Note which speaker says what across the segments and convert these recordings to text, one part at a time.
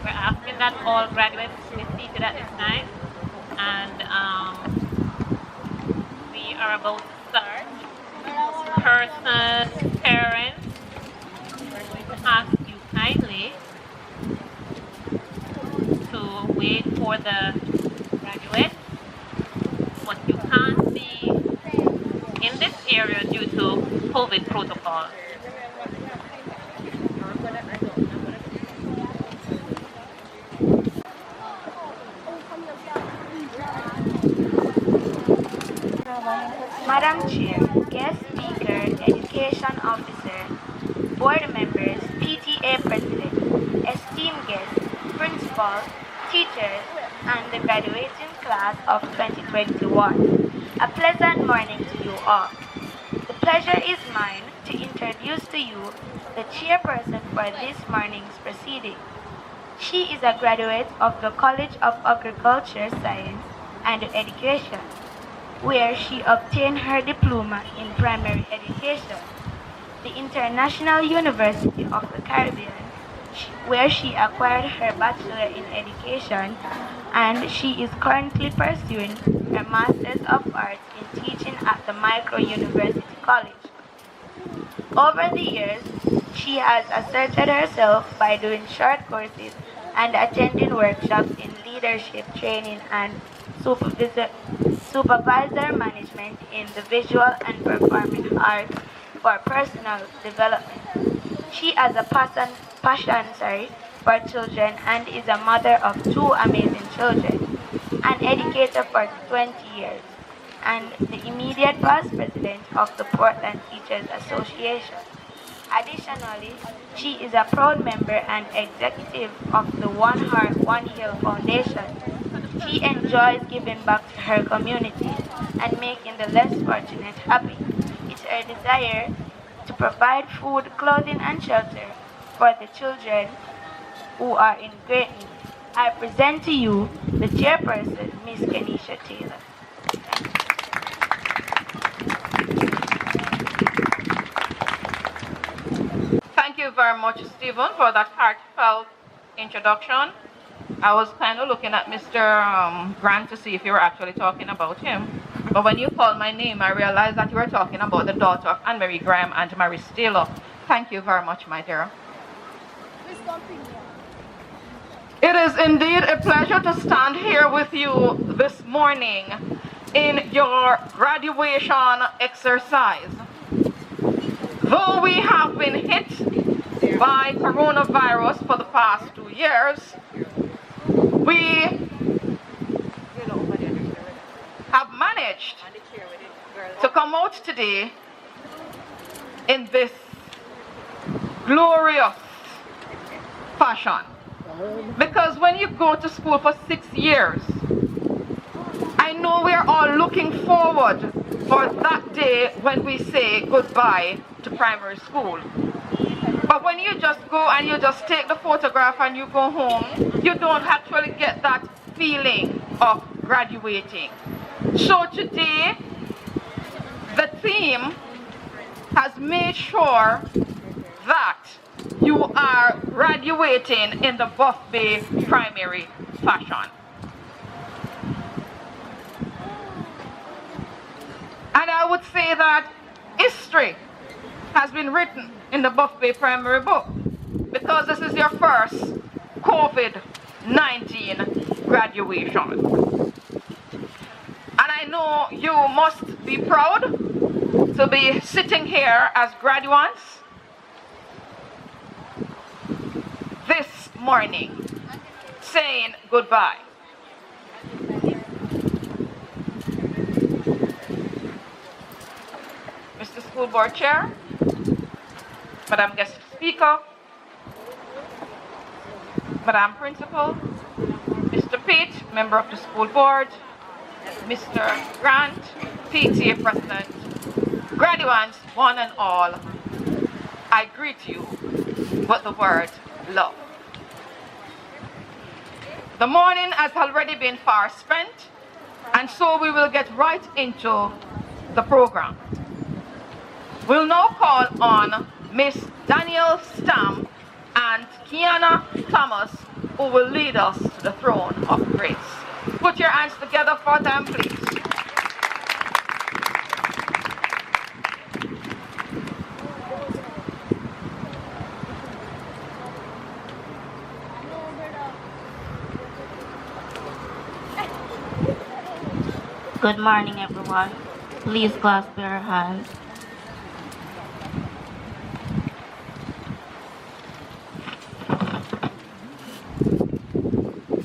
Speaker 1: We're asking that all graduates be seated at this time, and we are about to start. Persons, parents, we're going to ask you kindly to wait for the graduates, but you can't be in this area due to COVID protocol.
Speaker 2: Madam Chair, guest speaker, education officer, board members, PTA president, esteemed guests, principals, teachers, and the graduating class of 2021. A pleasant morning to you all. The pleasure is mine to introduce to you the chairperson for this morning's proceeding. She is a graduate of the College of Agriculture Science and Education, where she obtained her diploma in primary education, the International University of the Caribbean, where she acquired her Bachelor in Education, and she is currently pursuing her Masters of Arts in Teaching at the Micro University College. Over the years, she has asserted herself by doing short courses and attending workshops in leadership training and supervisor management in the visual and performing arts for personal development. She has a passion for children and is a mother of two amazing children, an educator for 20 years, and the immediate past president of the Portland Teachers Association. Additionally, she is a proud member and executive of the One Heart, One Hill Foundation. She enjoys giving back to her community and making the less fortunate happy. It's her desire to provide food, clothing, and shelter for the children who are in great need. I present to you the chairperson, Ms. Kenisha Taylor.
Speaker 3: Thank you very much, Stephen, for that heartfelt introduction. I was kind of looking at Mr. Grant to see if you were actually talking about him. But when you called my name, I realized that you were talking about the daughter of Anne-Marie Graham and Mary Taylor. Thank you very much, my dear. It is indeed a pleasure to stand here with you this morning in your graduation exercise. Though we have been hit by coronavirus for the past 2 years, we have managed to come out today in this glorious fashion. Because when you go to school for 6 years, I know we're all looking forward for that day when we say goodbye to primary school. But when you just go and you just take the photograph and you go home, you don't actually get that feeling of graduating. So today, the theme has made sure that you are graduating in the Buff Bay primary fashion. And I would say that history has been written in the Buff Bay primary book because this is your first COVID-19 graduation. And I know you must be proud to be sitting here as graduates this morning saying goodbye. Mr. School Board Chair, Madam Guest Speaker, Madam Principal, Mr. Pate, Member of the School Board, Mr. Grant, PTA President, graduates, one and all, I greet you with the word love. The morning has already been far spent, and so we will get right into the program. We'll now call on Miss Danielle Stamp and Kiana Thomas who will lead us to the throne of grace. Put your hands together for them, please.
Speaker 4: Good morning, everyone. Please clasp your hands.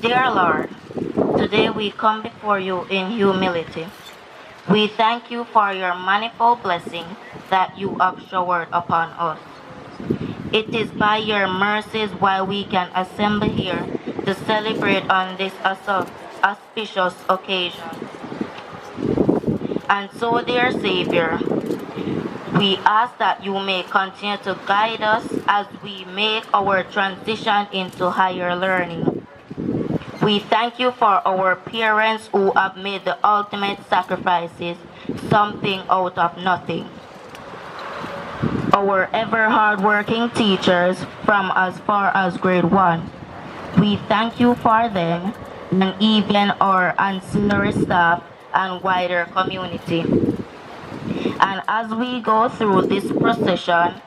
Speaker 4: Dear Lord, today we come before you in humility. We thank you for your manifold blessings that you have showered upon us. It is by your mercies why we can assemble here to celebrate on this auspicious occasion. And so, dear Savior, we ask that you may continue to guide us as we make our transition into higher learning. We thank you for our parents who have made the ultimate sacrifices, something out of nothing. Our ever hardworking teachers from as far as grade 1. We thank you for them and even our ancillary staff and wider community. And as we go through this procession,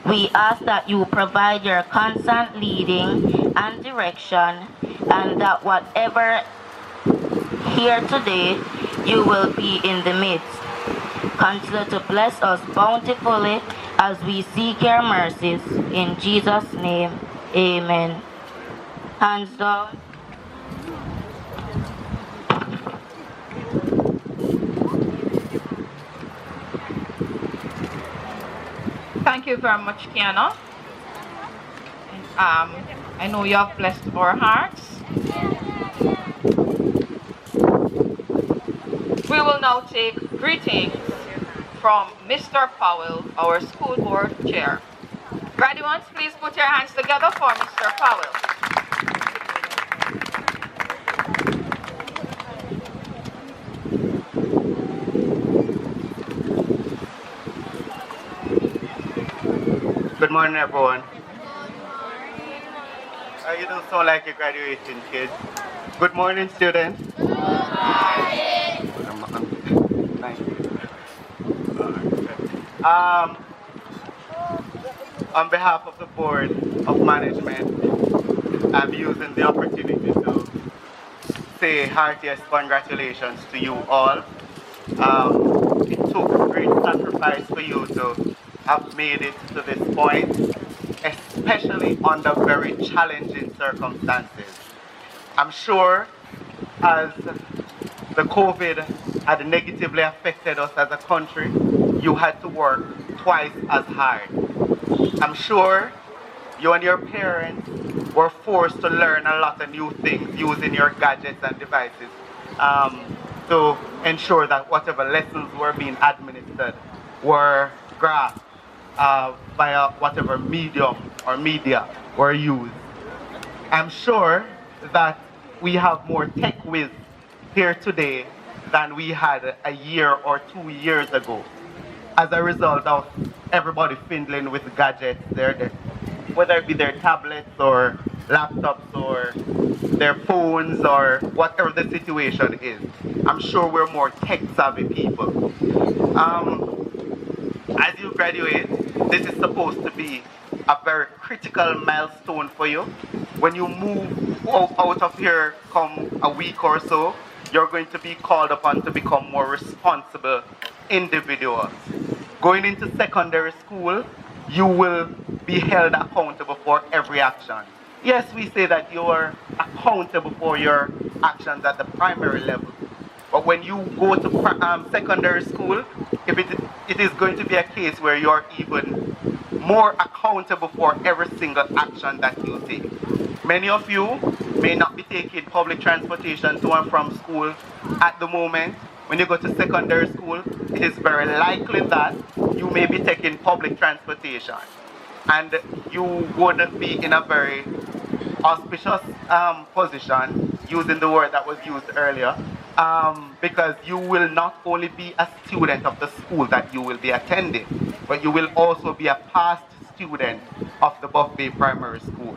Speaker 4: we ask that you provide your constant leading and direction, and that whatever here today, you will be in the midst. Continue to bless us bountifully as we seek your mercies. In Jesus' name, amen. Hands down.
Speaker 3: Thank you very much, Kiana. I know you have blessed our hearts. We will now take greetings from Mr. Powell, our school board chair. Graduates, please put your hands together for Mr. Powell.
Speaker 5: Good morning, everyone. You don't sound like a graduating kid. Good morning, students. Good morning. On behalf of the Board of Management, I'm using the opportunity to say heartiest congratulations to you all. It took great sacrifice for you to have made it to this point, especially under very challenging circumstances. I'm sure as the COVID had negatively affected us as a country, you had to work twice as hard. I'm sure you and your parents were forced to learn a lot of new things using your gadgets and devices to ensure that whatever lessons were being administered were grasped via whatever medium or media were used. I'm sure that we have more tech whiz here today than we had a year or 2 years ago as a result of everybody fiddling with gadgets, whether it be their tablets or laptops or their phones or whatever the situation is. I'm sure we're more tech savvy people. As you graduate, this is supposed to be a very critical milestone for you. When you move out of here come a week or so, you're going to be called upon to become more responsible individuals. Going into secondary school, you will be held accountable for every action. Yes, we say that you're accountable for your actions at the primary level. But when you go to secondary school, if it is going to be a case where you're even more accountable for every single action that you take. Many of you may not be taking public transportation to and from school at the moment. When you go to secondary school, it is very likely that you may be taking public transportation. And you would be in a very auspicious position, using the word that was used earlier, because you will not only be a student of the school that you will be attending, but you will also be a past student of the Buff Bay Primary School.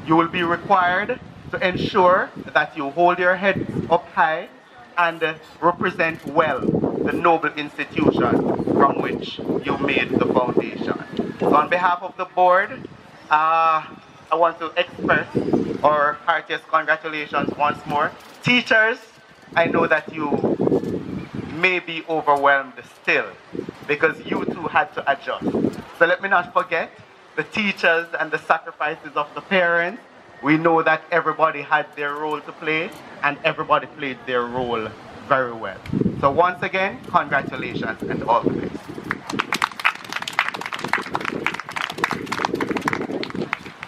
Speaker 5: You will be required to ensure that you hold your heads up high and represent well the noble institution from which you made the foundation. So on behalf of the board, I want to express our heartiest congratulations once more. Teachers, I know that you may be overwhelmed still because you too had to adjust. So let me not forget the teachers and the sacrifices of the parents. We know that everybody had their role to play and everybody played their role very well. So once again, congratulations and all the best.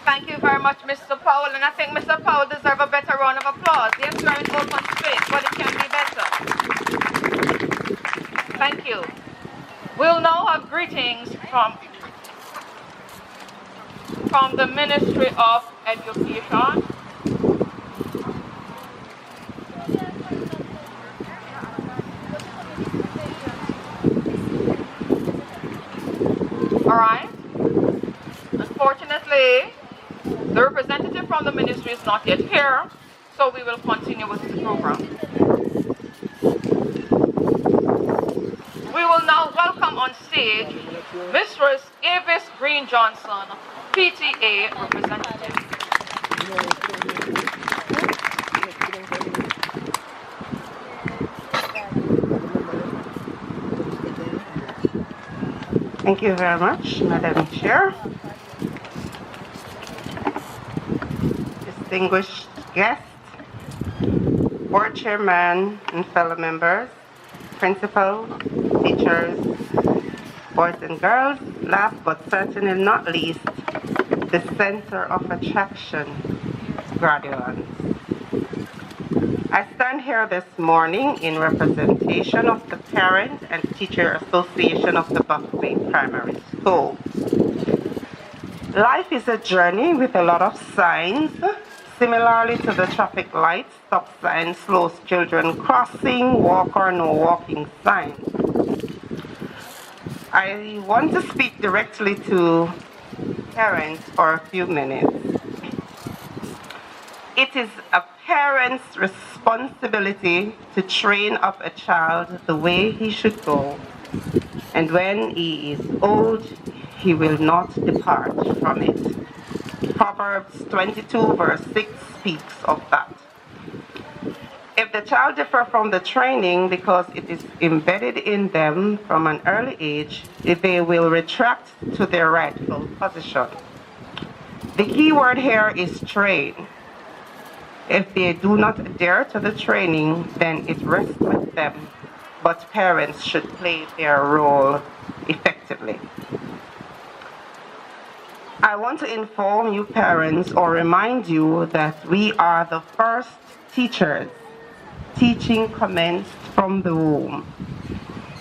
Speaker 3: Thank you very much, Mr. Powell, and I think Mr. Powell deserves a better round of applause. Yes, we're in open space, but it can be better. Thank you. We'll now have greetings from the Ministry of Education. All right. Unfortunately, the representative from the ministry is not yet here, so we will continue with the program. We will now welcome on stage Mistress Avis Green Johnson, PTA representative.
Speaker 6: Thank you very much, Madam Chair. Distinguished guests, board chairman and fellow members, principals, teachers, boys and girls, last but certainly not least, the center of attraction, graduates. I stand here this morning in representation of the Parent and Teacher Association of the Buffalo Primary School. Life is a journey with a lot of signs. Similarly to the traffic lights, stop sign slows children crossing, walk or no walking sign. I want to speak directly to parents for a few minutes. It is a parent's responsibility to train up a child the way he should go, and when he is old, he will not depart from it. Proverbs 22 verse 6 speaks of that. If the child differ from the training because it is embedded in them from an early age, they will retract to their rightful position. The key word here is train. If they do not adhere to the training, then it rests with them, but parents should play their role effectively. I want to inform you parents or remind you that we are the first teachers. Teaching commenced from the womb.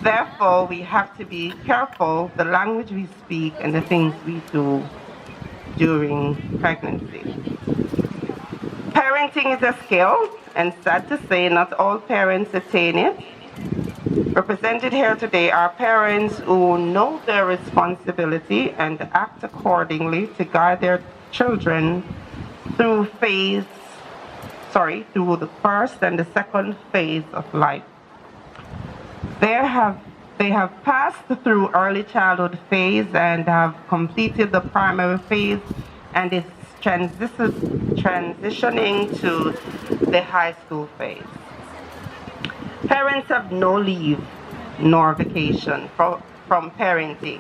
Speaker 6: Therefore, we have to be careful the language we speak and the things we do during pregnancy. Parenting is a skill, and sad to say, not all parents attain it. Represented here today are parents who know their responsibility and act accordingly to guide their children through the first and the second phase of life. They have passed through early childhood phase and have completed the primary phase and is transitioning to the high school phase. Parents have no leave nor vacation from parenting.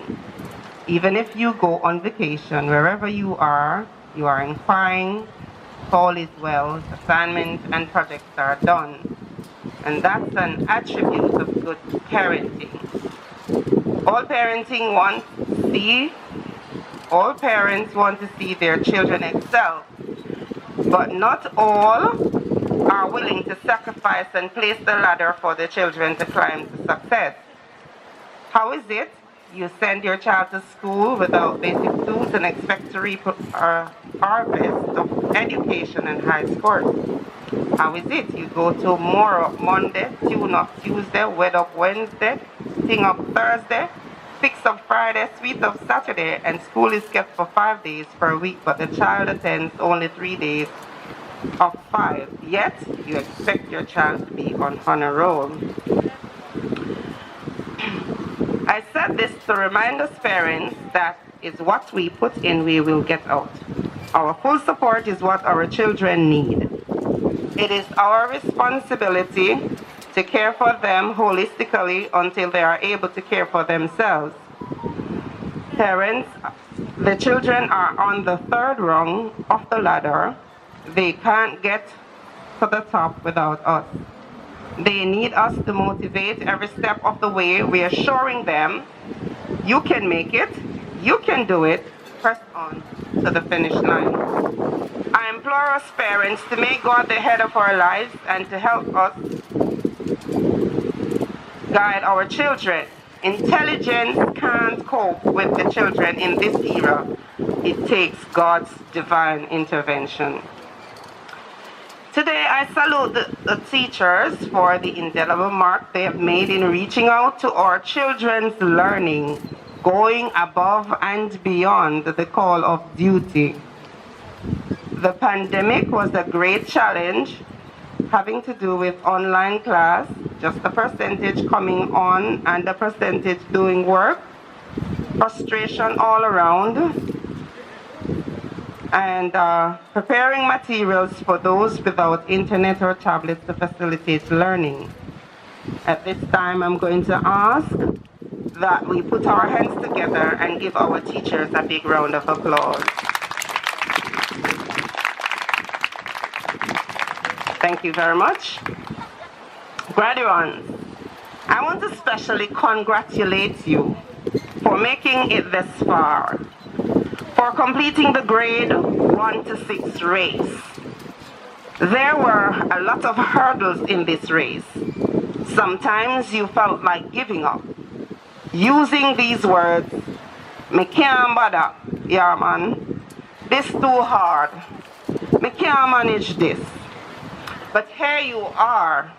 Speaker 6: Even if you go on vacation, wherever you are inquiring, all is well, assignments and projects are done. And that's an attribute of good parenting. All parents want to see their children excel, but not all are willing to sacrifice and place the ladder for their children to climb to success. How is it you send your child to school without basic tools and expect to reap a harvest of education and high scores? How is it you go to Monday, tune up Tuesday, wed up Wednesday, sing up Thursday, fix up Friday, sweep up Saturday, and school is kept for 5 days per week, but the child attends only 3 days of 5, yet you expect your child to be on honor roll. I said this to remind us parents that is what we put in, we will get out. Our full support is what our children need. It is our responsibility to care for them holistically until they are able to care for themselves. Parents, the children are on the 3rd rung of the ladder. They can't get to the top without us. They need us to motivate every step of the way, reassuring them, you can make it, you can do it, press on to the finish line. I implore us parents to make God the head of our lives and to help us guide our children. Intelligence can't cope with the children in this era. It takes God's divine intervention. Today, I salute the teachers for the indelible mark they have made in reaching out to our children's learning, going above and beyond the call of duty. The pandemic was a great challenge, having to do with online class, just a percentage coming on and a percentage doing work, frustration all around, and preparing materials for those without internet or tablets to facilitate learning. At this time, I'm going to ask that we put our hands together and give our teachers a big round of applause. Thank you very much. Graduates, I want to especially congratulate you for making it this far, for completing the grade 1 to 6 race. There were a lot of hurdles in this race. Sometimes you felt like giving up, using these words, me can't bother, yeah man, this too hard, me can't manage this. But here you are,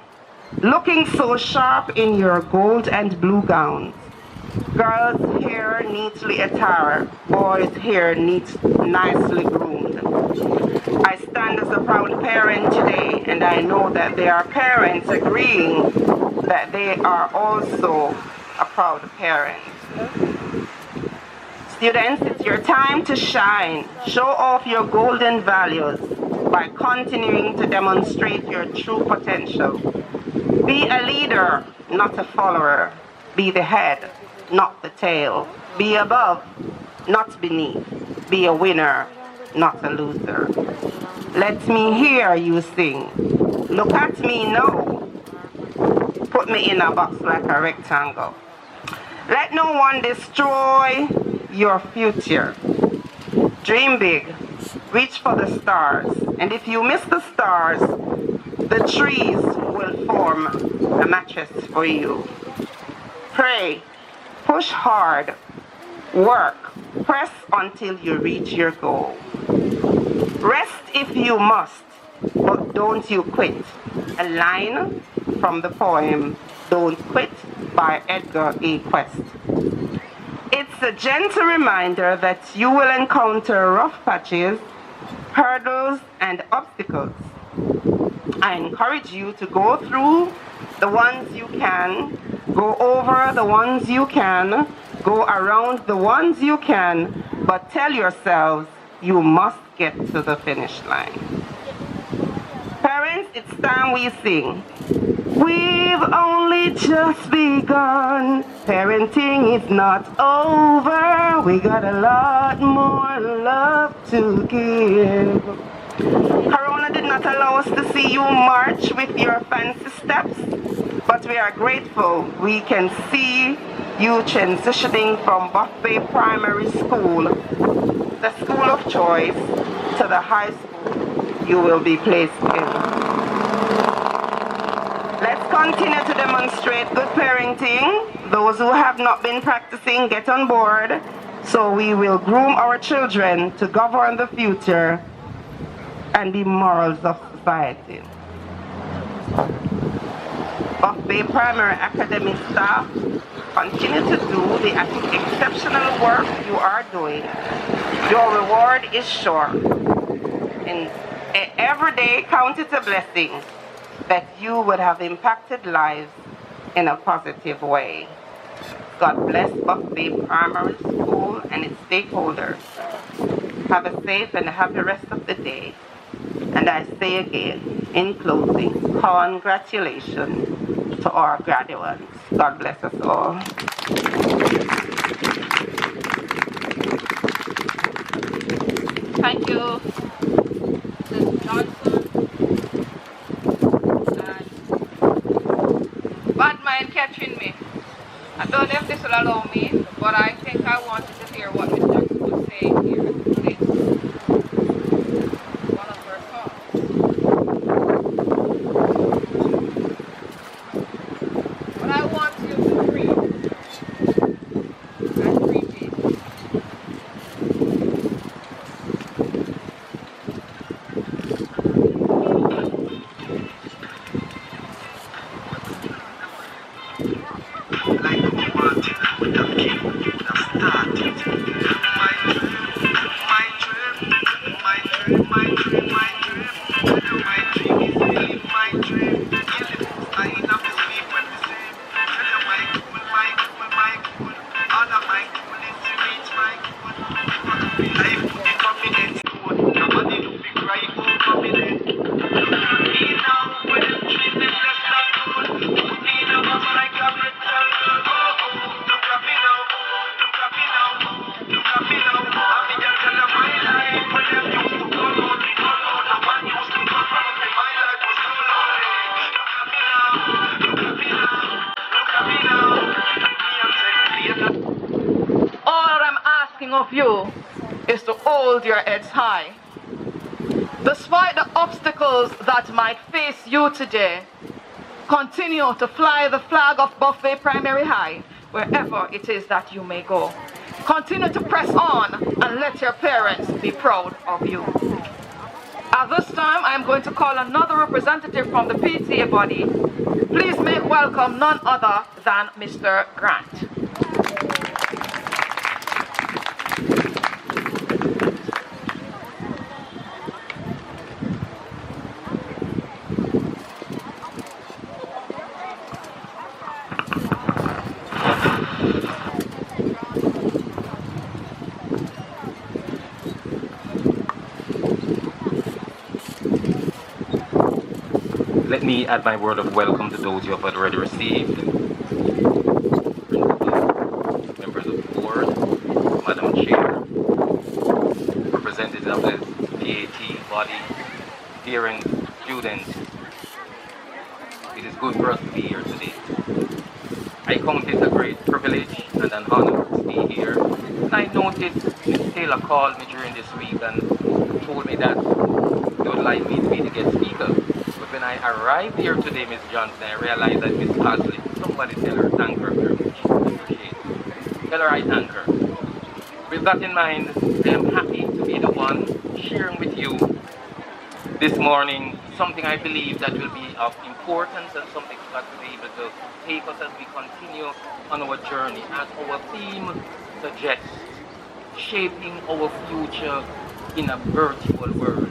Speaker 6: looking so sharp in your gold and blue gowns. Girls' hair neatly attired, boys' hair nicely groomed. I stand as a proud parent today, and I know that there are parents agreeing that they are also a proud parent. Students, it's your time to shine. Show off your golden values by continuing to demonstrate your true potential. Be a leader, not a follower. Be the head, not the tail. Be above, not beneath. Be a winner, not a loser. Let me hear you sing. Look at me now. Put me in a box like a rectangle. Let no one destroy your future. Dream big. Reach for the stars. And if you miss the stars, the trees will form a mattress for you. Pray. Push hard. Work. Press until you reach your goal. Rest if you must, but don't you quit. A line from the poem, Don't Quit by Edgar A. Quest. It's a gentle reminder that you will encounter rough patches, hurdles, and obstacles. I encourage you to go through the ones you can, go over the ones you can, go around the ones you can, but tell yourselves you must get to the finish line. Parents, it's time we sing. We've only just begun. Parenting is not over. We got a lot more love to give. Corona did not allow us to see you march with your fancy steps, but we are grateful we can see you transitioning from Buffet Primary School, the school of choice, to the high school you will be placed in. Let's continue to demonstrate good parenting. Those who have not been practicing, get on board, so we will groom our children to govern the future and be morals of society. Buffet Primary Academy staff, continue to do the exceptional work you are doing. Your reward is sure. And Every day count it a blessing that you would have impacted lives in a positive way. God bless Buffalo Primary School and its stakeholders. Have a safe and happy rest of the day. And I say again, in closing, congratulations to our graduates. God bless us all.
Speaker 3: Thank you, Ms. Johnson. And bad mind catching me. I don't know if this will allow me, but I think I wanted to hear what Ms. Johnson was saying here. This one of her songs. But I want you to read and repeat. Of you is to hold your heads high. Despite the obstacles that might face you today, continue to fly the flag of Buffalo Primary High wherever it is that you may go. Continue to press on and let your parents be proud of you. At this time, I am going to call another representative from the PTA body. Please make welcome none other than Mr. Grant.
Speaker 7: Let me add my word of welcome to those you have already received. Members of the board, Madam Chair, representatives of the PAT body, parents, students. It is good for us to be here today. I count it a great privilege and an honor to be here. And I noticed Ms. Taylor called me during this week and told me that they would like me to be the guest speaker. But when I arrived here today, Ms. Johnson, I realized that Ms. Pasley, somebody tell her, thank her very much. I appreciate it. Tell her I thank her. With that in mind, I am happy to be the one sharing with you this morning something I believe that will be of importance and something that will be able to take us as we continue on our journey. As our theme suggests, shaping our future in a virtual world.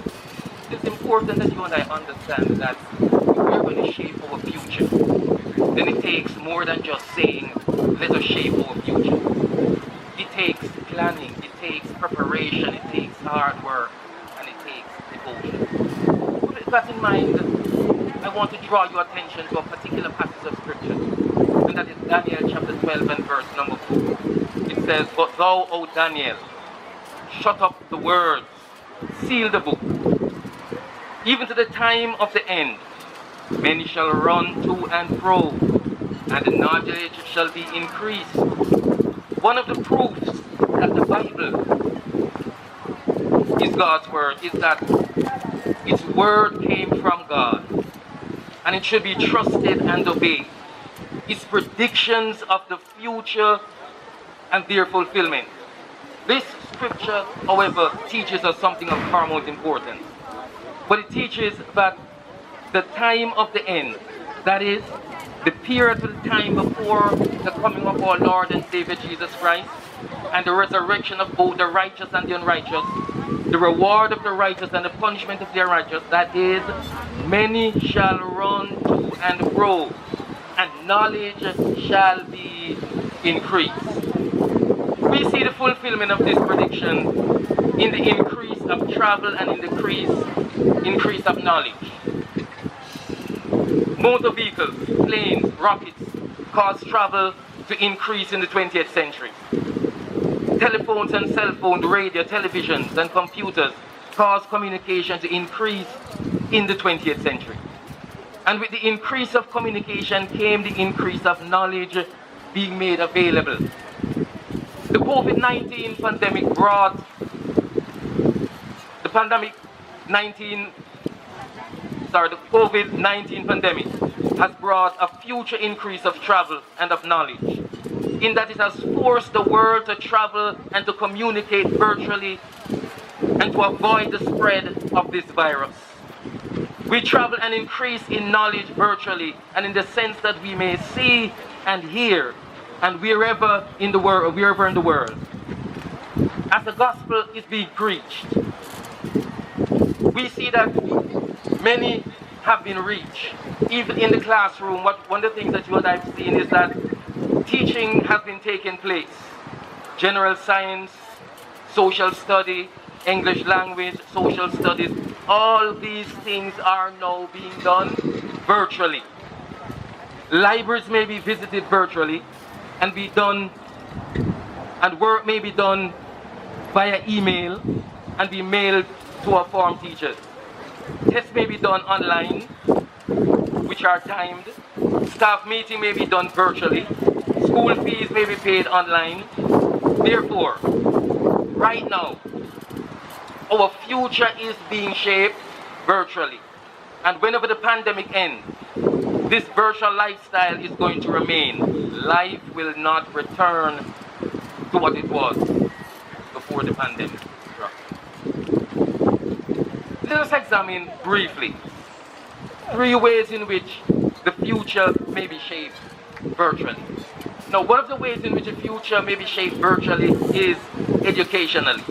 Speaker 7: It's important that you and I understand that if we're going to shape our future, then it takes more than just saying, let us shape our future. It takes planning, it takes preparation, it takes hard work, and it takes devotion. With that in mind, I want to draw your attention to a particular passage of scripture, and that is Daniel chapter 12 and verse number 4. It says, but thou, O Daniel, shut up the words, seal the book, even to the time of the end. Many shall run to and fro, and the knowledge shall be increased. One of the proofs that the Bible is God's word is that its word came from God, and it should be trusted and obeyed. Its predictions of the future and their fulfillment. This scripture, however, teaches us something of paramount importance. But it teaches that the time of the end, that is, the period of the time before the coming of our Lord and Savior Jesus Christ, and the resurrection of both the righteous and the unrighteous, the reward of the righteous and the punishment of the unrighteous, that is, many shall run to and fro, and knowledge shall be increased. We see the fulfillment of this prediction in the increase of travel and in the increase of knowledge. Motor vehicles, planes, rockets cause travel to increase in the 20th century. Telephones and cell phones, radio, televisions, and computers cause communication to increase in the 20th century. And with the increase of communication came the increase of knowledge being made available. The COVID-19 pandemic brought the COVID-19 pandemic has brought a future increase of travel and of knowledge, in that it has forced the world to travel and to communicate virtually and to avoid the spread of this virus. We travel and increase in knowledge virtually, and in the sense that we may see and hear, and wherever in the world, as the gospel is being preached, we see that many have been reached. Even in the classroom, one of the things that you and I have seen is that teaching has been taking place. General science, social study, English language, social studies, all these things are now being done virtually. Libraries may be visited virtually and be done, and work may be done via email and be mailed to our form teachers. Tests may be done online, which are timed. Staff meeting may be done virtually. School fees may be paid online. Therefore, right now, our future is being shaped virtually. And whenever the pandemic ends, this virtual lifestyle is going to remain. Life will not return to what it was before the pandemic struck. Let us examine briefly 3 ways in which the future may be shaped virtually. Now, one of the ways in which the future may be shaped virtually is educationally.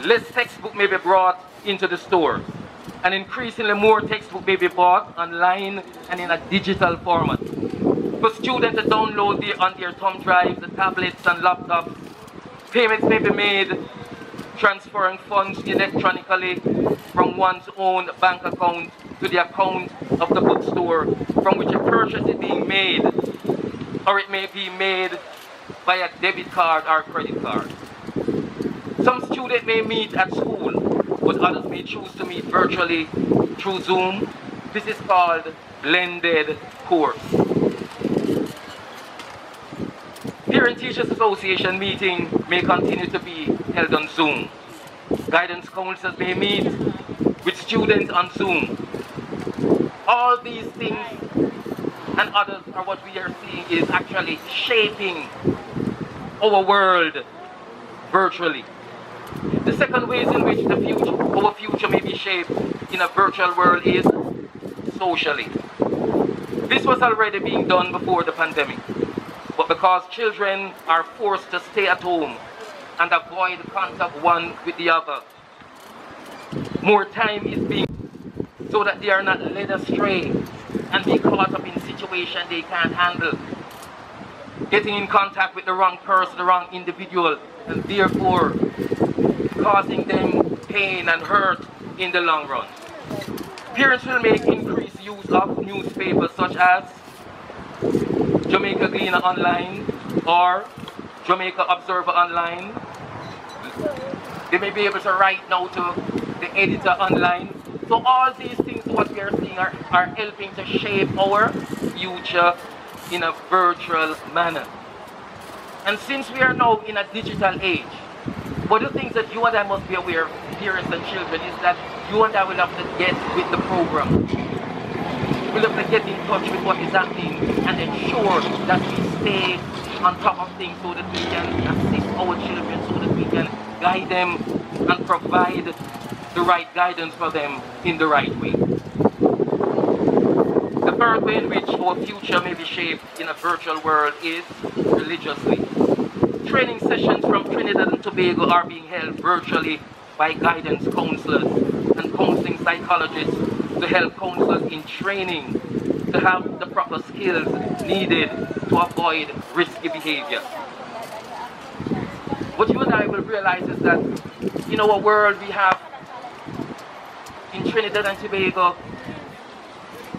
Speaker 7: Less textbook may be brought into the stores, and increasingly more textbook may be bought online and in a digital format. For students to download on their thumb drives, the tablets and laptops, payments may be made transferring funds electronically from one's own bank account to the account of the bookstore from which a purchase is being made, or it may be made by a debit card or credit card. Some students may meet at school, but others may choose to meet virtually through Zoom. This is called blended course. Parent Teachers Association meeting may continue to be held on Zoom. Guidance counselors may meet with students on Zoom. All these things and others are what we are seeing is actually shaping our world virtually. The second ways in which our future may be shaped in a virtual world is socially. This was already being done before the pandemic, but because children are forced to stay at home and avoid contact one with the other, more time is being so that they are not led astray and be caught up in situations they can't handle, getting in contact with the wrong person, the wrong individual, and therefore causing them pain and hurt in the long run. Parents will make increased use of newspapers such as Jamaica Gleaner Online or Jamaica Observer Online. They may be able to write now to the editor online. So all these things, what we are seeing, are helping to shape our future in a virtual manner. And since we are now in a digital age, one of the things that you and I must be aware of, parents and children, is that you and I will have to get with the program. We'll have to get in touch with what is happening and ensure that we stay on top of things so that we can assist our children, so that we can guide them and provide the right guidance for them in the right way. The third way in which our future may be shaped in a virtual world is religiously. Training sessions from Trinidad and Tobago are being held virtually by guidance counselors and counseling psychologists to help counselors in training to have the proper skills needed to avoid risky behavior. What you and I will realize is that in our world we have in Trinidad and Tobago,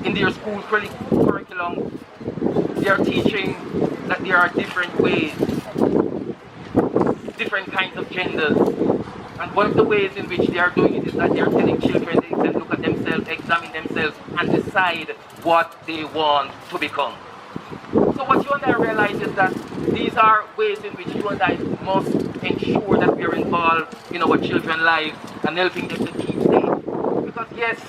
Speaker 7: in their school curriculum, they are teaching that there are different ways, different kinds of genders. And one of the ways in which they are doing it is that they are telling children they can look at themselves, examine themselves, and decide what they want to become. So what you and I realize is that these are ways in which you and I must ensure that we are involved in our children's lives and helping them to keep safe. Because yes,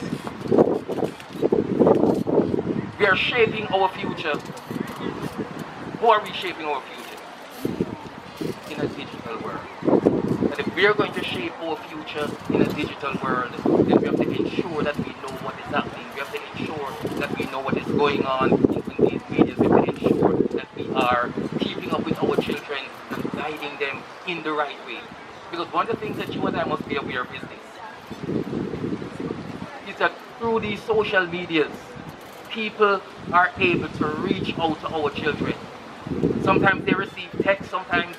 Speaker 7: we are shaping our future. Who are we shaping our future? In a digital world. And if we are going to shape our future in a digital world, then we have to ensure that we know what is happening. We have to ensure that we know what is going on in these media. We have to ensure that we are keeping up with our children and guiding them in the right way. Because one of the things that you and I must be aware of is this. Is that through these social medias, people are able to reach out to our children. Sometimes they receive text, sometimes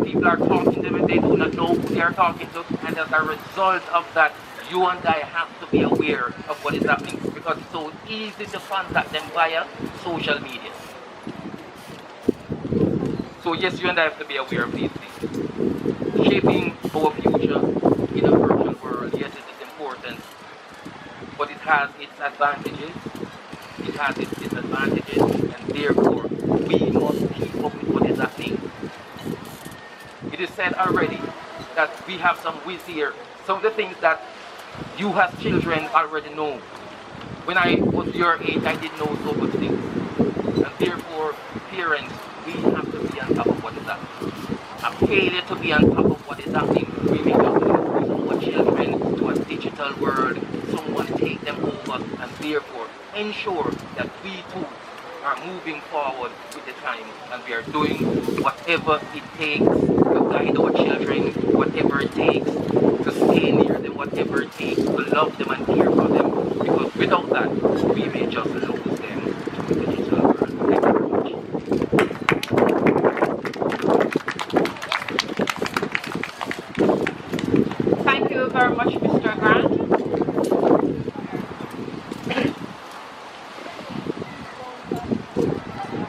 Speaker 7: people are talking to them and they do not know who they are talking to, and as a result of that, you and I have to be aware of what is happening because it's so easy to contact them via social media. So yes, you and I have to be aware of these things. Shaping our future in a virtual world, yes, it is important, but it has its advantages, it has its disadvantages, and therefore we must keep up with what is happening. It is said already that we have some ways here, some of the things that you as children already know. When I was your age, I didn't know so much things. And therefore, parents, we have to be on top of what is happening. A failure to be on top of what is happening, we may just lose our children to a digital world. Someone take them over, and therefore ensure that we too are moving forward with the time and we are doing whatever it takes to guide our children, whatever it takes to stay near them, whatever it takes to love them and care for them. Because without that, we may just lose them to the digital world. Thank you very much.
Speaker 3: Thank you very much, Mr. Grant.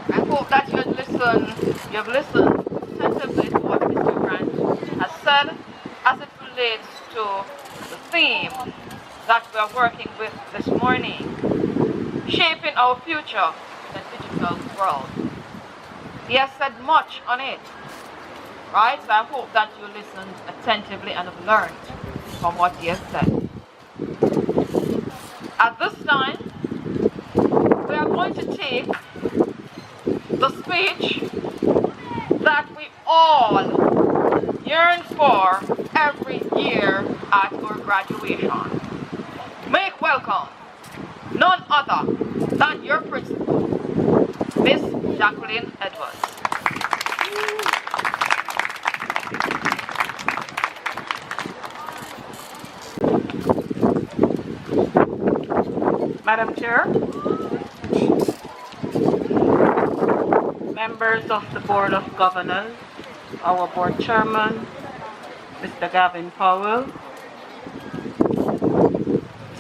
Speaker 3: I hope that you've listened attentively to what Mr. Grant has said as it relates to the theme that we are working with this morning, shaping our future in a digital world. He has said much on it, right? So I hope that you listened attentively and have learned from what he has said. At this time, we are going to take the speech that we all yearn for every year at our graduation. Make welcome none other than your principal, Miss Jacqueline Edwards.
Speaker 8: Madam Chair, members of the Board of Governors, our Board Chairman, Mr. Gavin Powell,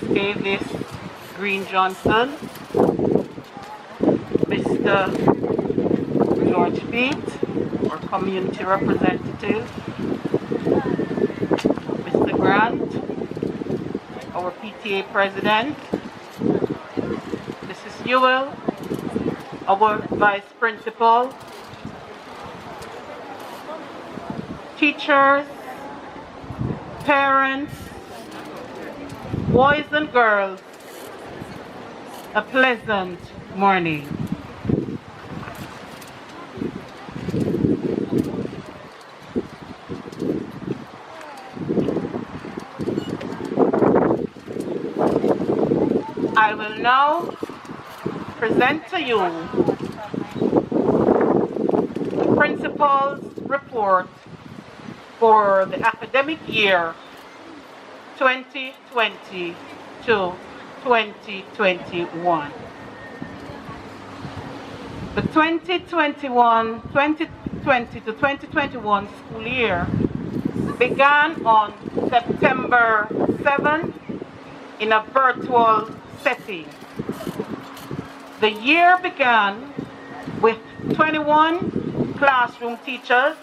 Speaker 8: Ms. Davis Green Johnson, Mr. George Beat, our community representative, Mr. Grant, our PTA President, Mrs. Ewell, our Vice Principal, teachers, parents, boys and girls, a pleasant morning. I will now present to you the principal's report for the academic year 2020 to 2021. The 2020 to 2021 school year began on September 7th in a virtual setting. The year began with 21 classroom teachers,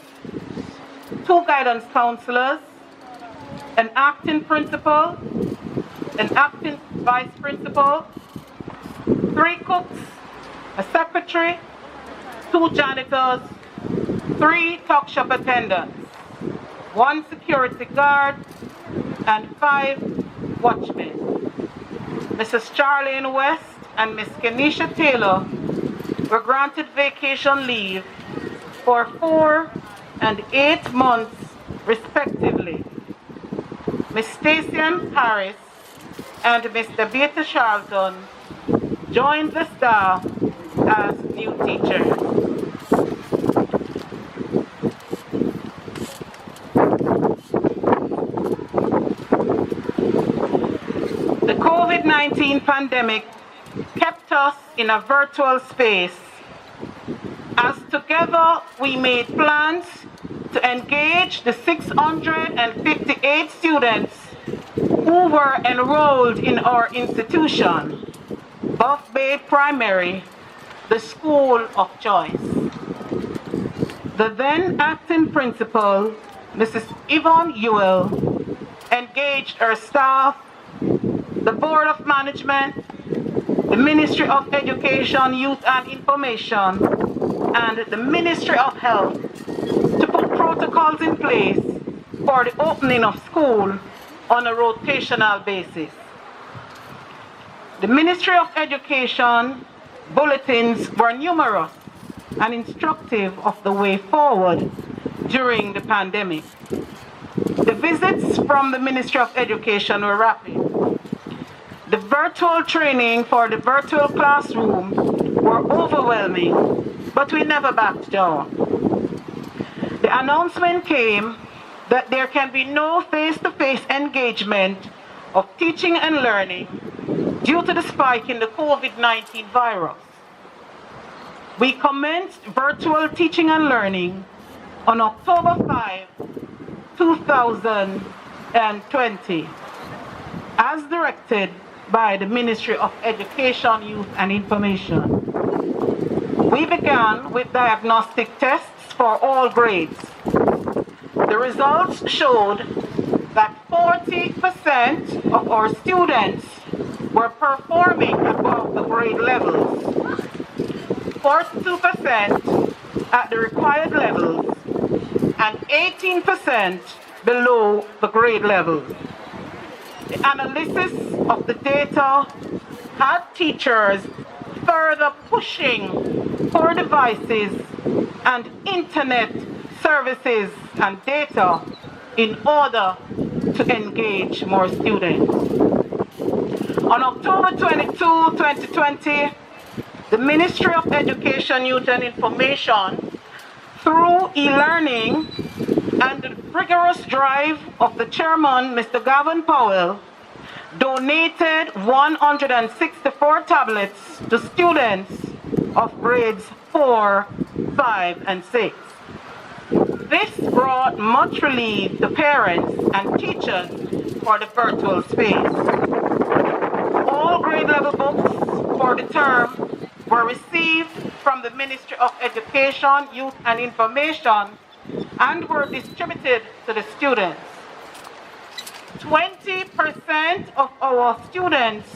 Speaker 8: 2 guidance counselors, an acting principal, an acting vice principal, 3 cooks, a secretary, 2 janitors, 3 tuck shop attendants, 1 security guard, and 5 watchmen. Mrs. Charlene West and Miss Kenisha Taylor were granted vacation leave for 4 and 8 months respectively. Miss Stacey Harris and Mr. Beta Charlton joined the staff as new teachers. The COVID-19 pandemic kept us in a virtual space, as together we made plans to engage the 658 students who were enrolled in our institution, Buff Bay Primary, the school of choice. The then acting principal, Mrs. Yvonne Ewell, engaged her staff, the Board of Management, the Ministry of Education, Youth and Information, and the Ministry of Health to put protocols in place for the opening of school on a rotational basis. The Ministry of Education bulletins were numerous and instructive of the way forward during the pandemic. The visits from the Ministry of Education were rapid. The virtual training for the virtual classroom were overwhelming, but we never backed down. The announcement came that there can be no face-to-face engagement of teaching and learning due to the spike in the COVID-19 virus. We commenced virtual teaching and learning on October 5, 2020, as directed by the Ministry of Education, Youth and Information. We began with diagnostic tests for all grades. The results showed that 40% of our students were performing above the grade levels, 42% at the required levels, and 18% below the grade level. The analysis of the data had teachers further pushing for devices and internet services and data in order to engage more students. On October 22, 2020, the Ministry of Education, Youth and Information, through e-learning and the rigorous drive of the chairman, Mr. Gavin Powell, donated 164 tablets to students of grades 4, 5, and 6. This brought much relief to parents and teachers for the virtual space. All grade level books for the term were received from the Ministry of Education, Youth and Information and were distributed to the students. 20% of our students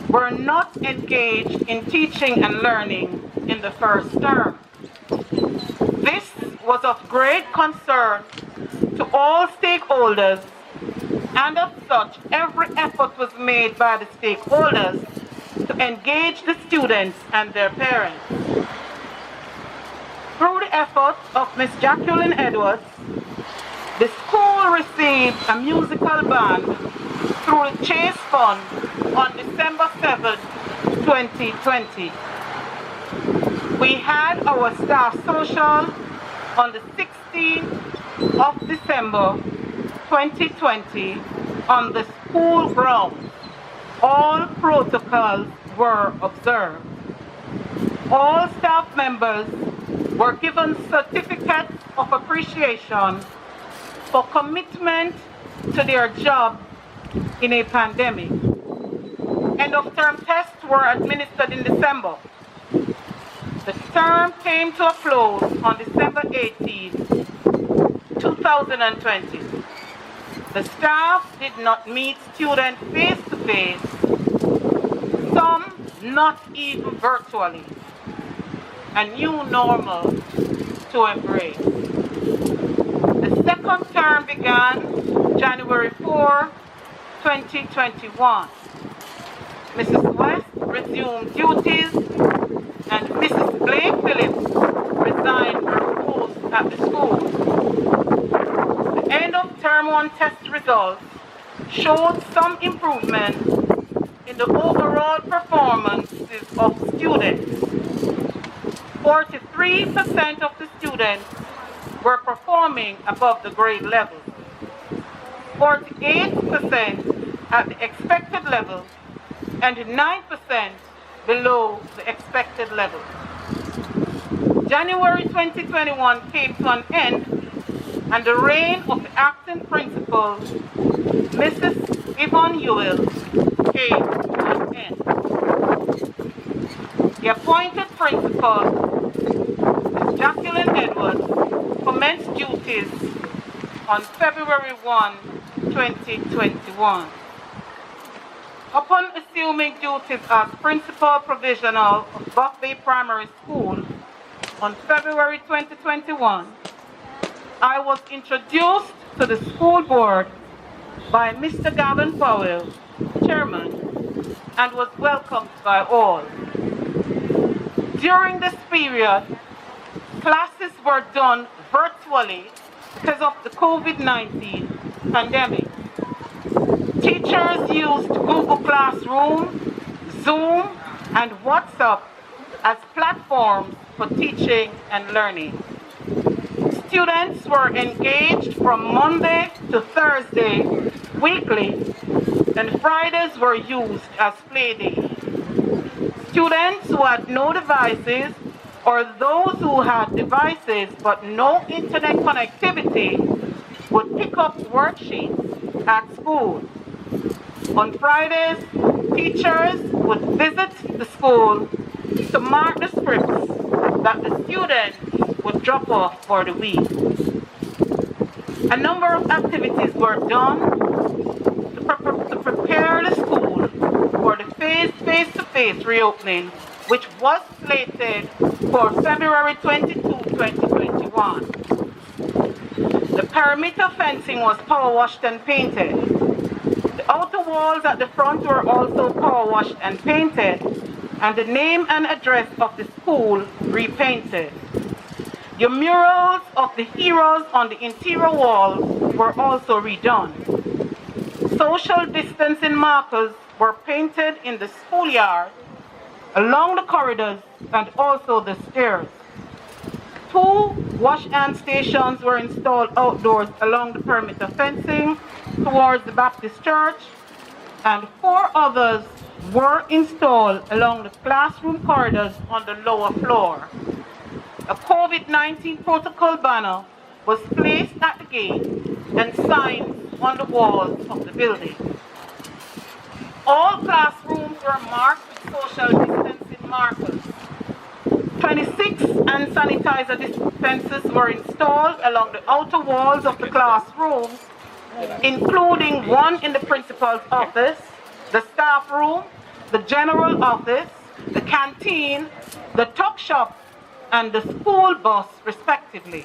Speaker 8: were not engaged in teaching and learning in the first term. This was of great concern to all stakeholders, and as such, every effort was made by the stakeholders to engage the students and their parents. Through the efforts of Ms. Jacqueline Edwards, the school received a musical band through the Chase Fund on December 7, 2020. We had our staff social on the 16th of December 2020 on the school grounds. All protocols were observed. All staff members were given certificates of appreciation for commitment to their job in a pandemic. End of term tests were administered in December. The term came to a close on December 18, 2020. The staff did not meet students face to face, some not even virtually. A new normal to embrace. The second term began January 4, 2021. Mrs. West resumed duties and Mrs. Blake Phillips resigned her post at the school. The end of term 1 test results showed some improvement in the overall performances of students. 43% of the students were performing above the grade level, 48% at the expected level, and 9% below the expected level. January 2021 came to an end, and the reign of the acting principal, Mrs. Yvonne Ewell, came to an end. The appointed principal, Ms. Jacqueline Edwards, commenced duties on February 1, 2021. Upon assuming duties as principal provisional of Buck Bay Primary School on February 2021, I was introduced to the school board by Mr. Gavin Powell, chairman, and was welcomed by all. During this period, classes were done virtually because of the COVID-19 pandemic. Teachers used Google Classroom, Zoom, and WhatsApp as platforms for teaching and learning. Students were engaged from Monday to Thursday weekly, and Fridays were used as play days. Students who had no devices or those who had devices but no internet connectivity would pick up worksheets at school. On Fridays, teachers would visit the school to mark the scripts that the students would drop off for the week. A number of activities were done to prepare the school for the face-to-face reopening, which was slated for February 22, 2021. The perimeter fencing was power washed and painted. The outer walls at the front were also power washed and painted, and the name and address of the school repainted. The murals of the heroes on the interior walls were also redone. Social distancing markers were painted in the schoolyard, along the corridors, and also the stairs. 2 wash hand stations were installed outdoors along the perimeter fencing towards the Baptist church, and 4 others were installed along the classroom corridors on the lower floor. A COVID-19 protocol banner was placed at the gate and signs on the walls of the building. All classrooms were marked with social distancing markers. 26 hand sanitizer dispensers were installed along the outer walls of the classrooms, including one in the principal's office, the staff room, the general office, the canteen, the tuck shop, and the school bus, respectively.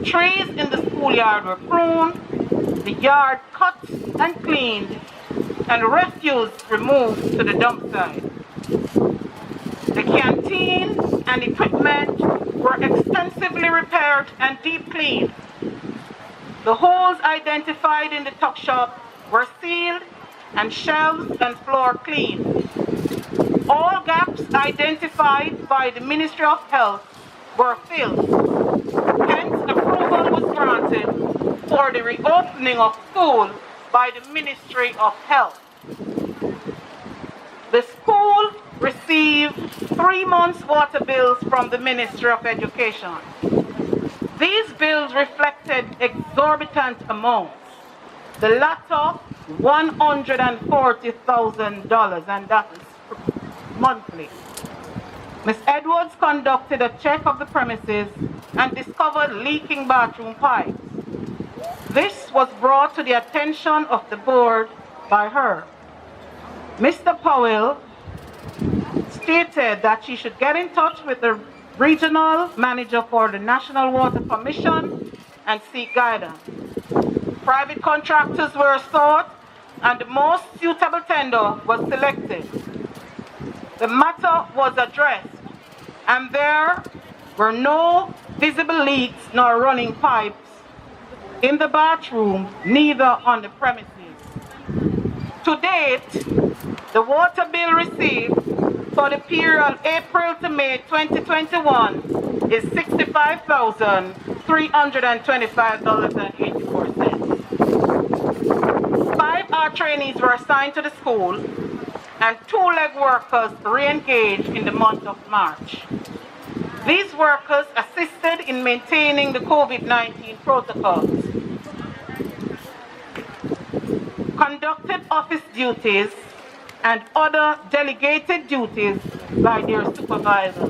Speaker 8: Trees in the schoolyard were pruned, the yard cut and cleaned, and refuse removed to the dump site. The canteen and equipment were extensively repaired and deep cleaned. The holes identified in the tuck shop were sealed, and shelves and floor cleaned. All gaps identified by the Ministry of Health were filled. Hence, approval was granted for the reopening of school by the Ministry of Health. The school received 3 months' water bills from the Ministry of Education. These bills reflected exorbitant amounts, the latter $140,000, and that is monthly. Ms. Edwards conducted a check of the premises and discovered leaking bathroom pipes. This was brought to the attention of the board by her. Mr. Powell stated that she should get in touch with the regional manager for the National Water Commission and seek guidance. Private contractors were sought and the most suitable tender was selected. The matter was addressed and there were no visible leaks nor running pipes in the bathroom, neither on the premises. To date, the water bill received for the period April to May 2021 is $65,325.84. 5 art trainees were assigned to the school and 2 leg workers re-engaged in the month of March. These workers assisted in maintaining the COVID-19 protocols, conducted office duties and other delegated duties by their supervisors.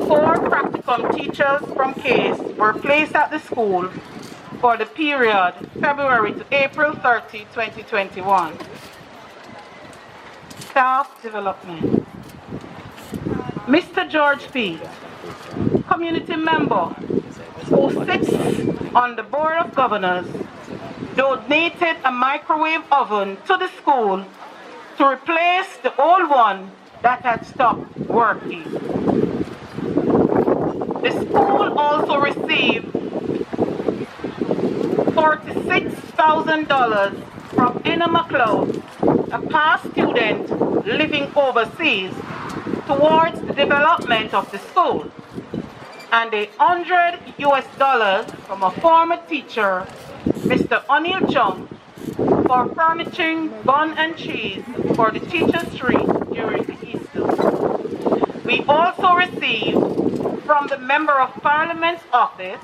Speaker 8: 4 practicum teachers from CASE were placed at the school for the period February to April 30, 2021. Staff development. Mr. George P., community member who sits on the Board of Governors, donated a microwave oven to the school to replace the old one that had stopped working. The school also received $46,000 from Anna McLeod, a past student living overseas, towards the development of the school, and $100 from a former teacher, Mr. O'Neill Chung, for furnishing bun and cheese for the teachers' tree during the Easter. We also received from the Member of Parliament's office,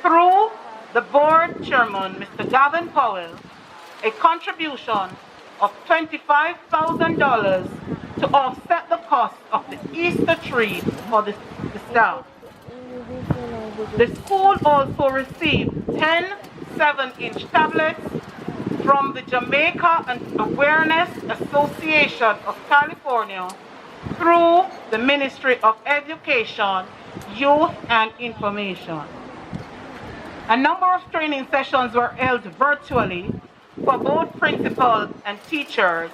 Speaker 8: through the board chairman, Mr. Gavin Powell, a contribution of $25,000 to offset the cost of the Easter tree for the staff. The school also received 10 7-inch tablets from the Jamaica Awareness Association of California through the Ministry of Education, Youth and Information. A number of training sessions were held virtually for both principals and teachers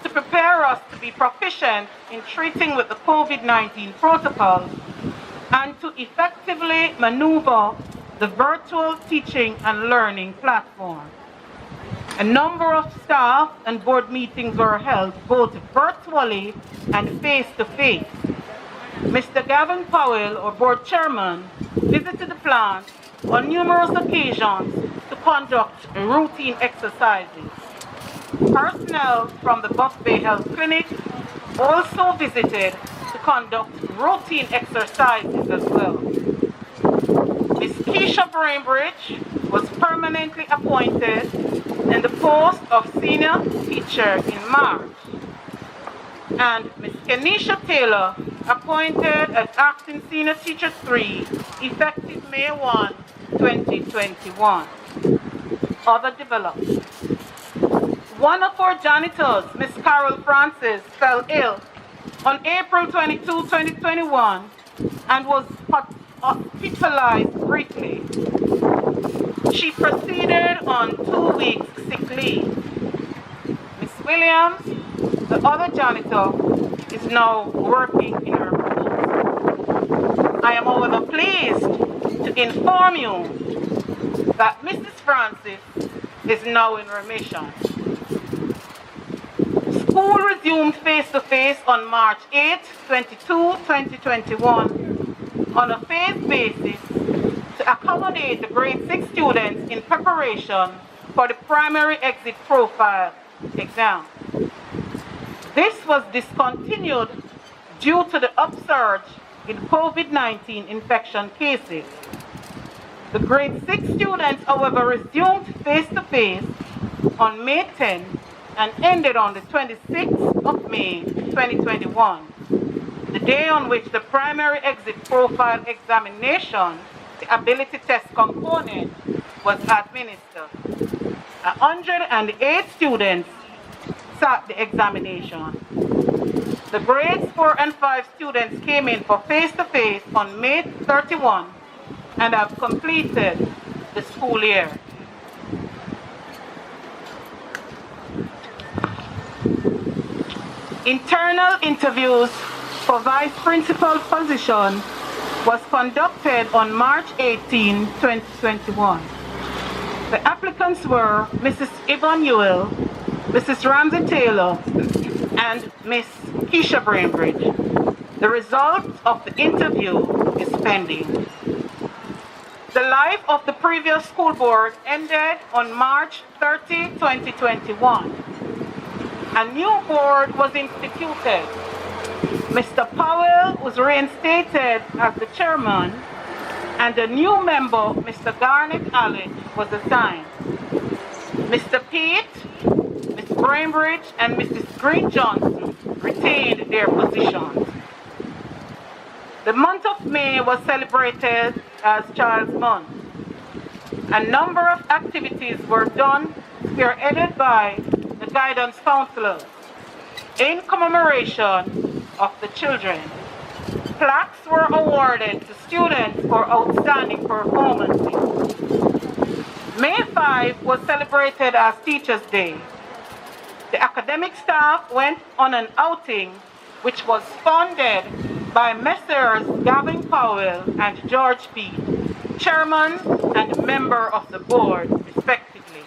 Speaker 8: to prepare us to be proficient in treating with the COVID-19 protocols and to effectively maneuver the virtual teaching and learning platform. A number of staff and board meetings were held both virtually and face-to-face. Mr. Gavin Powell, our board chairman, visited the plant on numerous occasions to conduct routine exercises. Personnel from the Buff Bay Health Clinic also visited to conduct routine exercises as well. Ms. Keisha Brainbridge was permanently appointed in the post of senior teacher in March, and Ms. Kenisha Taylor appointed as acting senior teacher 3 effective May 1, 2021. Other developments. One of our janitors, Ms. Carol Francis, fell ill on April 22, 2021 and was hospitalized briefly. She proceeded on 2 weeks sick leave. Ms. Williams, the other janitor, is now working in her post. I am however pleased to inform you that Mrs. Francis is now in remission. School resumed face-to-face on March 8, 2021 on a phased basis to accommodate the grade 6 students in preparation for the primary exit profile exam. This was discontinued due to the upsurge in COVID-19 infection cases. The grade 6 students, however, resumed face-to-face on May 10 and ended on the 26th of May 2021, the day on which the primary exit profile examination, the ability test component, was administered. 108 students sat the examination. The grades 4 and 5 students came in for face-to-face on May 31 and have completed the school year. Internal interviews for vice principal position was conducted on March 18, 2021. The applicants were Mrs. Yvonne Ewell, Mrs. Ramsey Taylor, and Miss Keisha Brainbridge. The result of the interview is pending. The life of the previous school board ended on March 30, 2021. A new board was instituted. Mr. Powell was reinstated as the chairman, and a new member, Mr. Garnet Allen, was assigned. Mr. Pete, Ms. Brainbridge, and Mrs. Green Johnson retained their positions. The month of May was celebrated as Child's Month. A number of activities were done, spearheaded by the guidance counselors in commemoration of the children. Plaques were awarded to students for outstanding performances. May 5 was celebrated as Teachers' Day. The academic staff went on an outing which was funded by Messrs. Gavin Powell and George P., chairman and member of the board, respectively.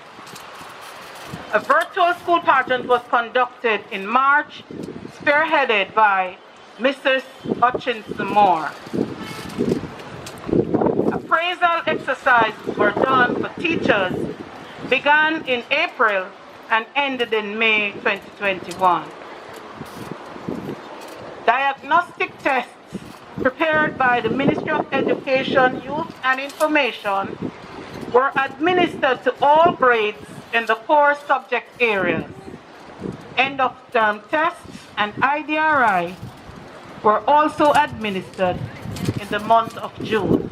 Speaker 8: A virtual school pageant was conducted in March, spearheaded by Mrs. Hutchinson Moore. Appraisal exercises were done for teachers, began in April and ended in May 2021. Diagnostic tests prepared by the Ministry of Education, Youth and Information were administered to all grades in the core subject areas. End-of-term tests and IDRI were also administered in the month of June.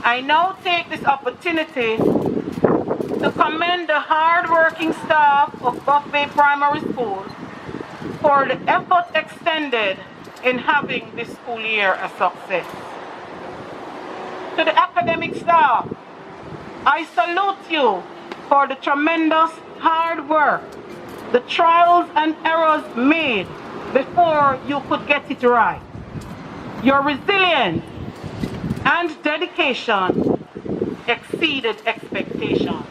Speaker 8: I now take this opportunity to commend the hard-working staff of Buff Bay Primary School for the effort extended in having this school year a success. To the academic staff, I salute you for the tremendous hard work, the trials and errors made before you could get it right. Your resilience and dedication exceeded expectations.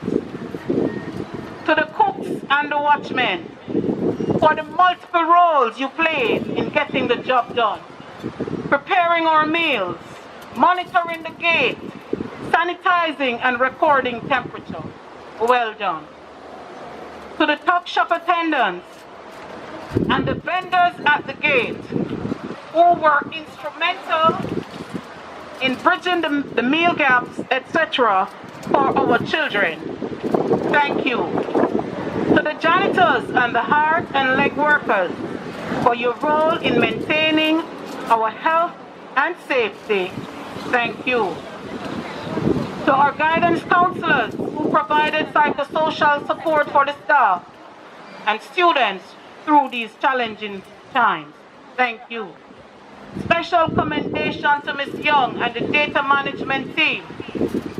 Speaker 8: To the cooks and the watchmen, for the multiple roles you played in getting the job done, preparing our meals, monitoring the gate, sanitizing and recording temperature. Well done. To the tuck shop attendants and the vendors at the gate who were instrumental in bridging the meal gaps, etc. for our children. Thank you. To the janitors and the heart and leg workers for your role in maintaining our health and safety. Thank you. To our guidance counselors who provided psychosocial support for the staff and students through these challenging times. Thank you. Special commendation to Ms. Young and the data management team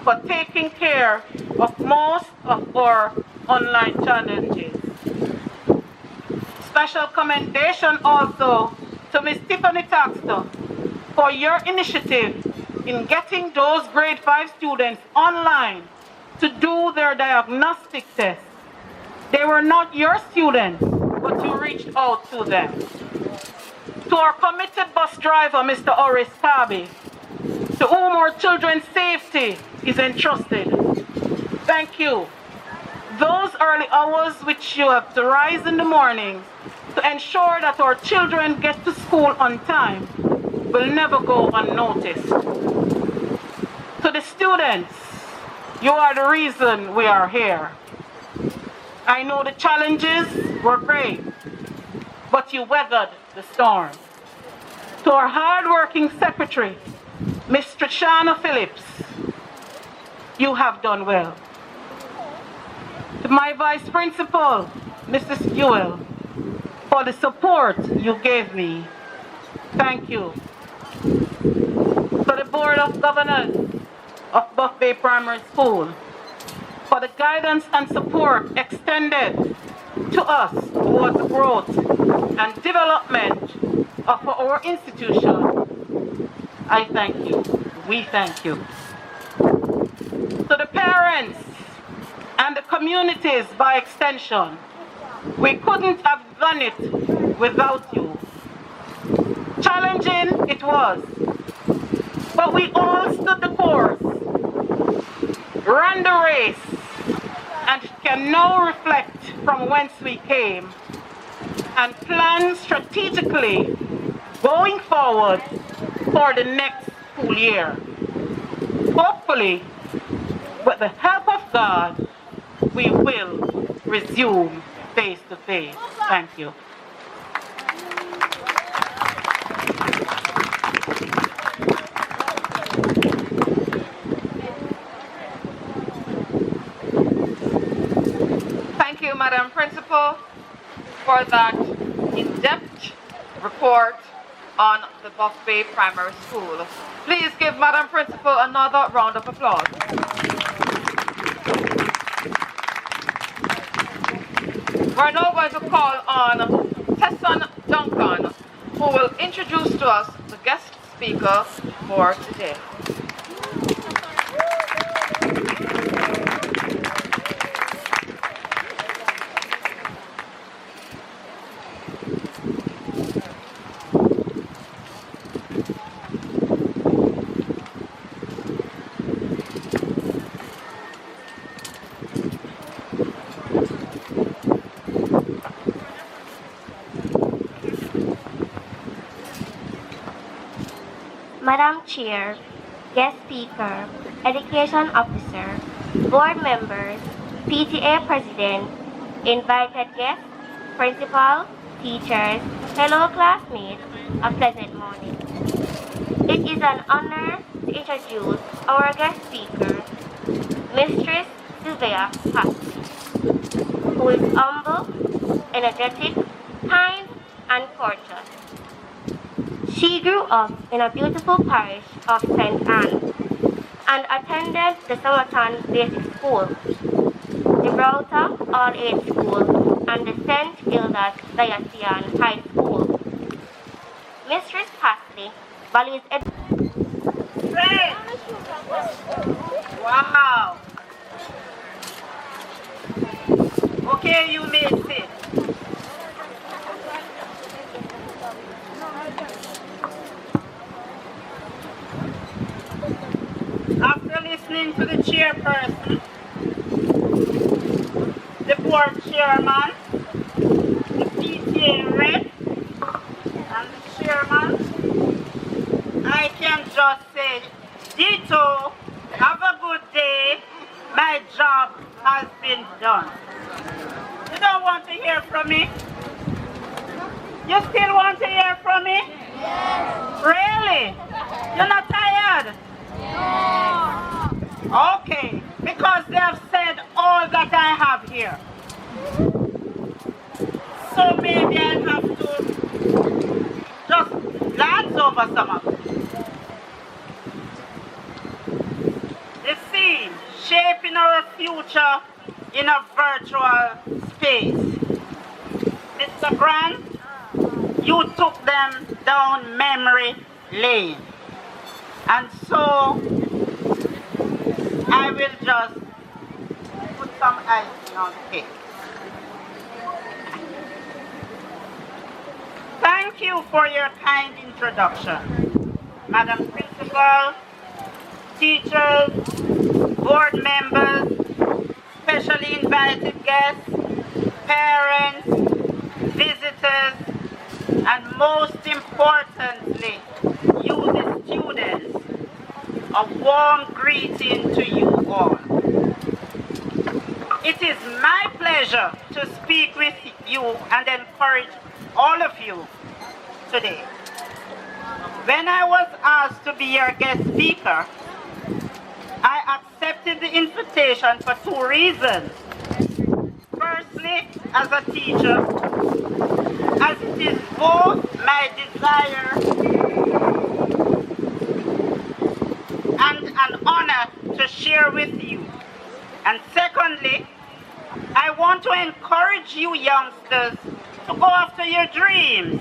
Speaker 8: for taking care of most of our online challenges. Special commendation also to Ms. Tiffany Taxter for your initiative in getting those grade 5 students online to do their diagnostic tests. They were not your students, but you reached out to them. To our committed bus driver, Mr. Oris Kabi, to whom our children's safety is entrusted. Thank you. those early hours which you have to rise in the mornings to ensure that our children get to school on time will never go unnoticed. To the students, you are the reason we are here. I know the challenges were great, but you weathered the storm. To our hard-working secretary, Ms. Trishana Phillips, you have done well. To my vice principal, Mrs. Ewell, for the support you gave me, thank you. To the Board of Governors of Buff Bay Primary School, for the guidance and support extended to us towards the growth and development of our institution, I thank you. We thank you. To the parents and the communities by extension, we couldn't have done it without you. Challenging it was, but we all stood the course, ran the race, and can now reflect from whence we came and plan strategically going forward for the next school year. Hopefully, with the help of God, we will resume face-to-face. Thank you.
Speaker 3: Thank you, Madam Principal, for that in-depth report on the Buff Bay Primary School. Please give Madam Principal another round of applause. We're now going to call on Tesson Duncan, who will introduce to us the guest speaker for today.
Speaker 2: Madam Chair, Guest Speaker, Education Officer, Board Members, PTA President, invited guests, Principal, teachers, fellow classmates, a pleasant morning. It is an honor to introduce our guest speaker, Mistress Sylvia Pasley, who is humble, energetic, kind, and courteous. She grew up in a beautiful parish of St. Anne and attended the Summerton Basic School, Gibraltar All-Age School, and the St. Hilda's Diocesan High School. Mistress Pasley values education.
Speaker 9: Wow. Okay, you may sit. After listening to the chairperson, the board chairman, the PTA rep, and the chairman, I can just say, ditto, have a good day, my job has been done. You don't want to hear from me? You still want to hear from me? Yes. Really? You're not tired? Okay, because they have said all that I have here. So maybe I'll have to just glance over some of it. The scene, shaping our future in a virtual space. Mr. Grant, you took them down memory lane. And so, I will just put some icing on the cake. Thank you for your kind introduction. Madam Principal, teachers, board members, specially invited guests, parents, visitors, and most importantly, you the students, a warm greeting to you all. It is my pleasure to speak with you and encourage all of you today. When I was asked to be your guest speaker, I accepted the invitation for two reasons. Firstly, as a teacher, as it is both my desire and an honor to share with you. And secondly, I want to encourage you youngsters to go after your dreams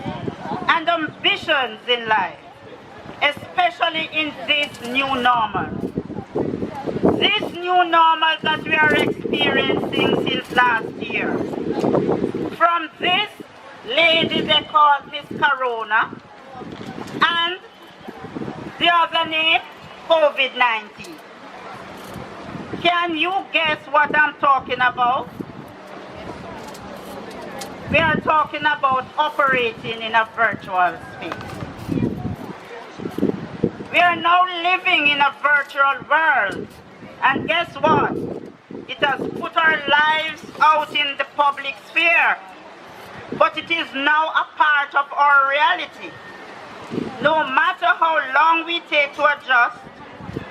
Speaker 9: and ambitions in life, especially in this new normal. This new normal that we are experiencing since last year. From this lady they call Miss Corona, and the other name, COVID-19. Can you guess what I'm talking about? We are talking about operating in a virtual space. We are now living in a virtual world. And guess what? It has put our lives out in the public sphere. But it is now a part of our reality. No matter how long we take to adjust,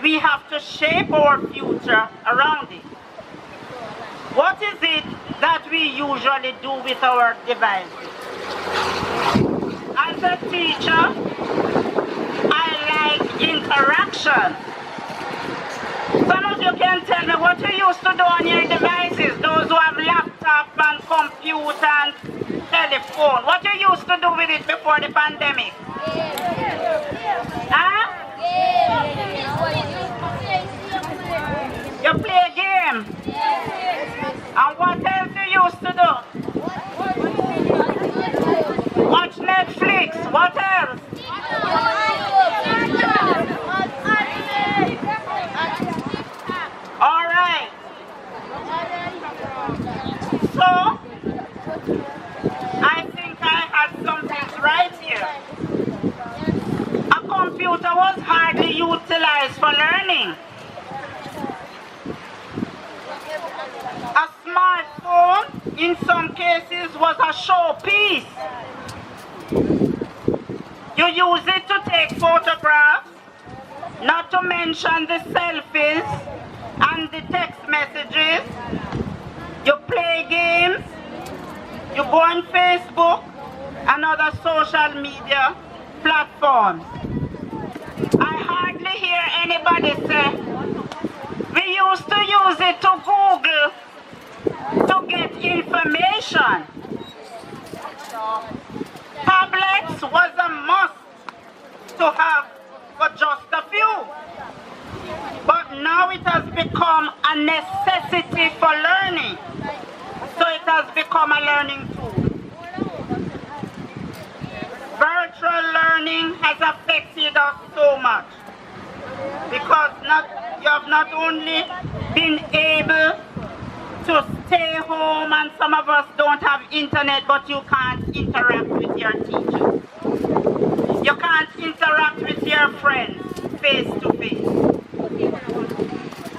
Speaker 9: we have to shape our future around it. What is it that we usually do with our devices? As a teacher, I like interaction. Some of you can tell me what you used to do on your devices, those who have laptop and computer and telephone. What you used to do with it before the pandemic? Huh? You play a game? And what else you used to do? Watch Netflix. What else? All right. So, I think I had some things right here. A computer was hardly utilized for learning. A smartphone, in some cases, was a showpiece. You use it to take photographs, not to mention the selfies and the text messages. You play games, you go on Facebook and other social media platforms. I hardly hear anybody say, we used to use it to Google to get information. Tablets was a must to have for just a few. But now it has become a necessity for learning. So it has become a learning tool. Virtual learning has affected us so much because you have not only been able to stay home, and some of us don't have internet, but you can't interact with your teachers. You can't interact with your friends face to face.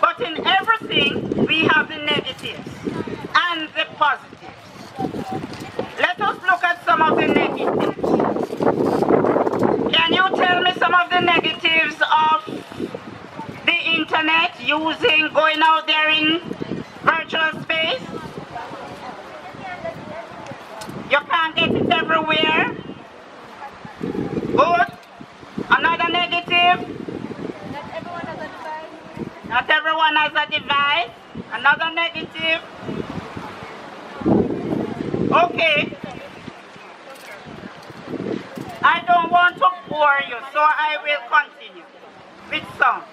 Speaker 9: But in everything, we have the negatives and the positives. Let us look at some of the negatives. Can you tell me some of the negatives of the internet going out there in virtual space? You can't get it everywhere. Good. Another negative. Not everyone has a device. Another negative. Okay. I don't want to bore you, so I will continue with some.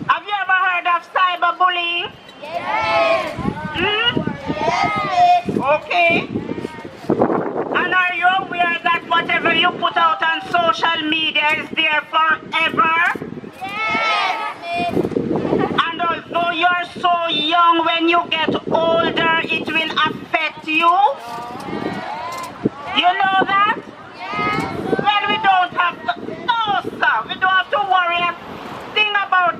Speaker 9: Have you ever heard of cyberbullying? Yes. Yes. Okay. And are you aware that whatever you put out on social media is there forever? Yes. And although you're so young, when you get old, older, it will affect you? You know that? Well, we don't have to, no, sir. We don't have to worry a thing about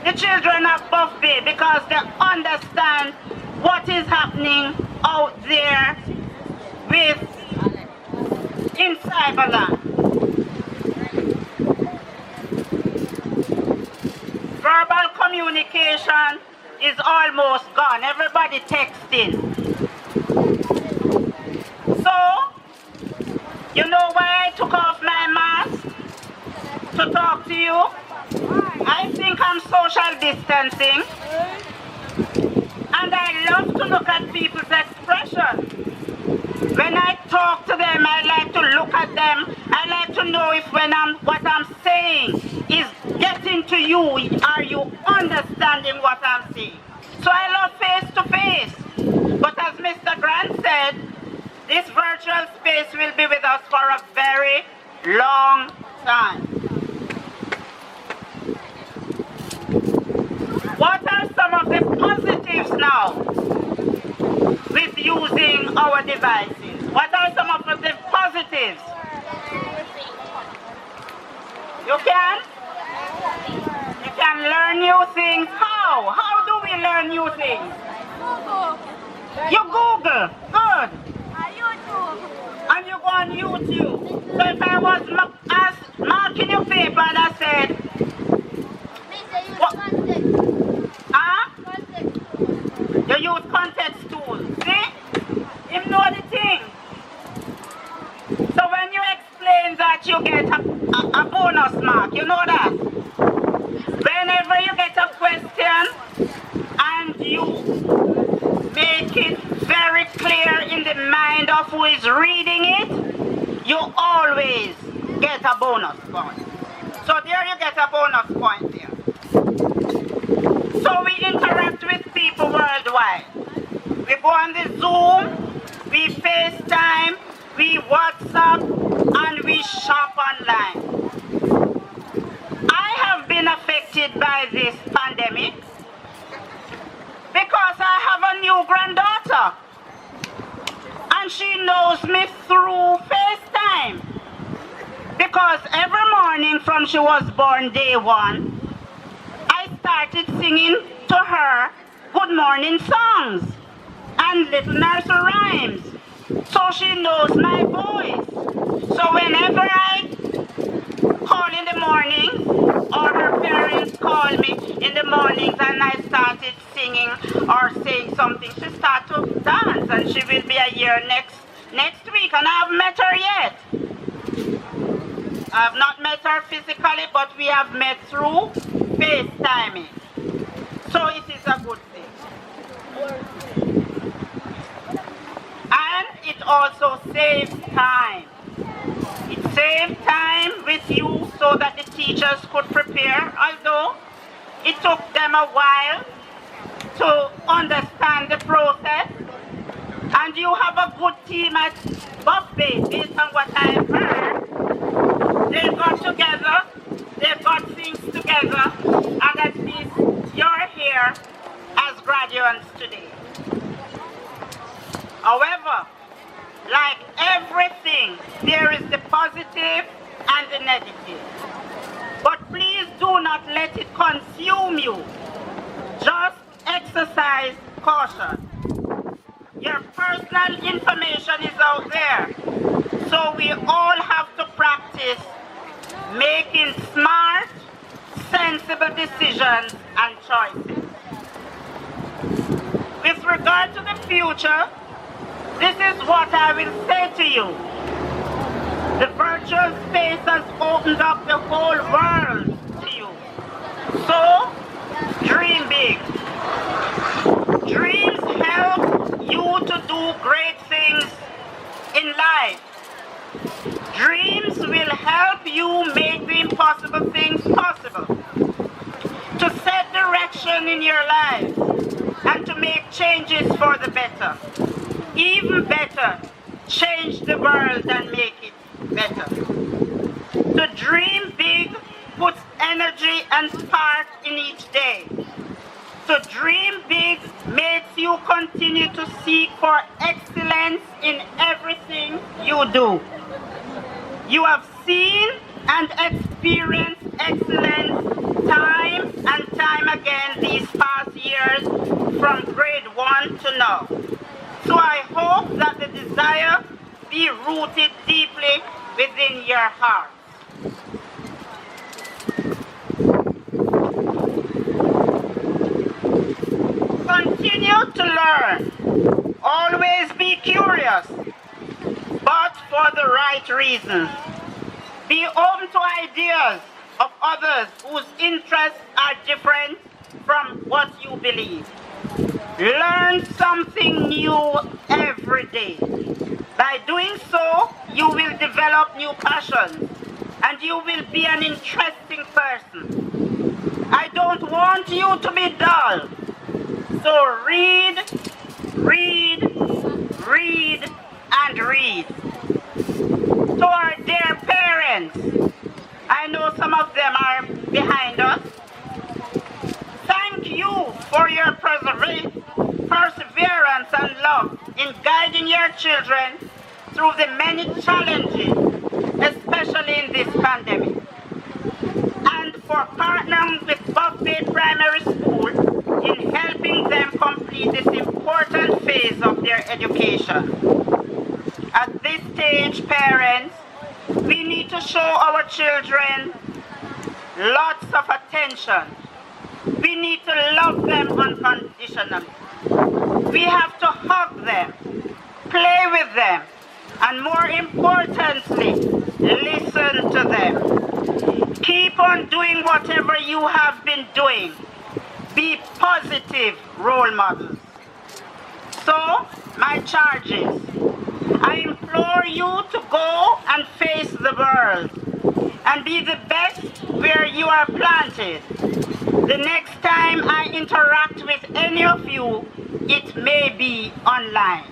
Speaker 9: the children of Buffy because they understand what is happening out there with in Cyberland. Verbal communication is almost gone. Everybody texting. So, you know why I took off my mask to talk to you? I think I'm social distancing. And I love to look at people's expression. When I talk to them, I like to look at them. I like to know if what I'm saying is getting to you. Are you understanding what I'm saying? So I love face-to-face. But as Mr. Grant said, this virtual space will be with us for a very long time. What are some of the positives now with using our devices? What are some of the positives? You can learn new things. How? How do we learn new things? You Google. Good. And you go on YouTube. So if I was marking your paper and I said, what? Huh? You use context tools. See? You know the thing. So when you explain that, you get a bonus mark. You know that? Whenever you get a question and you make it very clear in the mind of who is reading it, you always get a bonus point. So there you get a bonus point there. So we interact with people worldwide. We go on the Zoom, we FaceTime, we WhatsApp, and we shop online. I have been affected by this pandemic because I have a new granddaughter. And she knows me through FaceTime. Because every morning from she was born day one, I started singing to her good morning songs and little nursery rhymes. So she knows my voice. So whenever I call in the morning, or her parents call me in the mornings and I started singing or saying something, she started to dance and she will be a year next week and I haven't met her yet. I have not met her physically, but we have met through FaceTiming. So it is a good thing. And it also saves time. It saved time with you so that the teachers could prepare, although it took them a while to understand the process. And you have a good team at Buffy, based on what I've heard. They've got together, they've got things together, and at least you're here as graduates today. However, like everything, there is the positive and the negative. But please do not let it consume you. Just exercise caution. Your personal information is out there. So we all have to practice making smart, sensible decisions and choices. With regard to the future, this is what I will say to you. The virtual space has opened up the whole world to you. So, dream big. Dreams help you to do great things in life. Dreams will help you make the impossible things possible. To set direction in your life and to make changes for the better. Even better, change the world and make it better. To dream big puts energy and spark in each day. To dream big makes you continue to seek for excellence in everything you do. You have seen and experienced excellence time and time again these past years from grade 1 to now. So I hope that the desire be rooted deeply within your hearts. Continue to learn. Always be curious, but for the right reasons. Be open to ideas of others whose interests are different from what you believe. Learn something new every day. By doing so, you will develop new passions and you will be an interesting person. I don't want you to be dull. So read, read, read, and read. To our dear parents, I know some of them are behind us. Thank you for your perseverance and love in guiding your children through the many challenges, especially in this pandemic. And for partnering with Buff Bay Primary School in helping them complete this important phase of their education. At this stage, parents, we need to show our children lots of attention. We need to love them unconditionally. We have to hug them, play with them, and more importantly, listen to them. Keep on doing whatever you have been doing. Be positive role models. So, my charge is, I implore you to go and face the world and be the best where you are planted. The next time I interact with any of you, it may be online.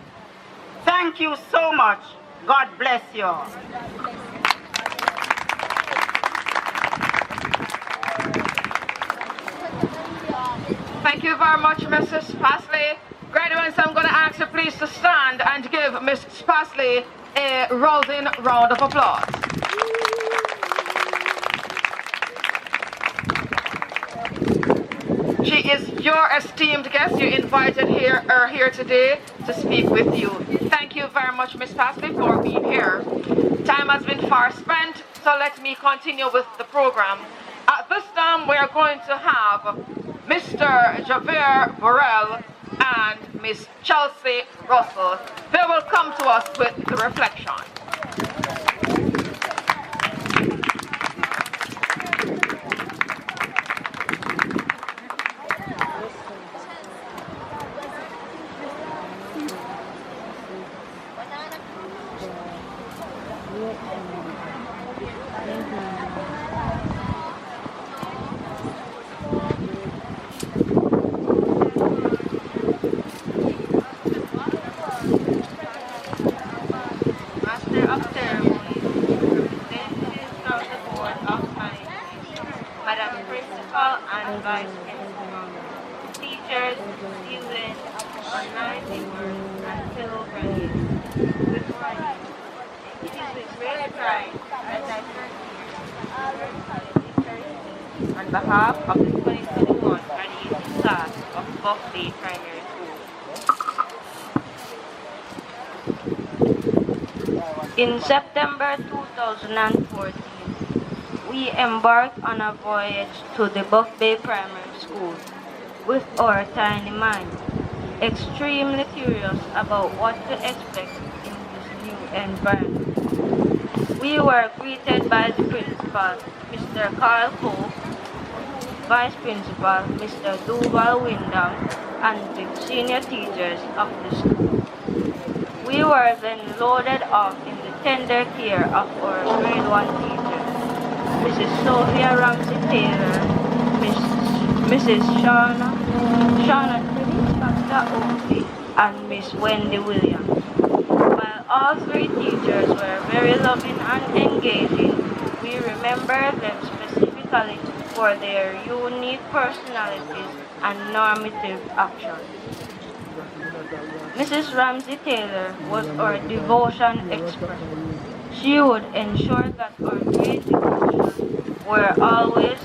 Speaker 9: Thank you so much. God bless you all.
Speaker 3: Thank you very much, Mrs. Spasley. Graduates, I'm going to ask you please to stand and give Ms. Spasley a rousing round of applause. She is your esteemed guest. You invited her here today to speak with you. Thank you very much, Ms. Spasley, for being here. Time has been far spent, so let me continue with the program. At this time, we are going to have Mr. Javier Burrell and Miss Chelsea Russell. They will come to us with the reflection.
Speaker 2: and vice principal, teachers, students, online viewers, and fellow graduates. Good morning. It is with great pride that I present on behalf of the 2021 graduating class of Buff Bay Primary School. In September 2014, we embarked on a voyage to the Buff Bay Primary School with our tiny minds, extremely curious about what to expect in this new environment. We were greeted by the principal, Mr. Carl Pope, vice principal, Mr. Duval Windham, and the senior teachers of the school. We were then loaded off in the tender care of our grade 1 teachers, Mrs. Sophia Ramsey Taylor, Mrs. Shauna Dr. Oakley, and Miss Wendy Williams. While all three teachers were very loving and engaging, we remember them specifically for their unique personalities and normative actions. Mrs. Ramsey Taylor was our devotion expert. She would ensure that our great devotions were always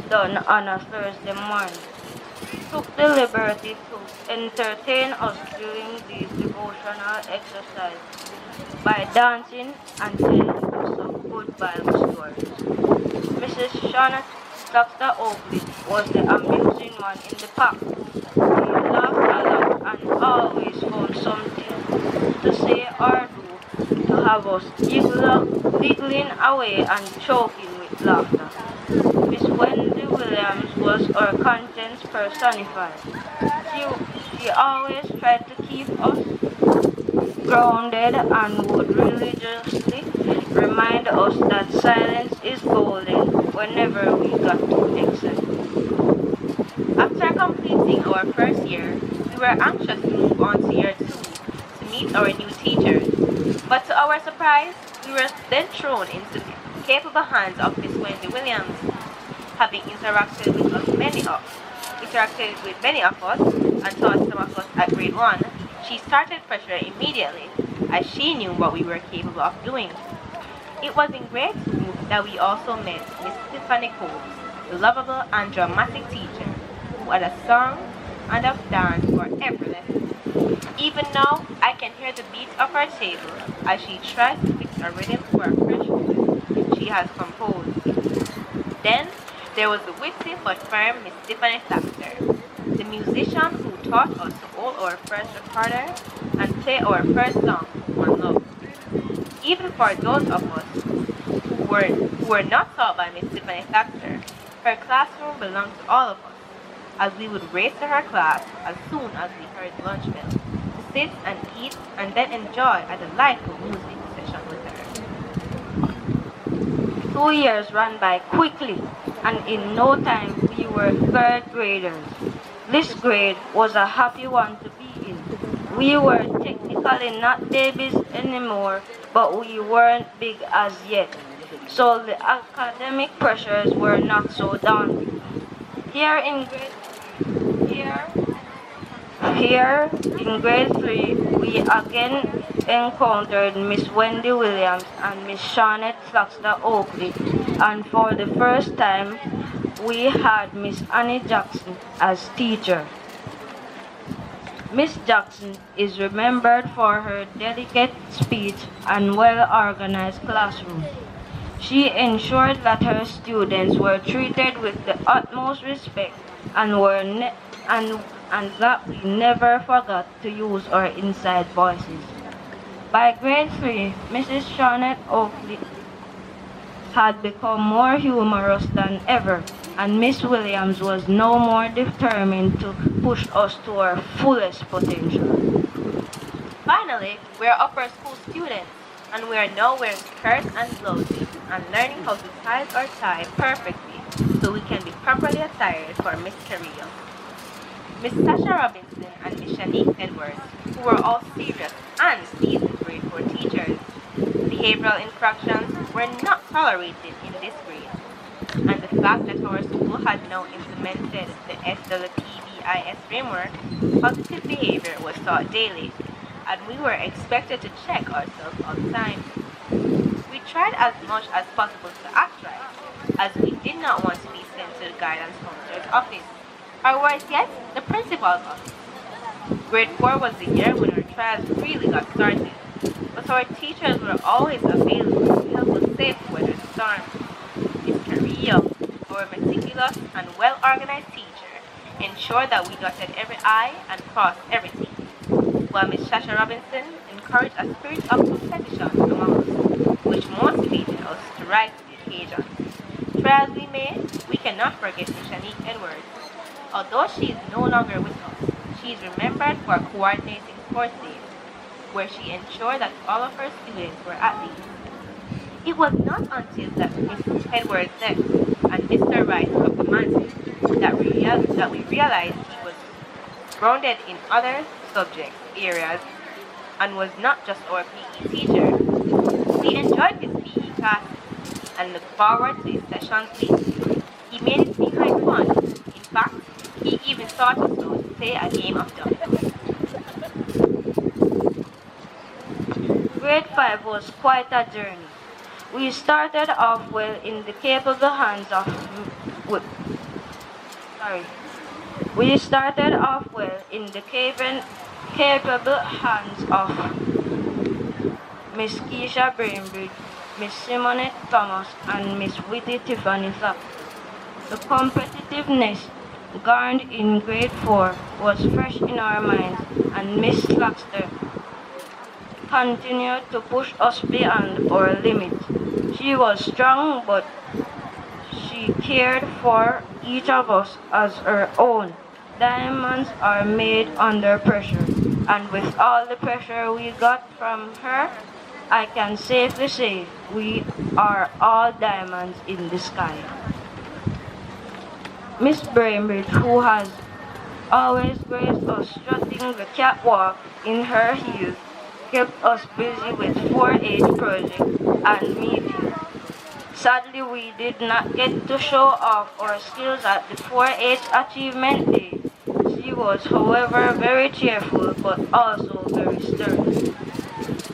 Speaker 2: done on a Thursday morning. She took the liberty to entertain us during these devotional exercises by dancing and telling us some good Bible stories. Mrs. Shauna Dr. Oakley was the amusing one in the pack. We laughed a lot and always found something to say or do to have us giggling away and choking with laughter. Miss Wendy Williams was our conscience personified. She always tried to keep us grounded and would religiously remind us that silence is golden whenever we got too excited.
Speaker 1: After completing our first year, we were anxious to move on to year 2 to meet our new teachers. But to our surprise, we were then thrown into the capable hands of Miss Wendy Williams. Having interacted with many of us and taught some of us at grade 1, she started pressure immediately, as she knew what we were capable of doing. It was in grade 2 that we also met Miss Tiffany Coles, the lovable and dramatic teacher who had a song and a dance for every lesson. Even now, I can hear the beat of her table as she tries to fix a rhythm for a French poem she has composed. Then, there was the witty but firm Miss Tiffany Thaxter, the musician who taught us to hold our first recorder and play our first song, One Love. Even for those of us who were not taught by Miss Tiffany Thaxter, her classroom belonged to all of us, as we would race to her class as soon as we heard the lunch bell, to sit and eat and then enjoy a delightful music session with her.
Speaker 2: 2 years ran by quickly, and in no time we were third graders. This grade was a happy one to be in. We were technically not babies anymore, but we weren't big as yet, so the academic pressures were not so daunting. Here Here in grade 3, we again encountered Miss Wendy Williams and Miss Shawnette Flaxter Oakley, and for the first time, we had Miss Annie Jackson as teacher. Miss Jackson is remembered for her delicate speech and well-organized classroom. She ensured that her students were treated with the utmost respect and and that we never forgot to use our inside voices. By grade 3, Mrs. Shawnette Oakley had become more humorous than ever, and Miss Williams was no more determined to push us to our fullest potential.
Speaker 1: Finally, we are upper school students, and we are now wearing skirts and blouses and learning how to tie our tie perfectly so we can be properly attired for Miss Career. Miss Sasha Robinson and Miss Shanique Edwards, who were all serious and seasoned grade 4 teachers. Behavioral infractions were not tolerated in this grade, and the fact that our school had now implemented the SWPBIS framework, positive behavior was taught daily, and we were expected to check ourselves all the time. We tried as much as possible to act right, as we did not want to be sent to the guidance counselor's office, or worse yet, the principal's office. Grade 4 was the year when our trials really got started, but our teachers were always available to help us safely weather the storm. Miss Carrillo, our meticulous and well-organized teacher, ensured that we dotted every I and crossed every T, while Miss Sasha Robinson encouraged a spirit of competition among us, which motivated us to rise to the occasion. Try as we may, we cannot forget Miss Shanique Edwards. Although she is no longer with us, she is remembered for coordinating sports days, where she ensured that all of her students were athletes. It was not until that Miss Edwards left and Mr. Wright took the mantle that we realized he was grounded in other subject areas and was not just our PE teacher. We enjoyed his PE classes and looked forward to his sessions weekly. He made it seem like fun. In fact, he even taught us how to play a game of dominoes.
Speaker 10: Grade 5 was quite a journey. We started off well in the capable hands of w- sorry. We started off well in the capable hands of Miss Keisha Brainbridge, Miss Simonette Thomas, and Miss Witty Tiffany Thack. The competitiveness garnered in grade 4 was fresh in our minds, and Miss Slackster continued to push us beyond our limits. She was strong, but she cared for each of us as her own. Diamonds are made under pressure, and with all the pressure we got from her, I can safely say we are all diamonds in the sky. Miss Brainbridge, who has always graced us strutting the catwalk in her heels, kept us busy with 4-H projects and meetings. Sadly, we did not get to show off our skills at the 4-H Achievement Day. She was, however, very cheerful but also very stern.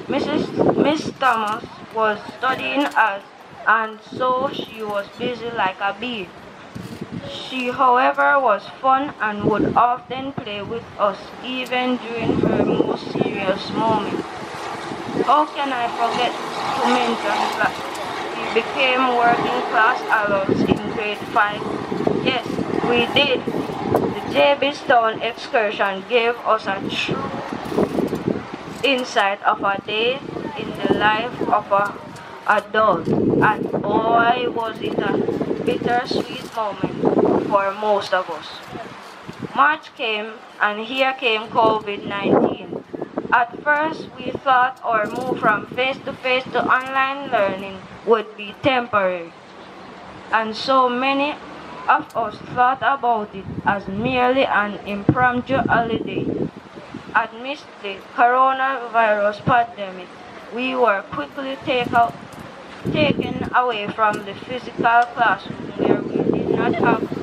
Speaker 10: Miss Thomas was studying as, and so she was busy like a bee. She, however, was fun and would often play with us even during her most serious moments. How can I forget to mention that we became working class adults in grade 5? Yes, we did. The JB Stone excursion gave us a true insight of a day in the life of an adult, and boy was it a bittersweet moment for most of us. March came, and here came COVID-19. At first, we thought our move from face-to-face to online learning would be temporary, and so many of us thought about it as merely an impromptu holiday. Amidst the coronavirus pandemic, we were quickly taken away from the physical classroom where we did not have to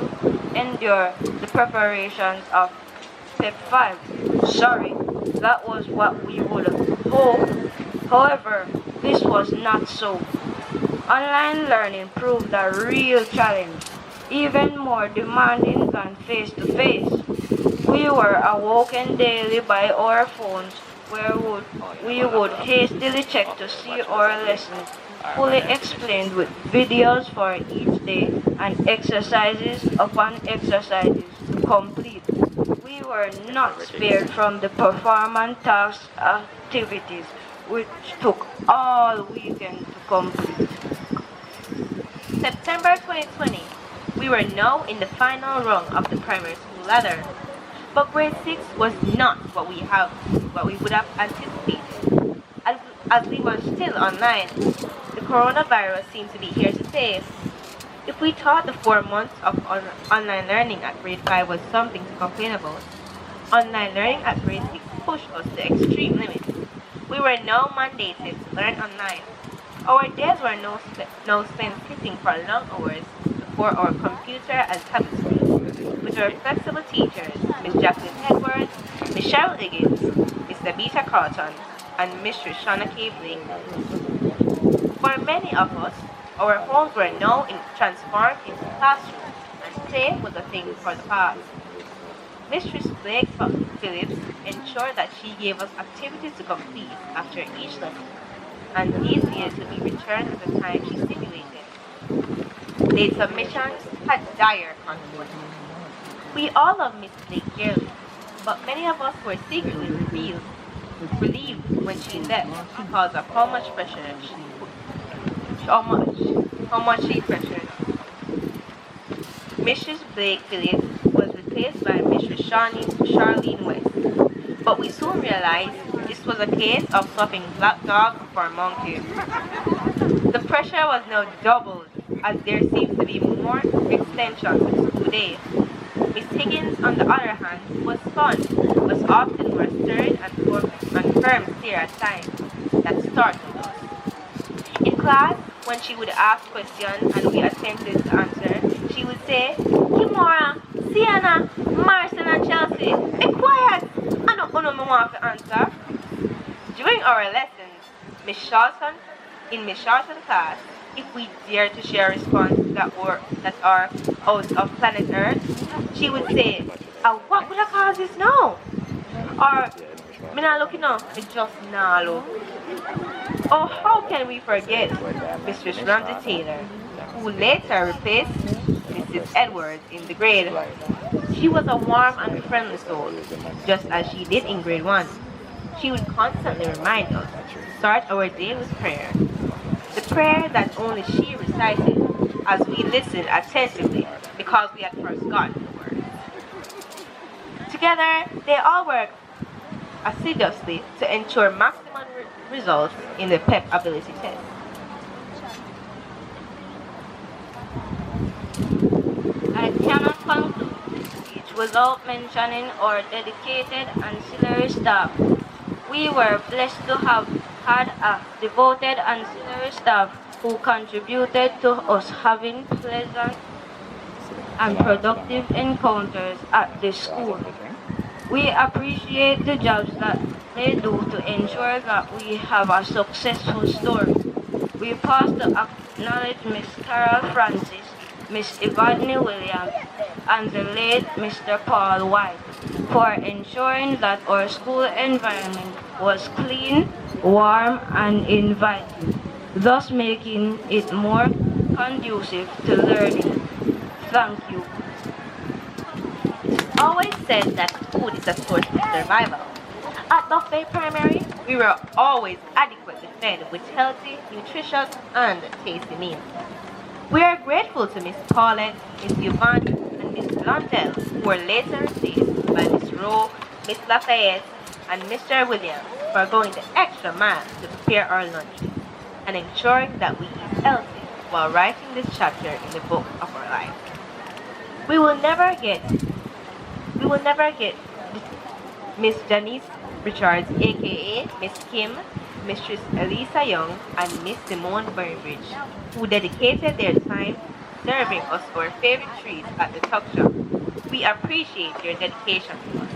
Speaker 10: endure the preparations of PEP 5. Sorry, that was what we would hope. However, this was not so. Online learning proved a real challenge, even more demanding than face-to-face. We were awoken daily by our phones where we would hastily check to see our lessons fully explained with videos for each day and exercises upon exercises to complete. We were not spared from the performance task activities which took all weekend to complete.
Speaker 1: September 2020, we were now in the final rung of the primary school ladder. But grade 6 was not what we would have anticipated. As we were still online, the coronavirus seemed to be here to stay. If we thought the 4 months of online learning at grade 5 was something to complain about, online learning at grade 6 pushed us to extreme limits. We were now mandated to learn online. Our days were now spent sitting for long hours before our computer and tablet screens with our flexible teachers, Miss Jacqueline Edwards, Miss Cheryl Higgins, Mr. Beta Carlton, and Miss Shauna K. Blake. For many of us, our homes were now transformed into classrooms, and play was a thing for the past. Mistress Blake Phillips ensured that she gave us activities to complete after each lesson, and these needed to be returned at the time she stipulated. Late submissions had dire consequences. We all loved Miss Blake dearly, but many of us were secretly relieved when she left because of how much she pressured us. Mrs. Blake Phillips was replaced by Mrs. Charlene West, but we soon realized this was a case of swapping black dog for monkey. The pressure was now doubled as there seemed to be more extensions to school days. Miss Higgins, on the other hand, was fun, was often more stern and firm stare at times that startled us. In class, when she would ask questions and we attempted to answer, she would say, "Kimora, Sienna, Marcel, and Chelsea, be quiet! I don't know me want to answer. During our lessons, in Miss Charlton's class, if we dare to share a response that are out of planet Earth, she would say, what would I call this now? Or, me not looking now, me just not look. Oh, how can we forget Mistress Ramsey Taylor, who later replaced Mrs. Edwards in the grade? She was a warm and friendly soul, just as she did in grade 1. She would constantly remind us to start our day with prayer. The prayer that only she recited as we listened attentively because we had forgotten the words. Together, they all worked assiduously to ensure maximum results in the PEP ability test.
Speaker 10: I cannot conclude this speech without mentioning our dedicated ancillary staff. We were blessed to have had a devoted ancillary staff who contributed to us having pleasant and productive encounters at the school. We appreciate the jobs that they do to ensure that we have a successful story. We pause to acknowledge Miss Carol Francis, Miss Evadne Williams, and the late Mr. Paul White for ensuring that our school environment was clean, warm, and inviting, thus making it more conducive to learning. Thank you.
Speaker 1: Always said that food is a source of survival. At Buffet Primary, we were always adequately fed with healthy, nutritious, and tasty meals. We are grateful to Miss Paulette, Miss Yvonne, and Miss Blondell, who were later replaced by Miss Rowe, Miss Lafayette, and Mr. Williams for going the extra mile to prepare our lunches and ensuring that we eat healthy while writing this chapter in the book of our lives. We will never get Miss Janice Richards, aka Miss Kim, Mistress Elisa Young, and Miss Simone Burbridge, who dedicated their time serving us our favorite treats at the tuck shop. We appreciate your dedication to us.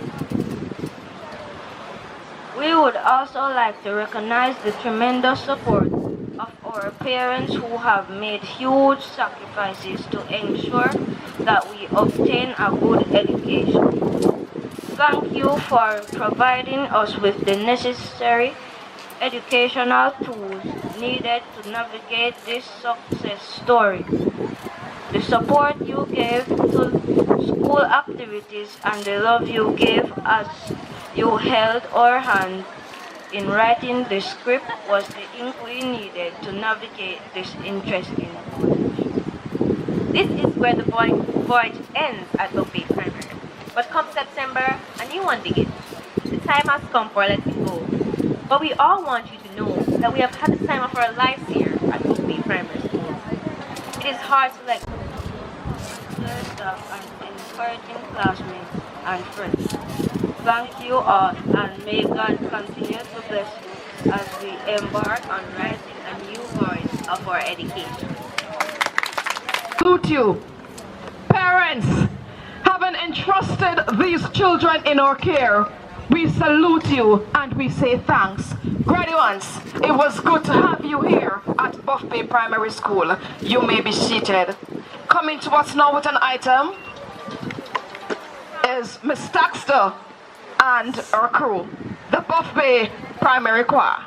Speaker 10: We would also like to recognize the tremendous support of our parents who have made huge sacrifices to ensure that we obtain a good education. Thank you for providing us with the necessary educational tools needed to navigate this success story. The support you gave to school activities and the love you gave as you held our hand in writing the script was the ink we needed to navigate this interesting voyage.
Speaker 1: This is where the voyage ends at Buffet Primary. But come September, a new one begins. The time has come for letting go. But we all want you to know that we have had the time of our lives here at Buffet Primary School. It is hard to let go of
Speaker 10: Dear staff and encouraging classmates and friends. Thank you all, and may God continue to bless you as we embark on writing a new voice of our education.
Speaker 3: Salute you. Parents, having entrusted these children in our care, we salute you and we say thanks. Graduates, it was good to have you here at Buffet Primary School. You may be seated. Coming to us now with an item is Miss Taxter and her crew, the Buffet Primary Choir.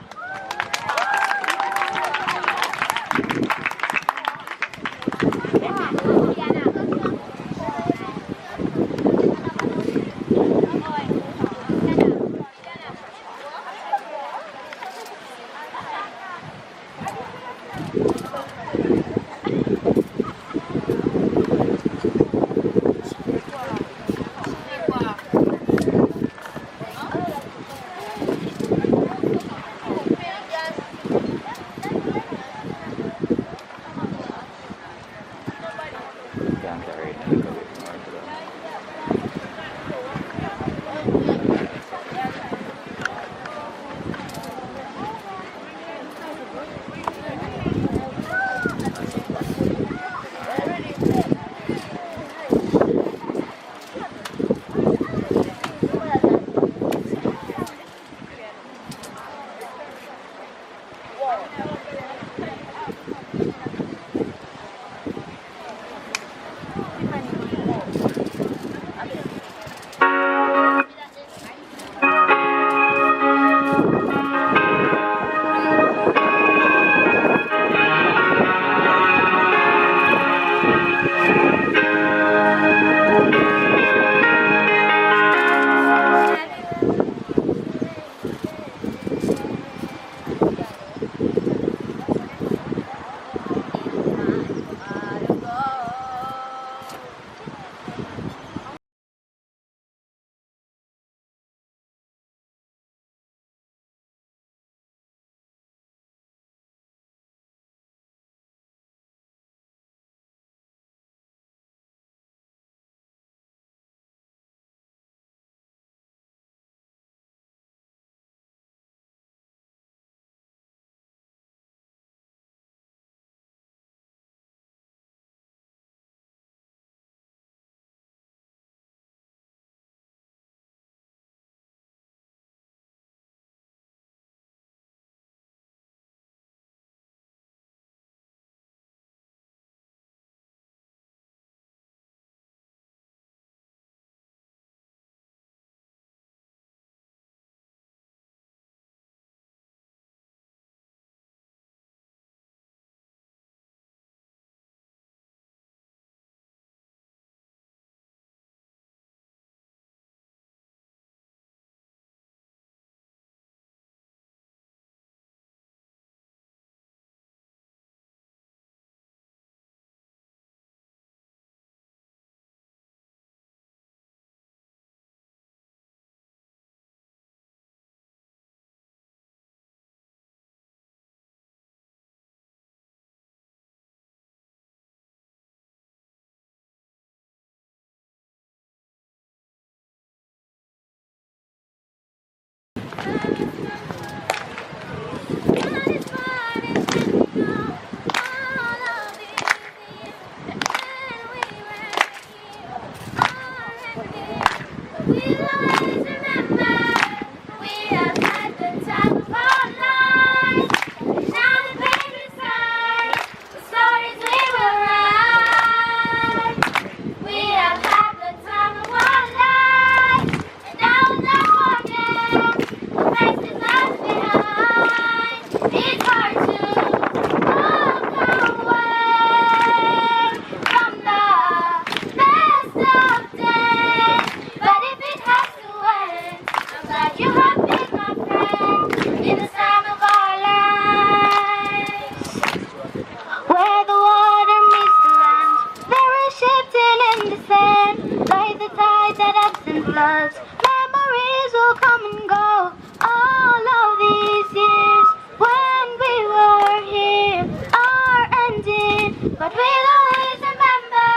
Speaker 2: Where the water meets the land, there is shifting in the sand, like the tide that ebbs and floods. Memories will come and go. All of these years when we were here are ending, but we'll always remember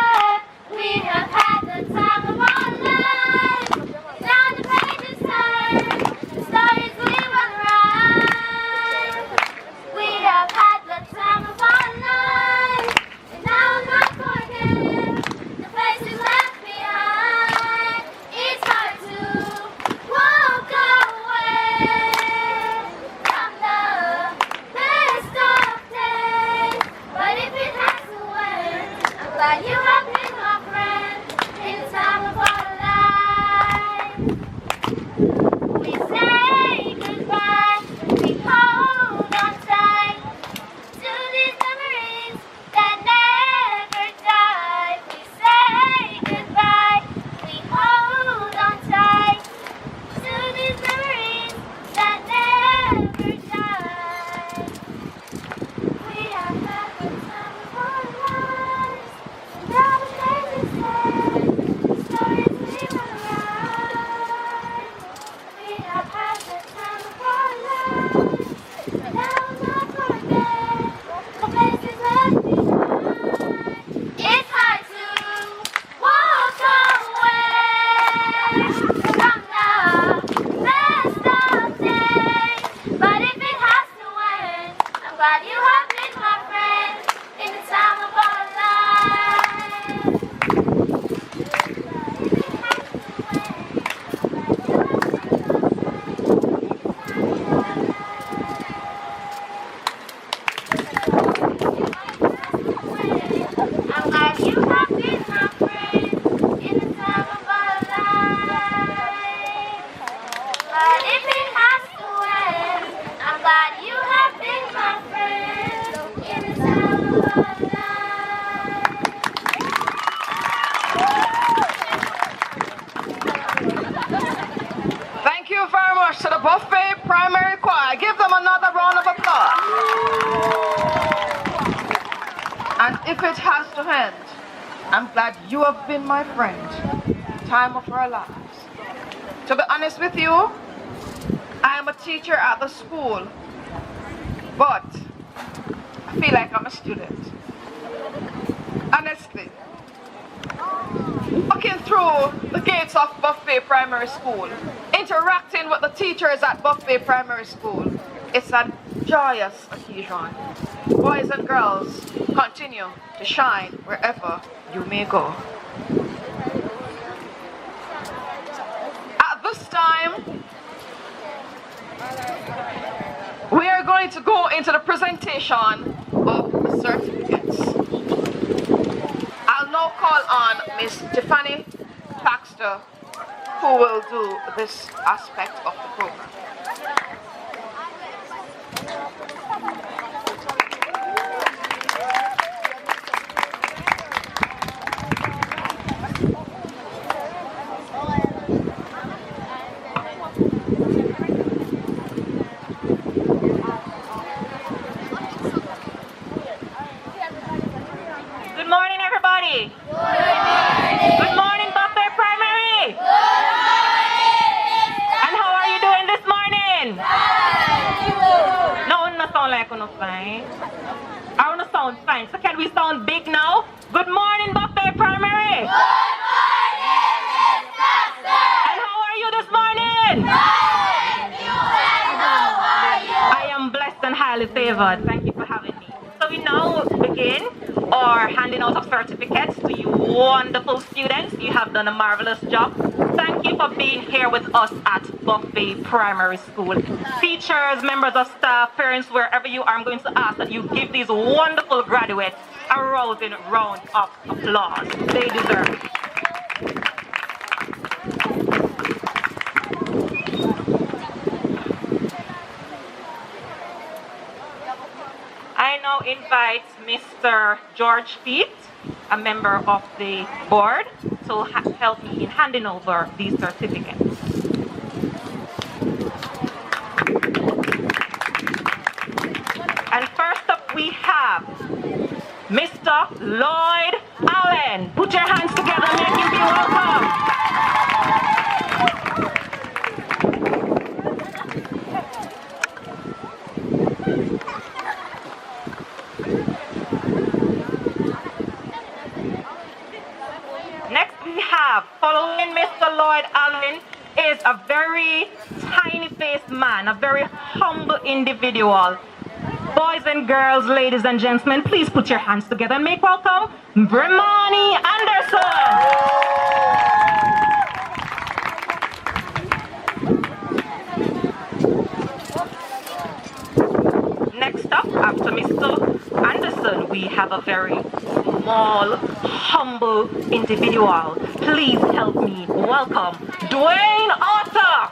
Speaker 2: we have had the time of our lives. Now the pages turn, the stories we will write. We have had the time of our lives, and I will not forget the places left behind. It's hard to walk away from the best of days, but if it has to end, I'm glad you have been my friend in the time of our lives. We say goodbye, we hold on tight to these memories that never die. We say goodbye, we hold on tight to these memories that never die. We have had the time of our lives, and now the pages turn, the stories we will write. We have had the time of our lives, and I will not forget the places left behind. It's hard to walk away from the best of days, but if it has to end, I'm glad you have been my friend in the time of our lives. If it has to end, I'm glad you have been my friend in the time of our lives.
Speaker 3: Thank you very much to the Buffet Primary Choir. Give them another round of applause. And if it has to end, I'm glad you have been my friend. Time of our lives. To be honest with you, I am a teacher at the school, but I feel like I'm a student. Honestly. Walking through the gates of Buffet Primary School, interacting with the teachers at Buffet Primary School, it's a joyous occasion. Boys and girls, continue to shine wherever you may go. At this time, we are going to go into the presentation of the certificates. I'll now call on Miss Tiffany Paxter, who will do this aspect of the program.
Speaker 11: Good morning, everybody. Good morning, Buffet Primary. And how are you doing this morning? No, no sound like no fine. I want to sound fine. So can we sound big now? Good morning, Buffet Primary. And how are you this morning? I am blessed and highly favored. Thank you for having me. So we now begin our handing out of certificates to you wonderful students. You have done a marvelous job. Thank you for being here with us at Buffet Primary School. Teachers, members of staff, parents, wherever you are, I'm going to ask that you give these wonderful graduates a rousing round of applause. They deserve it. I now invite Mr. George Peet, a member of the board, to help me in handing over these certificates. And first up we have Mr. Lloyd Allen. Put your hands together and make him be welcome. Next we have, following Mr. Lloyd Allen, is a very tiny-faced man, a very humble individual. Boys and girls, ladies and gentlemen, please put your hands together and make welcome Bremani Anderson. Next up, after Mr. Anderson, we have a very small, humble individual. Please help me welcome Dwayne Otter.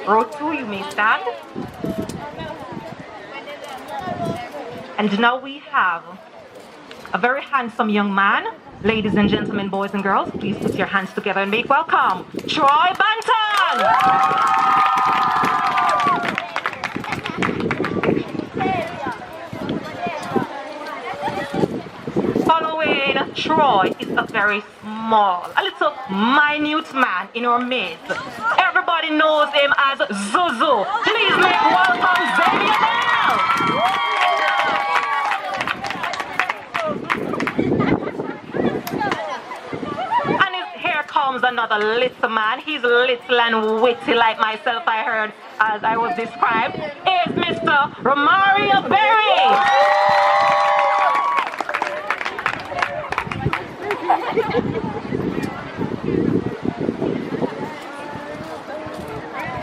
Speaker 11: Row 2, you may stand. And now we have a very handsome young man. Ladies and gentlemen, boys and girls, please put your hands together and make welcome Troy Banton. Following Troy is a very small, a little minute man in our midst. Everybody knows him as Zuzu. Please make welcome Xavier Bell. And here comes another little man. He's little and witty like myself, I heard as I was described. Is Mr. Romario Berry.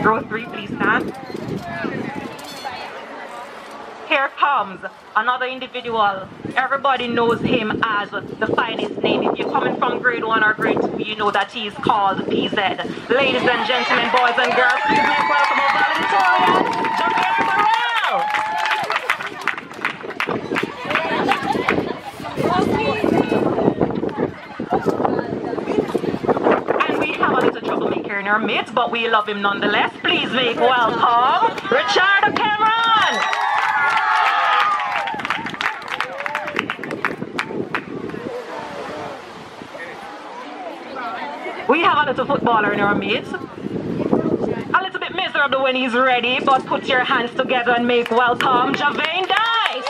Speaker 11: Row 3, please stand. Here comes comes another individual. Everybody knows him as the finest name. If you're coming from grade 1 or grade 2, you know that he is called PZ. Ladies and gentlemen, boys and girls, please make welcome our valedictorian, Javier Burrell. And we have a little troublemaker in our midst, but we love him nonetheless. Please make welcome Richard Cameron. We have a little footballer in our midst. A little bit miserable when he's ready, but put your hands together and make welcome Javane Dice.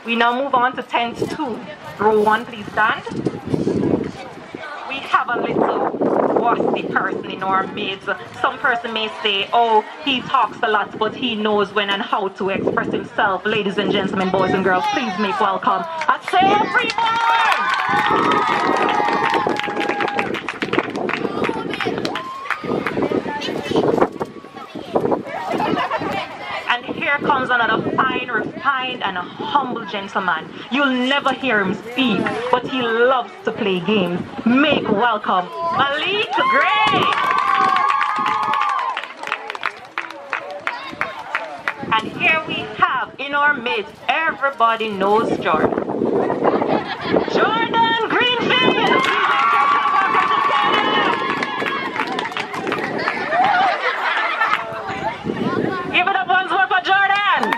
Speaker 11: We now move on to 10-2. Row 1, please stand. We have a little rusty person in our midst. Some person may say, oh, he talks a lot, but he knows when and how to express himself. Ladies and gentlemen, boys and girls, please make welcome Asaya And here comes another fine, refined, and humble gentleman. You'll never hear him speak, but he loves to play games. Make welcome Malik Gray. And here we have in our midst, everybody knows Jordan. Jordan Greenfield. Give it up once more for Jordan.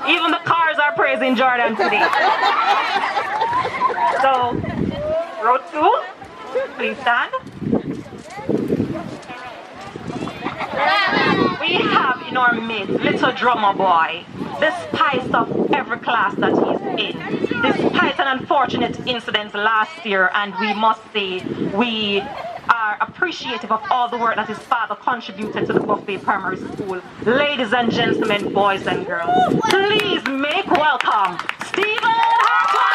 Speaker 11: Even the cars are praising Jordan today. So, row 2, please stand. We have in our midst little drummer boy, the spice of every class that he's in. Despite an unfortunate incident last year, and we must say we are appreciative of all the work that his father contributed to the Buffet Primary School. Ladies and gentlemen, boys and girls, please make welcome Stephen Hartwell!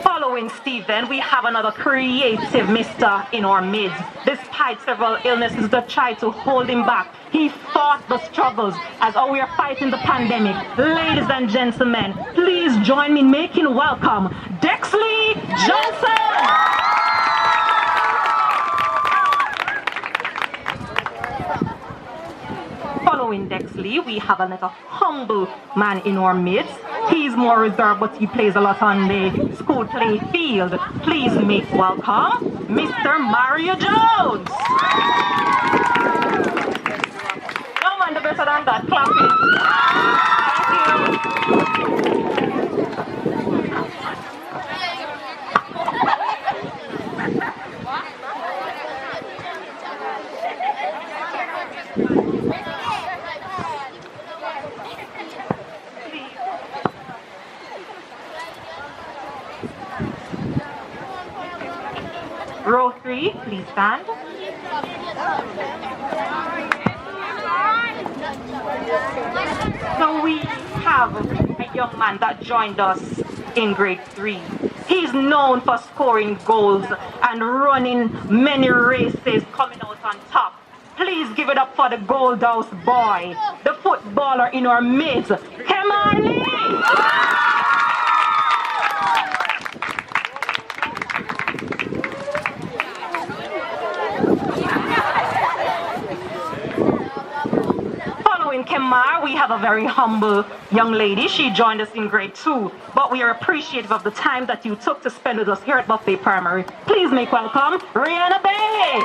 Speaker 11: Following Stephen, we have another creative mister in our midst. Despite several illnesses that tried to hold him back, he fought the struggles as we are fighting the pandemic. Ladies and gentlemen, please join me in making welcome Dexley Johnson. Following Dexley, we have another humble man in our midst. He's more reserved, but he plays a lot on the school play field. Please make welcome Mr. Mario Jones. No man do better than that. Clapping. Row 3, please stand. So we have a young man that joined us in grade 3. He's known for scoring goals and running many races, coming out on top. Please give it up for the Gold House boy, the footballer in our midst, Kemani! In Kemar, we have a very humble young lady. She joined us in grade 2, but we are appreciative of the time that you took to spend with us here at Buffet Primary. Please make welcome Rihanna Bay.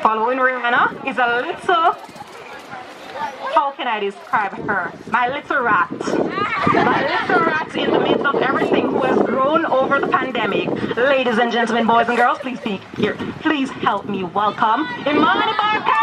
Speaker 11: Following Rihanna is a little, how can I describe her? My little rat. My little rat in the midst of everything who has grown over the pandemic. pandemic. Ladies and gentlemen, boys and girls, please be here. Please help me welcome Imani Barker.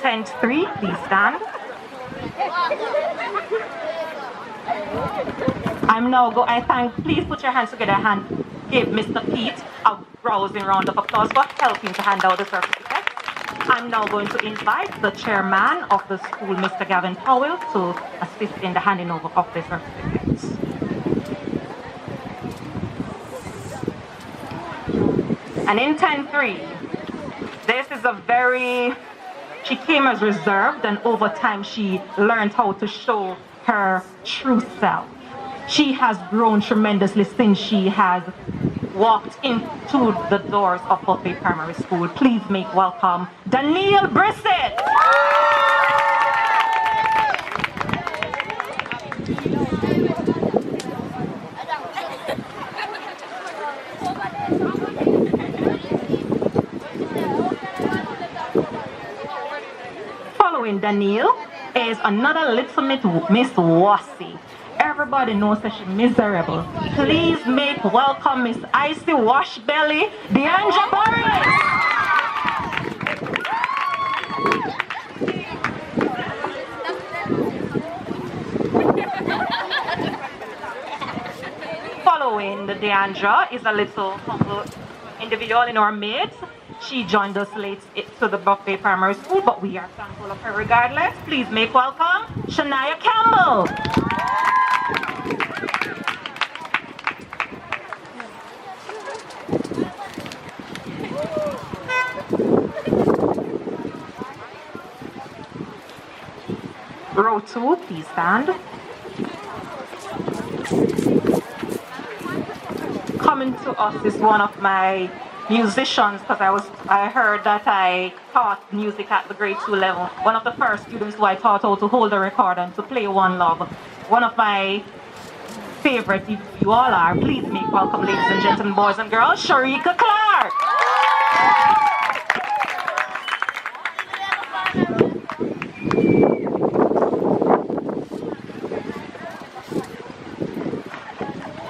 Speaker 11: Tent 3, please stand. Please put your hands together and give Mr. Pete a rousing round of applause for helping to hand out the certificate. I'm now going to invite the chairman of the school, Mr. Gavin Powell, to assist in the handing over of the certificates. And in 10-3, this is a she came as reserved, and over time she learned how to show her true self. She has grown tremendously since she has walked into the doors of Buffet Primary School. Please make welcome Danielle Brissett. Following Danielle is another little Miss Wassy. Everybody knows that she's miserable. Please make welcome Miss Icy Washbelly, Deandra Burris. Following the Deandra is a little humble individual in our midst. She joined us late to the Buffet Primary School, but we are thankful of her regardless. Please make welcome Shania Campbell. Row 2, please stand. Coming to us is one of my musicians, because I heard that I taught music at the grade 2 level. One of the first students who I taught how to hold a record and to play One Love. One of my favorites, if you all are, please make welcome, ladies and gentlemen, boys and girls, Sharika Clark.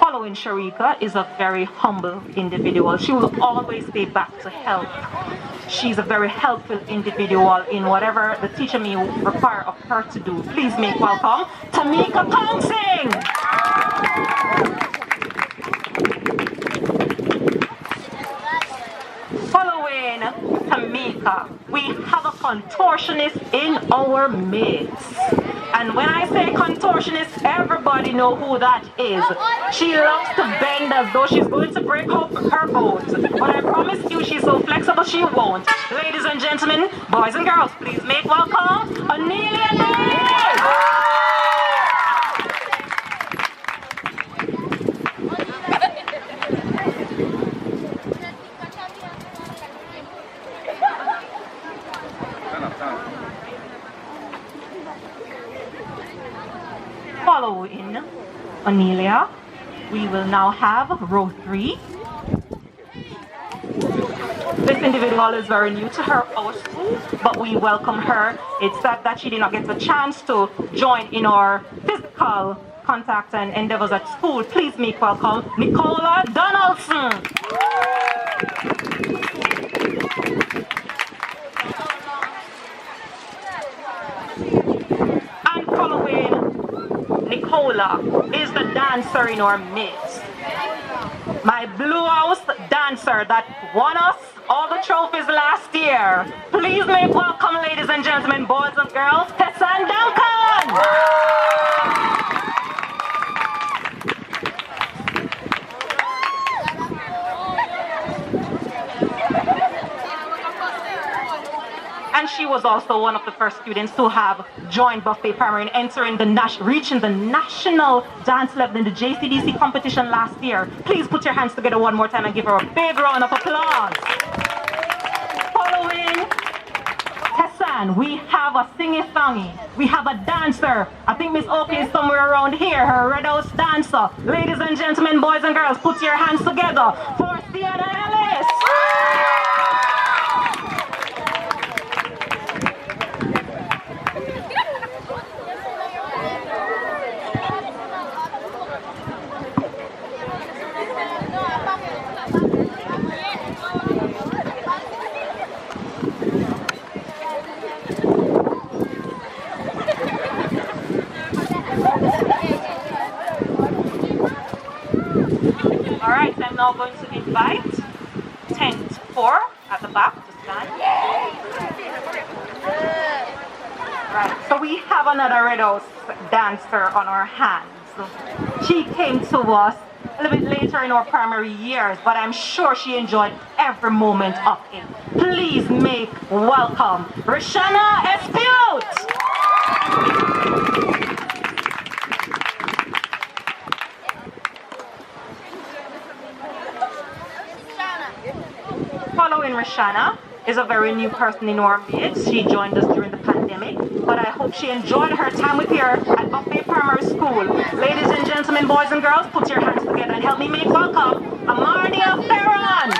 Speaker 11: Following Sharika is a very humble individual. She will always stay back to help. She's a very helpful individual in whatever the teacher may require of her to do. Please make welcome Tamika Pouncing. Following Tamika, we have a contortionist in our midst. And when I say contortionist, everybody know who that is. She loves to bend as though she's going to break up her bones. But I promise you, she's so flexible she won't. Ladies and gentlemen, boys and girls, please make welcome Anelia Davis. Following Anelia, we will now have row 3. This individual is very new to our school, but we welcome her. It's sad that she did not get the chance to join in our physical contact and endeavors at school. Please make welcome Nicola Donaldson. And following Nicola is the dancer in our midst. My Blue House dancer that won us all the trophies last year. Please make welcome, ladies and gentlemen, boys and girls, Tessan Duncan! And she was also one of the first students to have joined Buffet Primary and reaching the national dance level in the JCDC competition last year. Please put your hands together one more time and give her a big round of applause. Following Tessa hand, we have a singy-songy. We have a dancer. I think Miss Oakley is somewhere around here, her Red House dancer. Ladies and gentlemen, boys and girls, put your hands together for Sienna Ellis. Alright, I'm now going to invite tent 4 at the back to stand. Right, so we have another Red House dancer on our hands. She came to us a little bit later in our primary years, but I'm sure she enjoyed every moment of it. Please make welcome Rashana Espute. Following Rashana is a very new person in our midst. She joined us during the pandemic, but I hope she enjoyed her time with you at Buffet Primary School. Ladies and gentlemen, boys and girls, put your hands together and help me make welcome Amardia Ferron.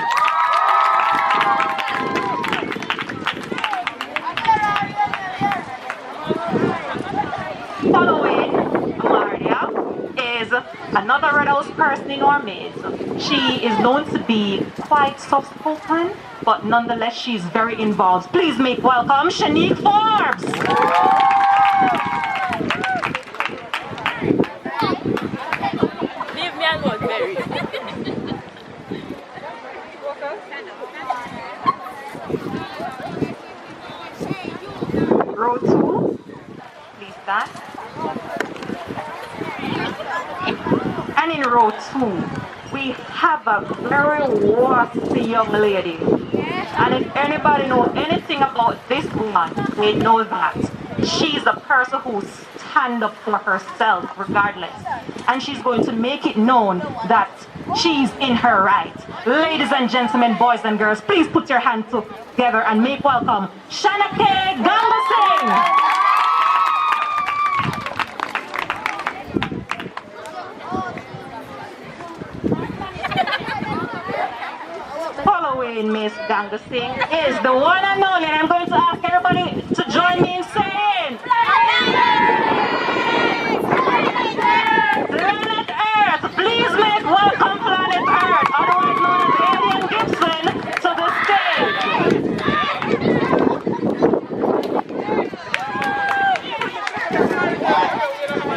Speaker 11: Following Amardia is another Red House person in our midst. She is known to be quite soft-spoken, but nonetheless she's very involved. Please make welcome Shanique Forbes.
Speaker 1: Leave me alone, Mary.
Speaker 11: Row 2, please stand. And in row 2, we have a very worthy young lady. And if anybody knows anything about this woman, they know that she's a person who stands up for herself regardless. And she's going to make it known that she's in her right. Ladies and gentlemen, boys and girls, please put your hands together and make welcome Shanake Gambasing. Following Miss Ganga Singh is the one and only, and I'm going to ask everybody to join me in saying Planet Earth. Please make welcome Planet Earth, otherwise known as Alien Gibson, to the stage.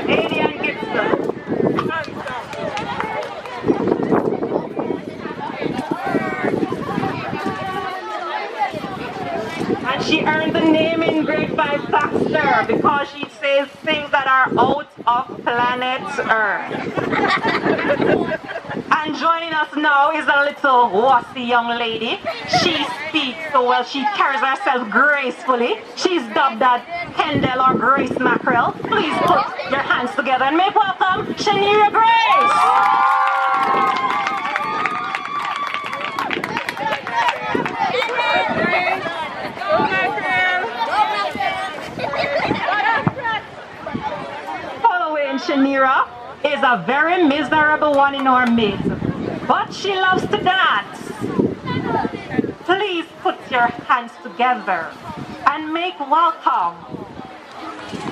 Speaker 11: Alien Gibson. And she earned the name in grade 5 Baxter because she says things that are out of planet Earth. And joining us now is a little wussy young lady. She speaks so well, she carries herself gracefully. She's dubbed as Kendall or Grace Mackerel. Please put your hands together and make welcome Shania Grace. Following Shanira is a very miserable one in our midst, but she loves to dance. Please put your hands together and make welcome.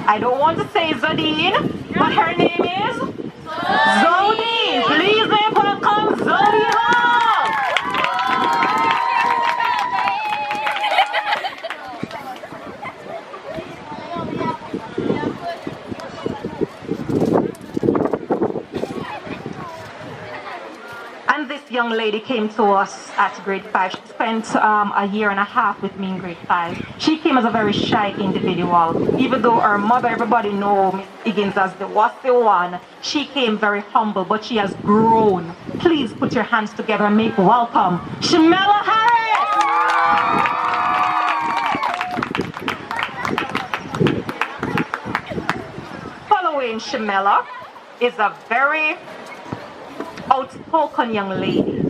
Speaker 11: I don't want to say Zodine, but her name is Zodine. Please make welcome Zodine Hall. And this young lady came to us at grade 5. She spent a year and a half with me in grade 5. She came as a very shy individual. Even though her mother, everybody knows Miss Higgins as the wussy one, she came very humble, but she has grown. Please put your hands together and make welcome Shamela Harris! Following Shamela is a very outspoken young lady.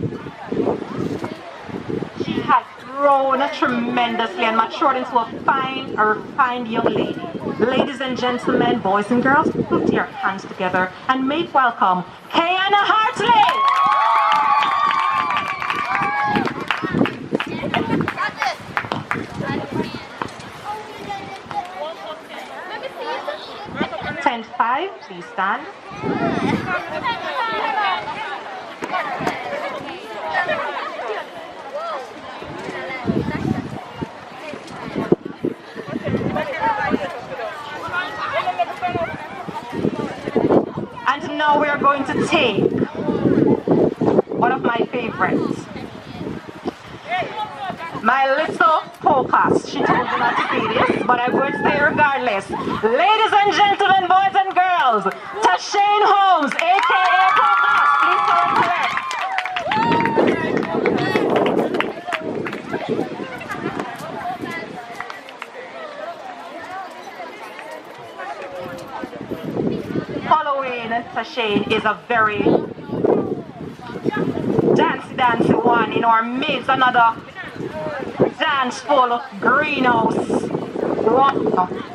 Speaker 11: She has grown tremendously and matured into a refined young lady. Ladies and gentlemen, boys and girls, put your hands together and make welcome Kiana Hartley. Tent 5, please stand. And now we are going to take one of my favorites. My little focus. She told me not to say this, but I'm going to say regardless. Ladies and gentlemen, boys and girls, Tashane Holmes, aka Focus, please come correct. Following Tashane is a very dancey one in our midst, another danceful greenhouse.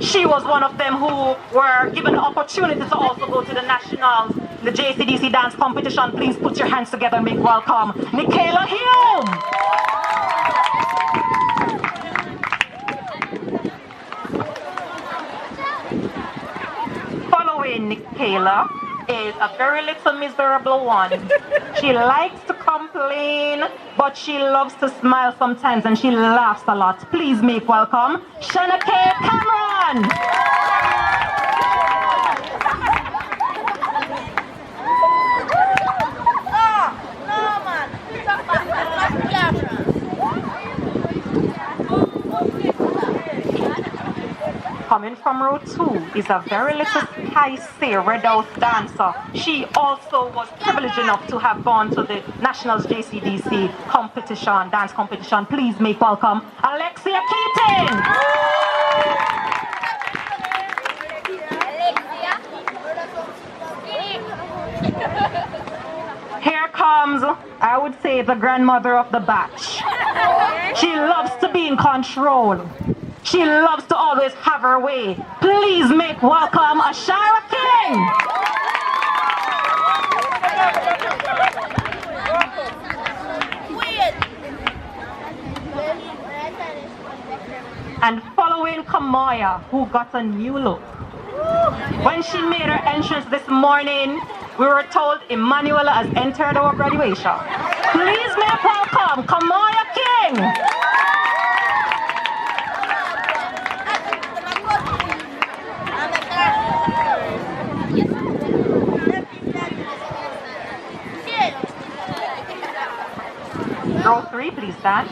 Speaker 11: She was one of them who were given the opportunity to also go to the nationals, the JCDC dance competition. Please put your hands together and make welcome Michaela Hume. Following Michaela is a very little miserable one. She likes to complain, but she loves to smile sometimes and she laughs a lot. Please make welcome Shanna K. Cameron. Coming from row 2 is a very little spicy red house dancer. She also was privileged enough to have gone to the Nationals JCDC competition, dance competition. Please make welcome Alexia Keaton. Here comes, I would say, the grandmother of the batch. She loves to be in control. She loves to always have her way. Please make welcome Ashara King. And following Kamoya, who got a new look. When she made her entrance this morning, we were told Emanuela has entered our graduation. Please make welcome Kamoya King. Row 3, please stand.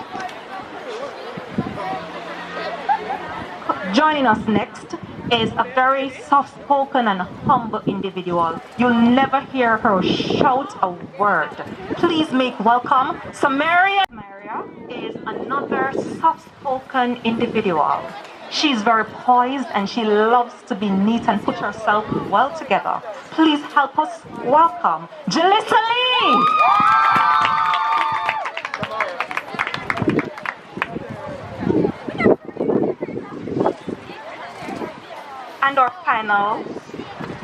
Speaker 11: Joining us next is a very soft-spoken and humble individual. You'll never hear her shout a word. Please make welcome Samaria. Samaria is another soft-spoken individual. She's very poised and she loves to be neat and put herself well together. Please help us welcome Jalissa Lee. And our final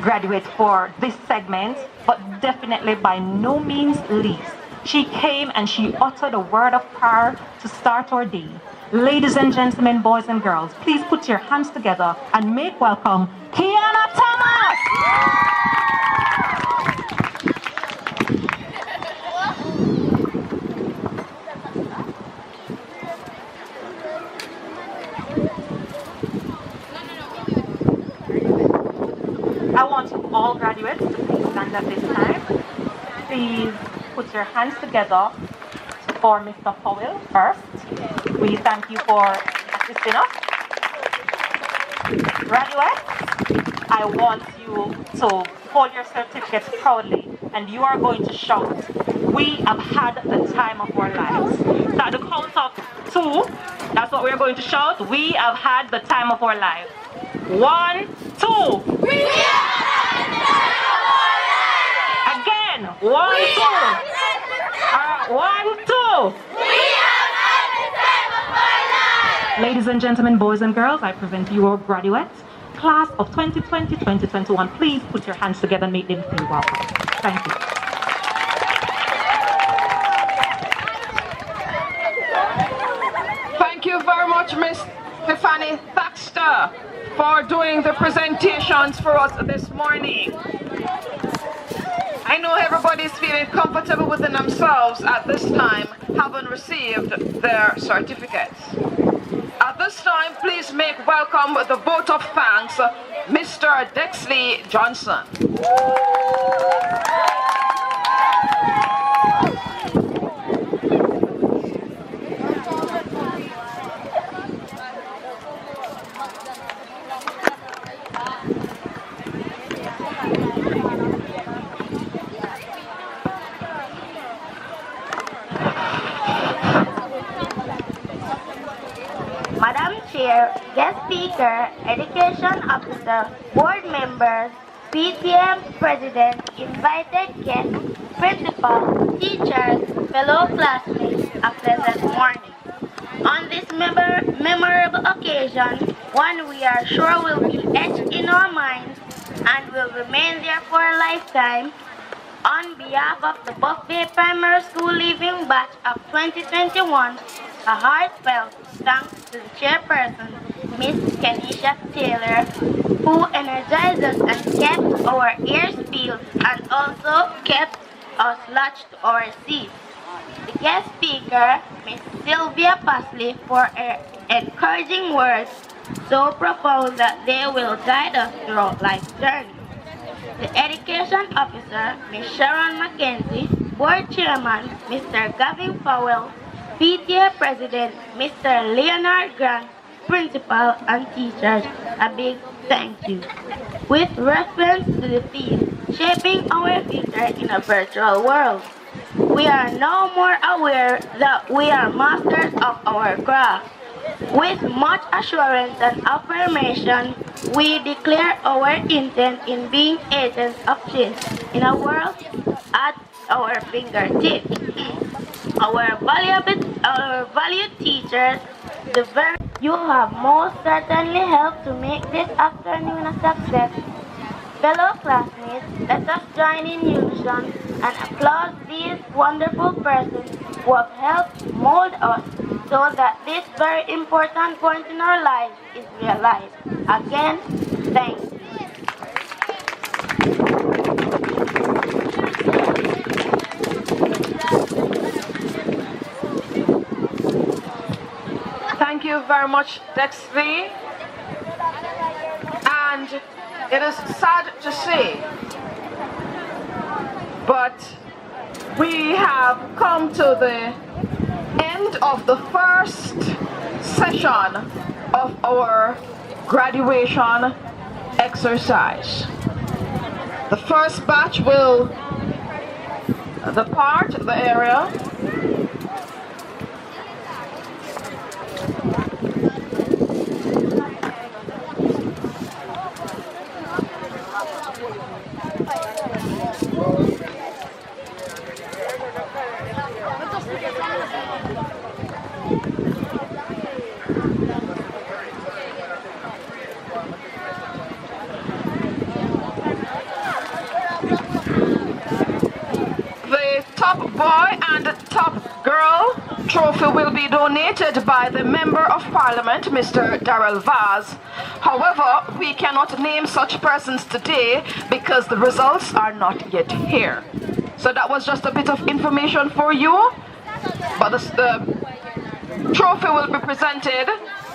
Speaker 11: graduate for this segment, but definitely by no means least. She came and she uttered a word of prayer to start our day. Ladies and gentlemen, boys and girls, please put your hands together and make welcome Kiana Thomas! I want you all graduates to please stand at this time. Please put your hands together for Mr. Powell first. We thank you for assisting us. Graduates, I want you to hold your certificates proudly and you are going to shout, "We have had the time of our lives." So at the count of 2, that's what we're going to shout. We have had the time of our lives. 1, 2. We have had the time of our lives. Again. 1, 2. 1, 2. We have had the time of Ladies and gentlemen, boys and girls, I present you our graduates, class of 2020-2021. Please put your hands together and make them feel welcome. Thank you.
Speaker 3: Thank you very much, Miss Tiffany Thaxter, for doing the presentations for us this morning. I know everybody's feeling comfortable within themselves at this time, having received their certificates. At this time, please make welcome the vote of thanks, Mr. Dexley Johnson.
Speaker 2: Madam Chair, guest speaker, education officer, board members, PTA president, invited guests, principal, teachers, fellow classmates, a pleasant morning. On this memorable occasion, one we are sure will be etched in our minds and will remain there for a lifetime, on behalf of the Buffet Primary School Leaving Batch of 2021, a heartfelt thanks to the chairperson, Miss Kenisha Taylor, who energized us and kept our ears peeled and also kept us latched to our seats. The guest speaker, Miss Sylvia Pasley, for her encouraging words so profound that they will guide us throughout life's journey. The Education Officer, Ms. Sharon Mackenzie, Board Chairman, Mr. Gavin Powell, PTA President, Mr. Leonard Grant, Principal and teachers, a big thank you. With reference to the theme, Shaping Our Future in a Virtual World, we are now more aware that we are masters of our craft. With much assurance and affirmation, we declare our intent in being agents of change in a world at our fingertips. Our valued teachers, you have most certainly helped to make this afternoon a success. Fellow classmates, let us join in unison and applaud these wonderful persons who have helped mold us so that this very important point in our lives is realized. Again, thank you.
Speaker 3: Thank you very much, Dexley. And it is sad to say, but we have come to the end of the first session of our graduation exercise. The first batch will depart the area. Top boy and top girl trophy will be donated by the Member of Parliament, Mr. Darrell Vaz. However, we cannot name such persons today because the results are not yet here. So that was just a bit of information for you. But the trophy will be presented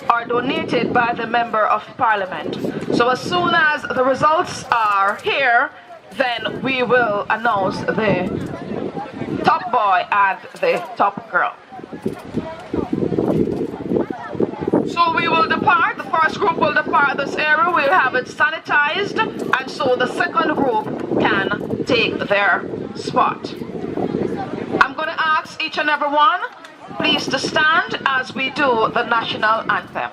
Speaker 3: or donated by the Member of Parliament. So as soon as the results are here, then we will announce the top boy and the top girl. So we will depart, the first group will depart this area, we'll have it sanitized, and so the second group can take their spot. I'm going to ask each and every one, please to stand as we do the national anthem.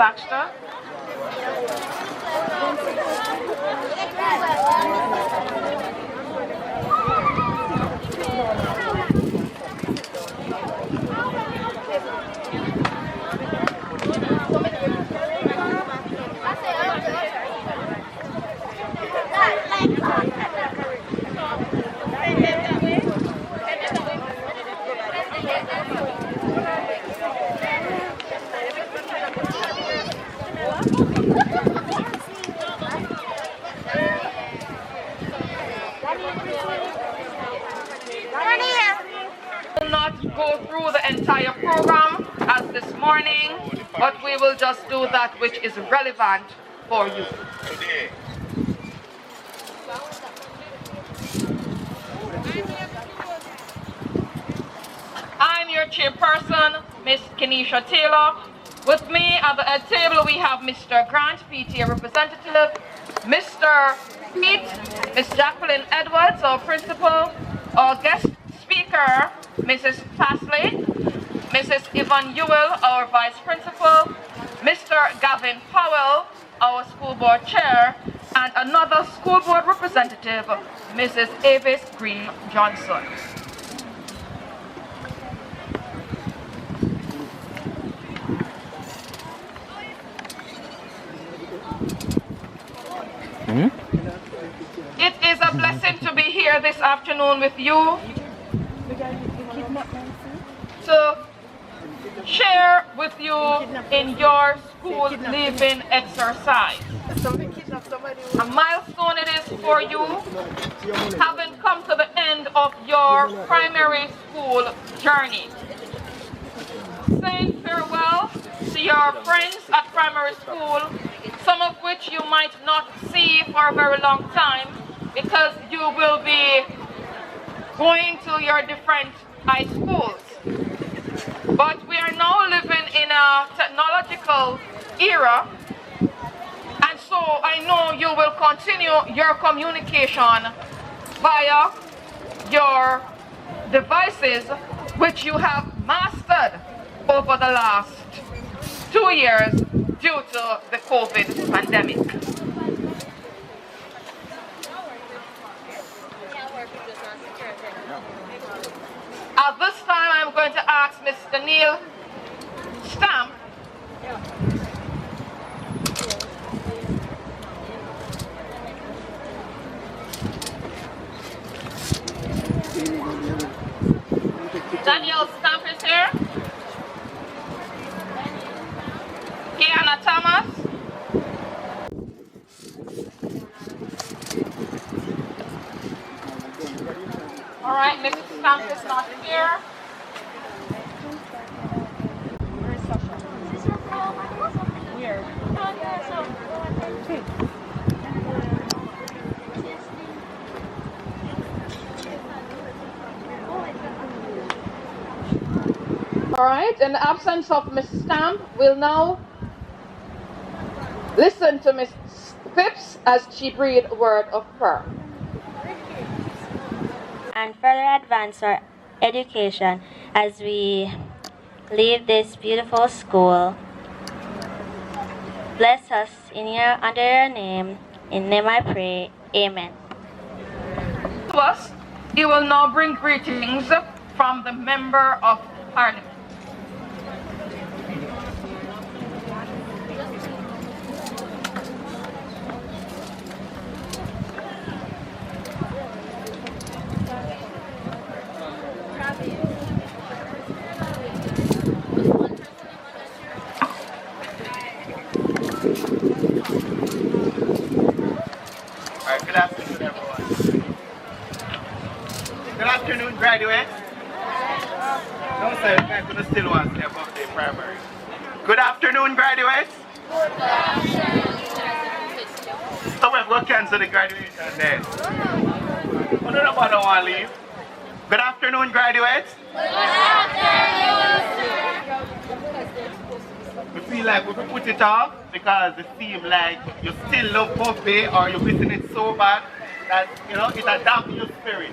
Speaker 1: Baxter.
Speaker 3: Will not go through the entire program as this morning, but we will just do that which is relevant for you. I'm your chairperson, Miss Kenisha Taylor. With me at the head table we have Mr. Grant, PTA representative, Mr. Pete, Miss Jacqueline Edwards, our principal, our guest speaker, Mrs. Pasley, Mrs. Yvonne Ewell, our vice principal, Mr. Gavin Powell, our school board chair, and another school board representative, Mrs. Avis Green Johnson. It is a blessing to be here this afternoon with you to share with you in your school leaving exercise. A milestone it is for you, having come to the end of your primary school journey. Saying farewell to your friends at primary school, some of which you might not see for a very long time because you will be going to your different high schools. But we are now living in a technological era, and so I know you will continue your communication via your devices, which you have mastered over the last 2 years due to the COVID pandemic. At this time, I'm going to ask Mr. Neil Stamp Daniel Stamp is here. Kiana Thomas. All right, Mrs. Stamp is not here. Weird. All right, in the absence of Miss Stamp, we'll now listen to Miss Phipps as she breathes a word of prayer.
Speaker 12: And further advance our education as we leave this beautiful school. Bless us under your name. In name I pray. Amen.
Speaker 3: To us, he will now bring greetings from the Member of Parliament.
Speaker 5: Good afternoon, everyone. Good afternoon, graduates. No, sir, I'm going to still want to stay above the primary. Good afternoon, graduates. So we've got to cancel the graduation day. Oh, no, nobody don't want to leave. Good afternoon, graduates. Good afternoon, we feel like we could put it off because it seems like you still love buffet or you're missing it so bad that, you know, it adapts your spirit.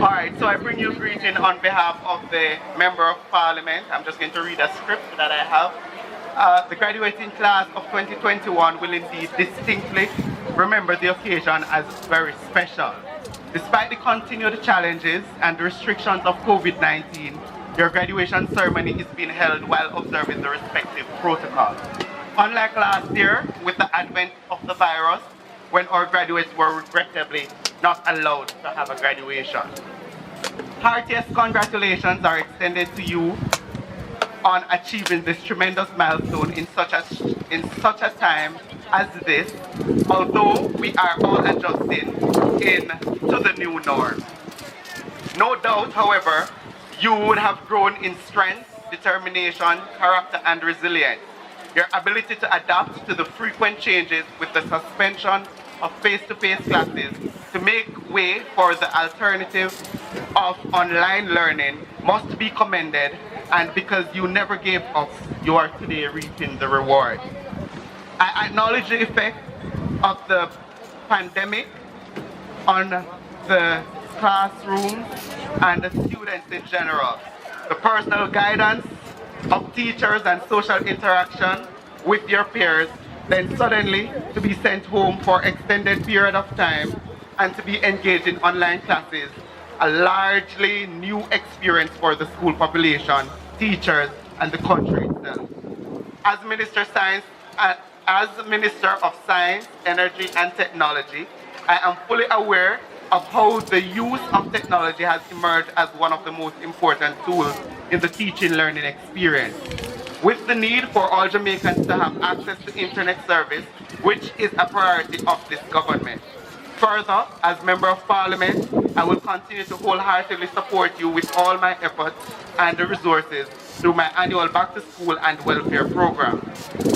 Speaker 5: All right, so I bring you greeting on behalf of the Member of Parliament. I'm just going to read a script that I have. The graduating class of 2021 will indeed distinctly remember the occasion as very special. Despite the continued challenges and the restrictions of COVID-19, your graduation ceremony is being held while observing the respective protocols. Unlike last year, with the advent of the virus, when our graduates were regrettably not allowed to have a graduation. Heartiest congratulations are extended to you on achieving this tremendous milestone in such a time as this, although we are all adjusting to the new norm. No doubt, however, you would have grown in strength, determination, character, and resilience. Your ability to adapt to the frequent changes with the suspension of face-to-face classes to make way for the alternative of online learning must be commended, and because you never gave up, you are today reaping the reward. I acknowledge the effect of the pandemic on the classrooms and the students in general. The personal guidance of teachers and social interaction with your peers, then suddenly to be sent home for extended period of time and to be engaged in online classes, a largely new experience for the school population, teachers, and the country itself. As Minister of Science, Energy, and Technology, I am fully aware of how the use of technology has emerged as one of the most important tools in the teaching learning experience. With the need for all Jamaicans to have access to internet service, which is a priority of this government. Further, as Member of Parliament, I will continue to wholeheartedly support you with all my efforts and the resources through my annual Back to School and Welfare Program.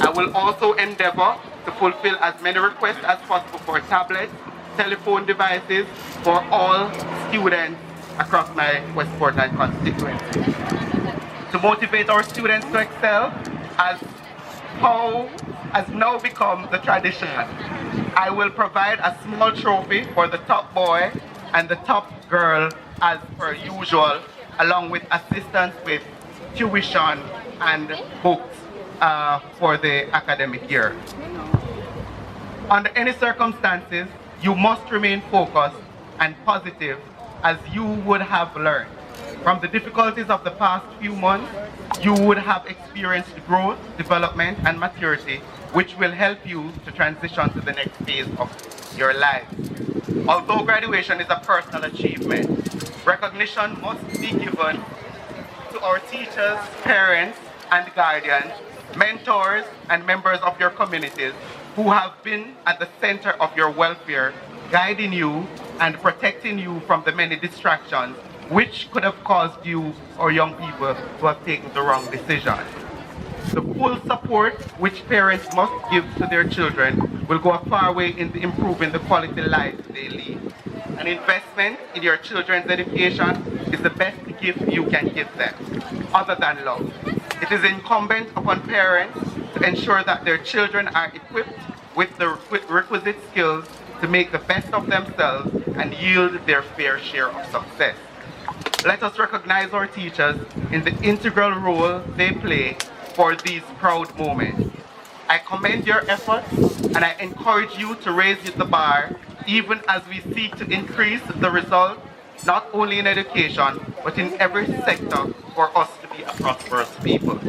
Speaker 5: I will also endeavor to fulfill as many requests as possible for tablets, telephone devices for all students across my West Portland constituency. To motivate our students to excel, as has now become the tradition, I will provide a small trophy for the top boy and the top girl as per usual, along with assistance with tuition and books for the academic year. Under any circumstances, you must remain focused and positive as you would have learned. From the difficulties of the past few months, you would have experienced growth, development, and maturity, which will help you to transition to the next phase of your life. Although graduation is a personal achievement, recognition must be given to our teachers, parents, and guardians, mentors, and members of your communities who have been at the center of your welfare, guiding you and protecting you from the many distractions which could have caused you or young people to have taken the wrong decision. The full support which parents must give to their children will go a far way in improving the quality life they lead. An investment in your children's education is the best gift you can give them, other than love. It is incumbent upon parents to ensure that their children are equipped with the requisite skills to make the best of themselves and yield their fair share of success. Let us recognize our teachers in the integral role they play for these proud moments. I commend your efforts and I encourage you to raise the bar even as we seek to increase the result not only in education but in every sector for us to be a prosperous people.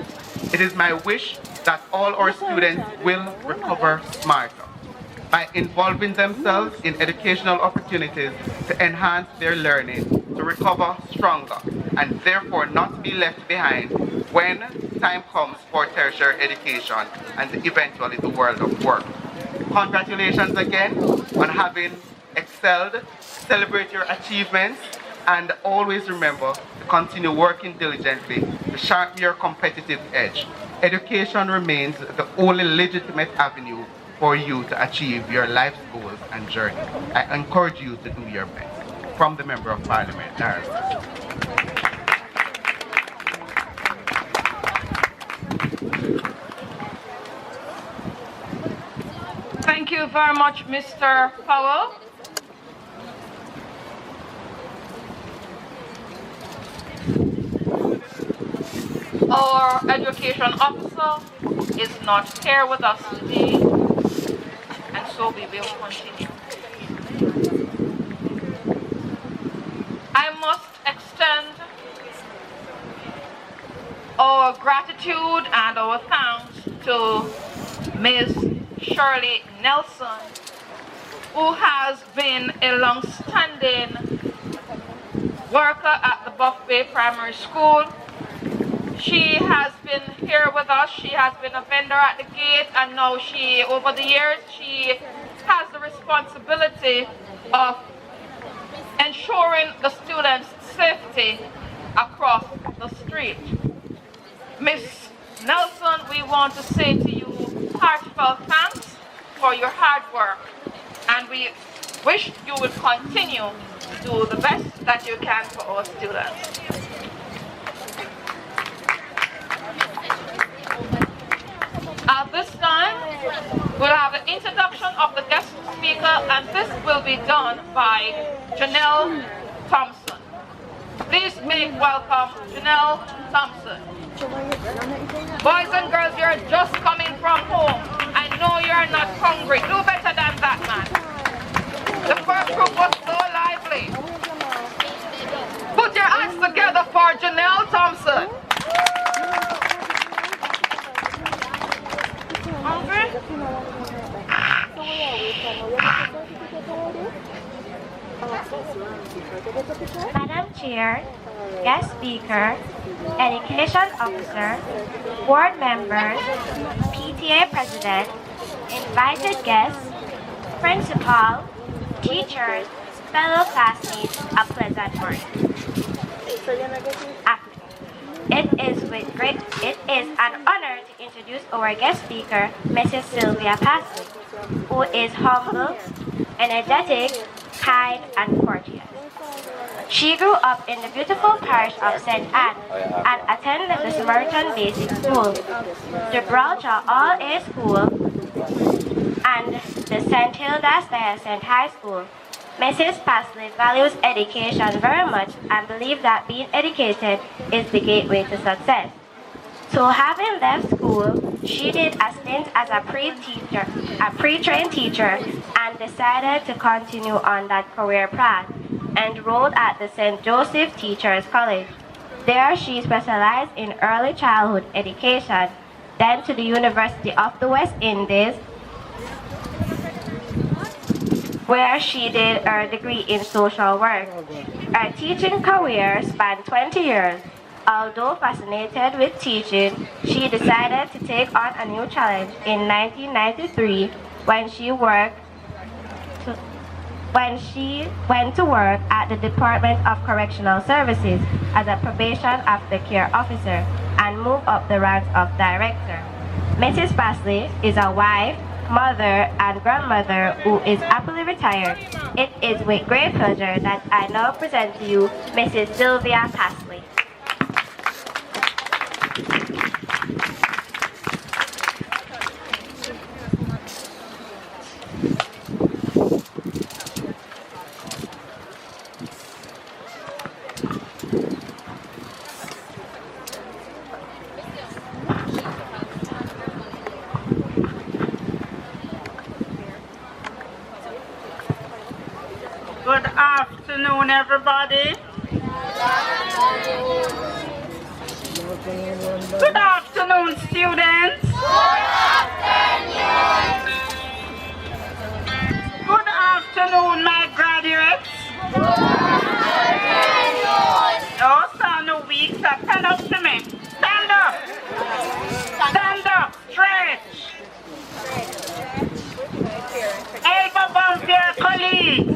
Speaker 5: It is my wish that all our students will recover smarter by involving themselves in educational opportunities to enhance their learning, to recover stronger, and therefore not be left behind when time comes for tertiary education and eventually the world of work. Congratulations again on having excelled, celebrate your achievements, and always remember to continue working diligently to sharpen your competitive edge. Education remains the only legitimate avenue for you to achieve your life's goals and journey. I encourage you to do your best. From the Member of Parliament, Darren.
Speaker 3: Thank you very much, Mr. Powell. Our education officer is not here with us today, and so we will continue. I must extend our gratitude and our thanks to Ms. Shirley Nelson, who has been a long-standing worker at the Buff Bay Primary School. She has been here with us. She has been a vendor at the gate, and now over the years, she has the responsibility of ensuring the students' safety across the street. Miss Nelson, we want to say to you heartfelt thanks for your hard work, and we wish you will continue to do the best that you can for our students. At this time, we'll have the introduction of the guest speaker, and this will be done by Janelle Thompson. Please make welcome Janelle Thompson. Boys and girls, you're just coming from home. I know you're not hungry. Do better than that, man. The first group was so lively. Put your hands together for Janelle Thompson. Hungry?
Speaker 12: Madam Chair, guest speaker, education officer, board members, PTA president, invited guests, principal, teachers, fellow classmates, a pleasant morning. It is an honor to introduce our guest speaker, Mrs. Sylvia Pasley, who is humble, energetic, kind, and courteous. She grew up in the beautiful parish of St. Anne and attended the Samaritan Basic School, the Gibraltar All-A School, and the St. Hilda's Diocesan High School. Mrs. Pasley values education very much and believes that being educated is the gateway to success. So having left school, she did a stint as a pre-trained teacher, and decided to continue on that career path, enrolled at the St. Joseph Teachers College. There she specialized in early childhood education, then to the University of the West Indies, where she did her degree in social work. Her teaching career spanned 20 years. Although fascinated with teaching, she decided to take on a new challenge in 1993 when she went to work at the Department of Correctional Services as a probation aftercare officer and moved up the ranks of director. Mrs. Pasley is a wife, mother, and grandmother who is happily retired. It is with great pleasure that I now present to you Mrs. Sylvia Pasley.
Speaker 9: Good afternoon, everybody. Good afternoon, students. Good afternoon, my graduates. Oh, sound no weak, so stand up to me. Stand up. Stand up, stretch. Elbow bump your colleague.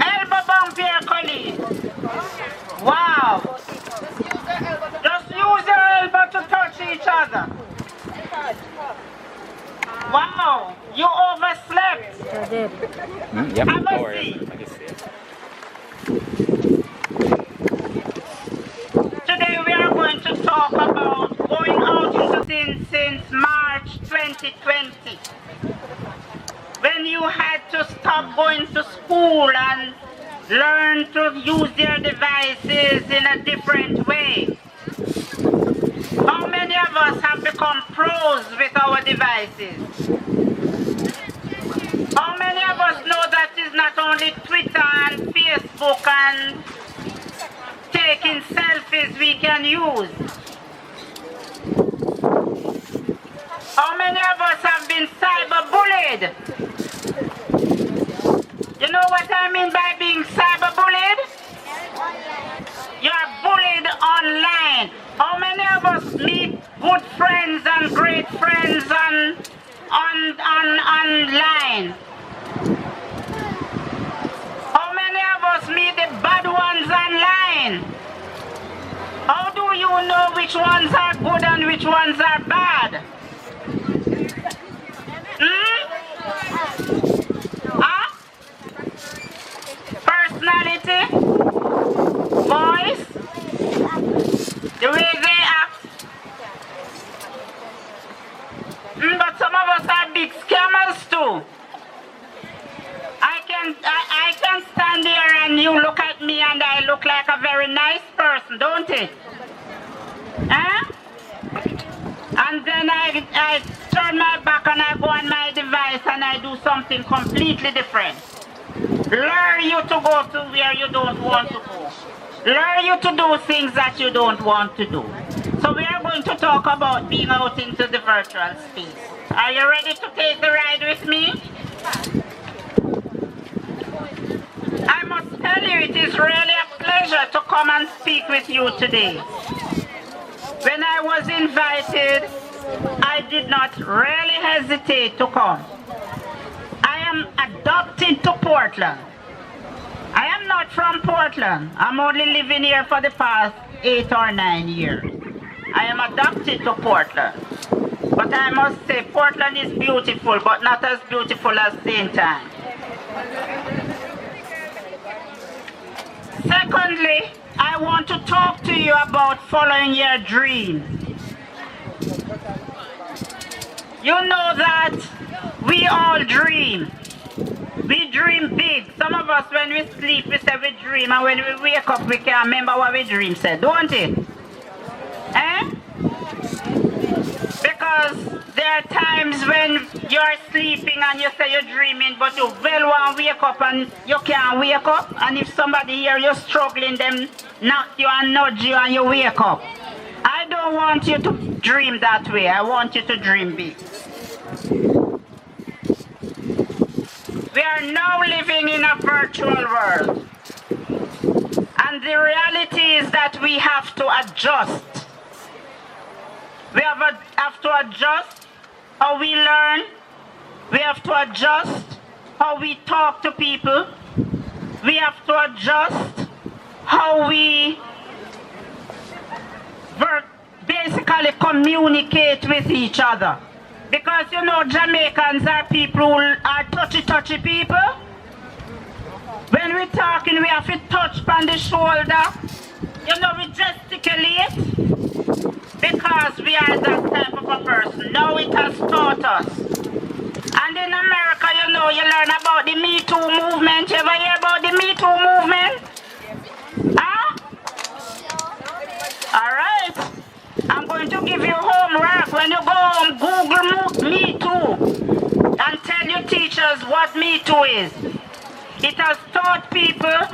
Speaker 9: Elbow bump your colleague. Wow. Just use your elbow to touch each other. Wow. You overslept.
Speaker 13: I did.
Speaker 9: Have a seat. Today we are going to talk about going out into sin since March 2020. When you had to stop going to school and learn to use their devices in a different way. How many of us have become pros with our devices? How many of us know that it's not only Twitter and Facebook and taking selfies we can use? How many of us have been cyberbullied? You know what I mean by being cyberbullied? You're bullied online. How many of us meet good friends and great friends online? How many of us meet the bad ones online? How do you know which ones are good and which ones are bad? Huh? Personality? Voice? The way they act? But some of us are big scammers too. I can stand here and you look at me and I look like a very nice person, don't it? Huh? And then I turn my back and I go on my device and I do something completely different. Lure you to go to where you don't want to go. Lure you to do things that you don't want to do. So we are going to talk about being out into the virtual space. Are you ready to take the ride with me? I must tell you, it is really a pleasure to come and speak with you today. When I was invited, I did not really hesitate to come. I am adopted to Portland. I am not from Portland. I'm only living here for the past 8 or 9 years. I am adopted to Portland. But I must say, Portland is beautiful, but not as beautiful as St. Anne. Secondly, I want to talk to you about following your dream. You know that we all dream. We dream big. Some of us, when we sleep, we say we dream, and when we wake up, we can't remember what we dream said, don't it? Eh? Because there are times when you're sleeping and you say you're dreaming, but you well want to wake up and you can't wake up. And if somebody here you're struggling, them knock you and nudge you and you wake up. I don't want you to dream that way. I want you to dream big. We are now living in a virtual world. And the reality is that we have to adjust. We have to adjust how we learn. We have to adjust how we talk to people. We have to adjust how we basically communicate with each other. Because you know, Jamaicans are people who are touchy people. When we're talking, we have to touch on the shoulder. You know, we gesticulate. Because we are that type of a person. Now it has taught us. And in America, you know, you learn about the Me Too movement. You ever hear about the Me Too movement? Huh? All right. I'm going to give you homework. When you go home, Google Me Too and tell your teachers what Me Too is. It has taught people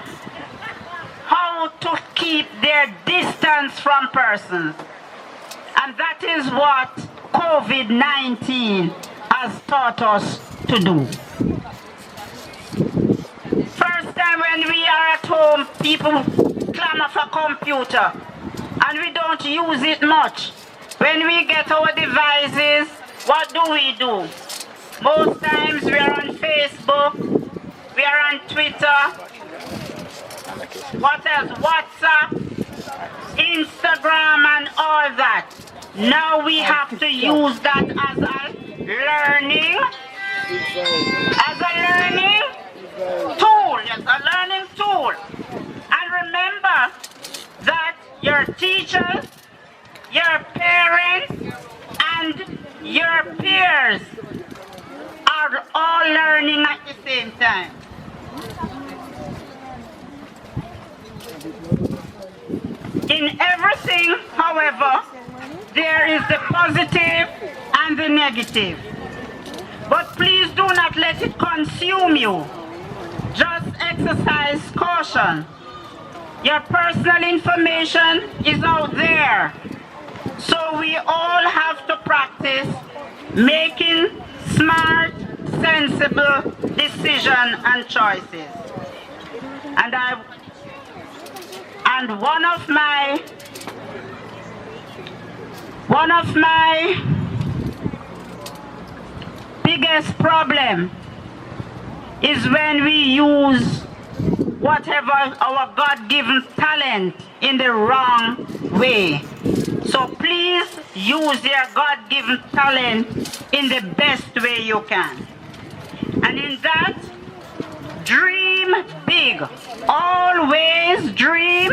Speaker 9: how to keep their distance from persons. And that is what COVID-19 has taught us to do. First time when we are at home, people clamor for computer. And we don't use it much. When we get our devices, what do? Most times we are on Facebook, we are on Twitter, what else? WhatsApp, Instagram and all that. Now we have to use that as a learning tool. Yes, a learning tool. And remember that your teachers, your parents, and your peers are all learning at the same time. In everything, however, there is the positive and the negative. But please do not let it consume you. Just exercise caution. Your personal information is out there. So we all have to practice making smart, sensible decisions and choices. And one of my biggest problem is when we use whatever our God-given talent in the wrong way. So please use your God-given talent in the best way you can. And in that, dream big. Always dream.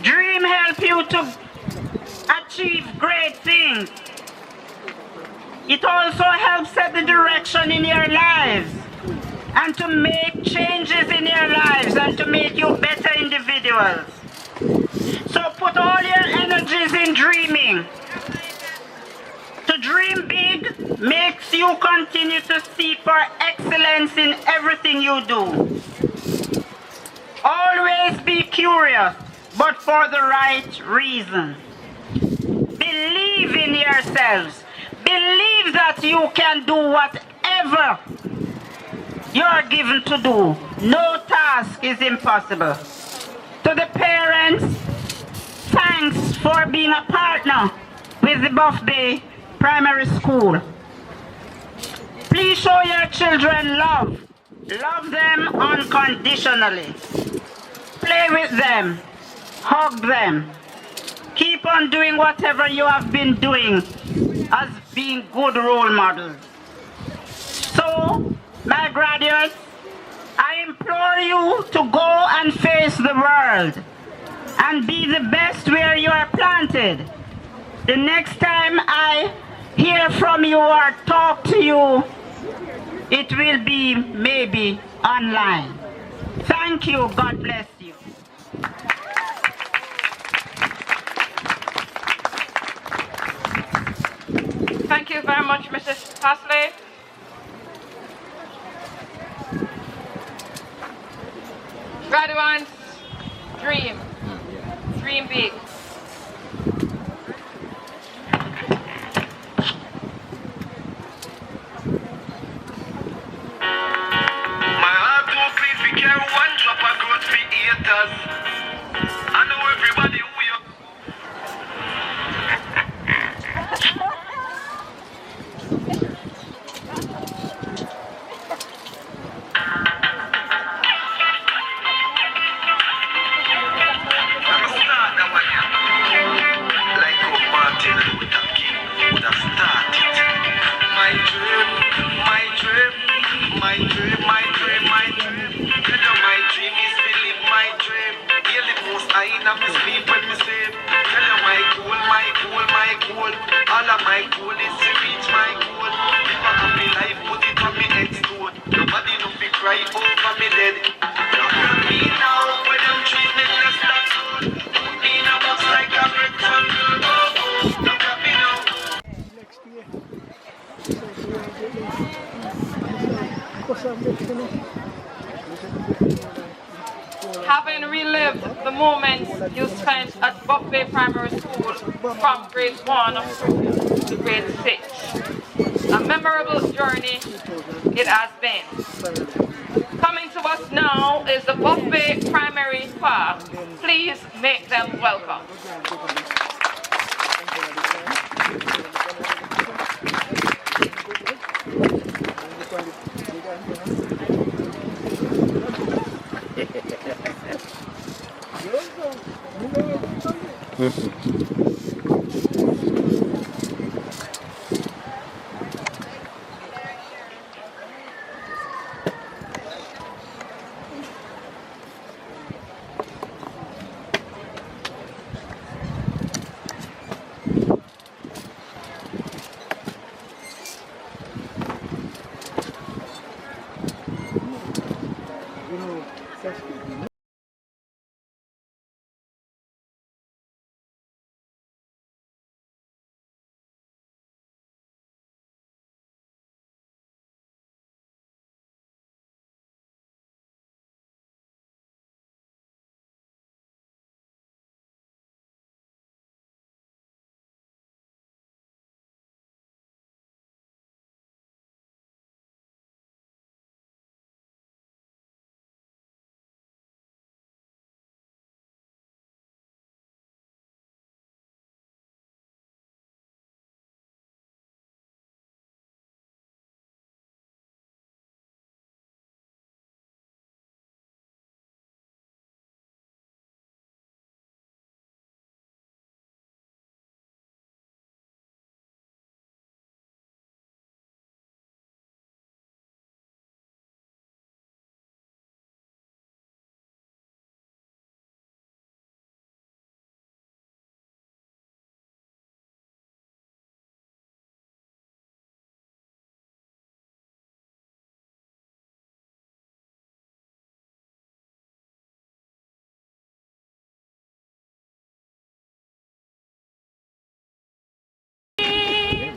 Speaker 9: Dream help you to achieve great things. It also helps set the direction in your lives and to make changes in your lives and to make you better individuals. So put all your energies in dreaming. To dream big makes you continue to seek for excellence in everything you do. Always be curious, but for the right reason. Believe in yourselves. Believe that you can do whatever you're given to do. No task is impossible. To the parents, thanks for being a partner with the Buff Bay Primary School. Please show your children love. Love them unconditionally. Play with them. Hug them. Keep on doing whatever you have been doing as being good role models. So, my graduates, I implore you to go and face the world and be the best where you are planted. The next time I hear from you or talk to you, it will be maybe online. Thank you. God bless you.
Speaker 3: Thank you very much, Mrs. Pasley. Graduates, dream. Dream big.
Speaker 13: My heart will please be carry one drop of growth for haters. I know everybody who you. I'ma start that one, yeah. Like how Martin Luther King would have started. My dream, my dream, my dream, my dream, my dream. You know my dream is to live my dream. You live most high in my sleep when me sleep. Tell you my goal, my goal, my goal. All of my goal is to reach my goal. Live a happy life, put it on me headstone. Nobody no be cry over me dead. Look at me now, when I'm treat me less than soon. Put me in a box like a rectangle. Oh, oh, look at me now.
Speaker 3: Having relived the moments you spent at Buff Bay Primary School from grade 1 to grade 6. A memorable journey it has been. Coming to us now is the Buff Bay Primary Choir. Please make them welcome.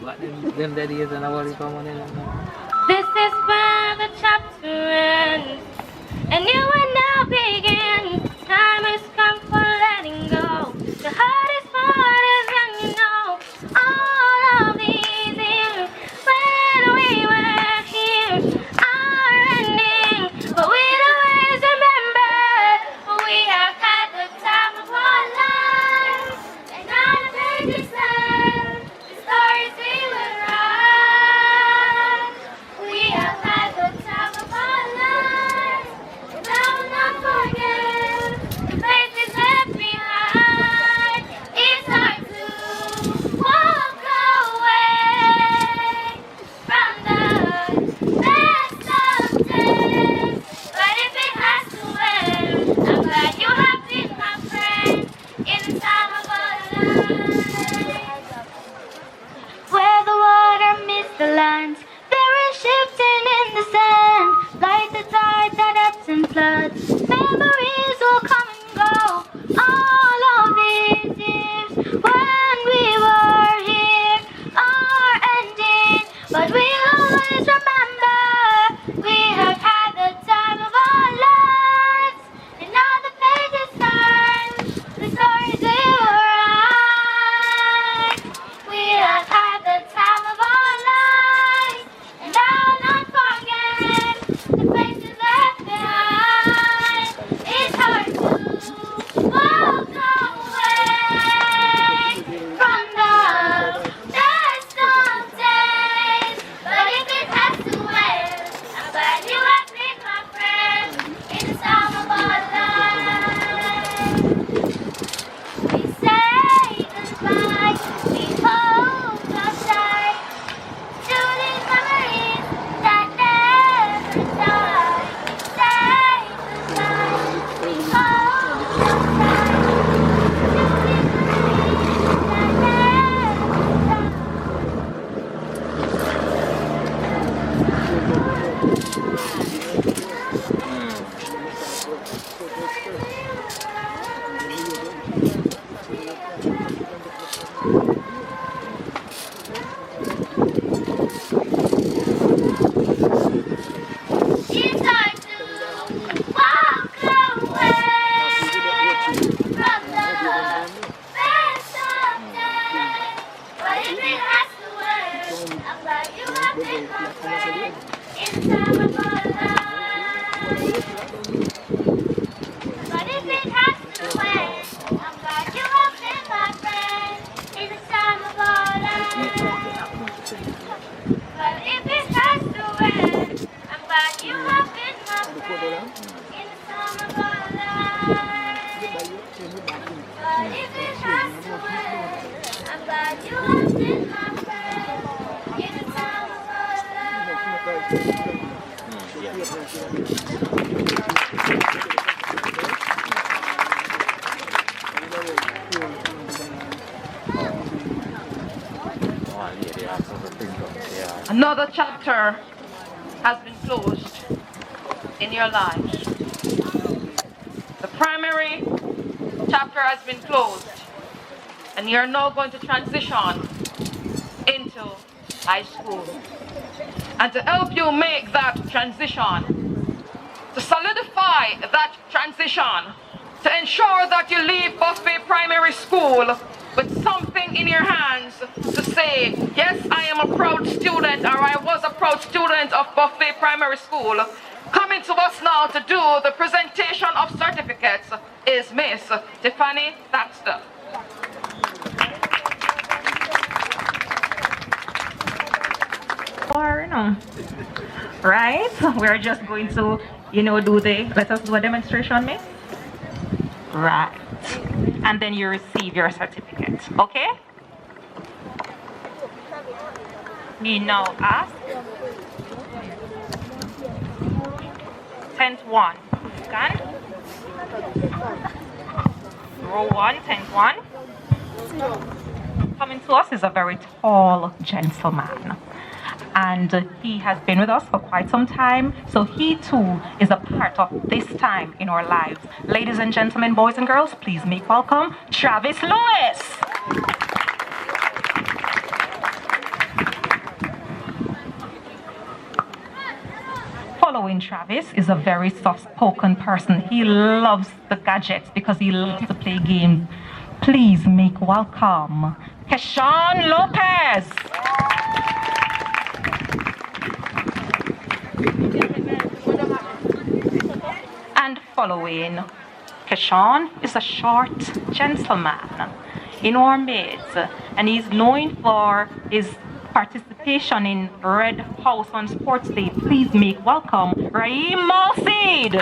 Speaker 12: This is where the chapter ends, and you will now begin. Time has come for letting go. The hardest part is when you know all of these years when we were here are ending, but we'll always remember we have had the time of our lives, and on the pages turn, the stories we will write. We have had the time of our lives, and I will not forget the faces left behind. It's hard to walk away from the best of days, but if it has to end, I'm glad you have been my friend in the time of our lives. Where the water meets the land, there is shifting in the sand, like the tide that ebbs and floods. Memories will come and go. All of these years when we were here are ending, but we'll always remember we have had the time of our lives, and on the pages turn, the stories we will write. We have had the time of our lives, and I'll not forget the faces left behind. It's hard to walk away from the best of days, but if it has to end, I'm glad you have been my friend in the time of our lives. We say goodbye, we hold tight to these memories that never die. We say goodbye, we hold tight to these memories that never die. It's hard to walk away from the best of days, but if it has to end, I'm glad you have been my friend in the time of our lives. But if it has to end, I'm glad you have been my friend in the time of our lives. But if it has to end, I'm glad you have been my friend in the time of our lives. But if it has to end, I'm glad you have been my friend in the time of our
Speaker 3: Another chapter has been closed in your lives. The primary chapter has been closed, and you're now going to transition into high school. And to help you make that transition, to solidify that transition, to ensure that you leave Buffet Primary School with something in your hands to say, yes, I am a proud student, or I was a proud student of Buffet Primary School. Coming to us now to do the presentation of certificates is Miss Tiffany Thaxter.
Speaker 11: Or no, right? We're just going to, let us do a demonstration, miss. Right. And then you receive your certificate, okay? We now ask 10th one. Scan. Row 1, 10th one. Coming to us is a very tall gentleman. And he has been with us for quite some time, so he too is a part of this time in our lives. Ladies and gentlemen, boys and girls, please make welcome Travis Lewis. Following Travis is a very soft-spoken person. He loves the gadgets because he loves to play games. Please make welcome Keshawn Lopez. And following Keshawn is a short gentleman in our midst, and he's known for his participation in Red House on Sports Day. Please make welcome Raheem Malseed.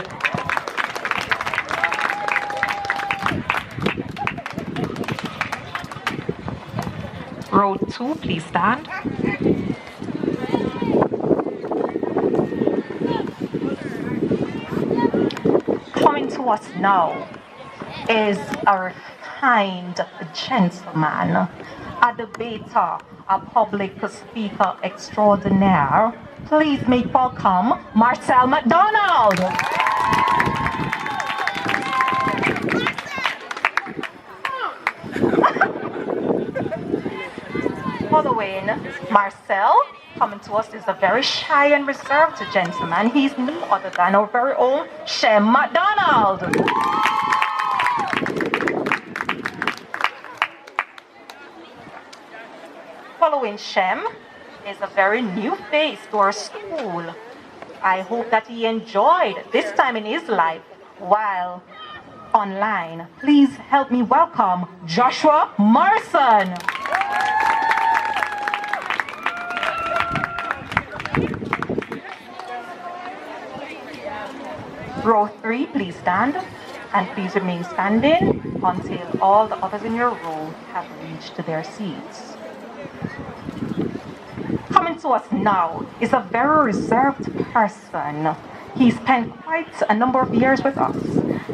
Speaker 11: Row 2, please stand. Coming to us now is a refined gentleman, a debater, a public speaker extraordinaire. Please make welcome Marcel McDonald. Following Marcel, coming to us is a very shy and reserved gentleman. He's no other than our very own Shem McDonald. Following Shem is a very new face to our school. I hope that he enjoyed this time in his life while online. Please help me welcome Joshua Morrison. Row 3, please stand, and please remain standing until all the others in your row have reached their seats. Coming to us now is a very reserved person. He spent quite a number of years with us,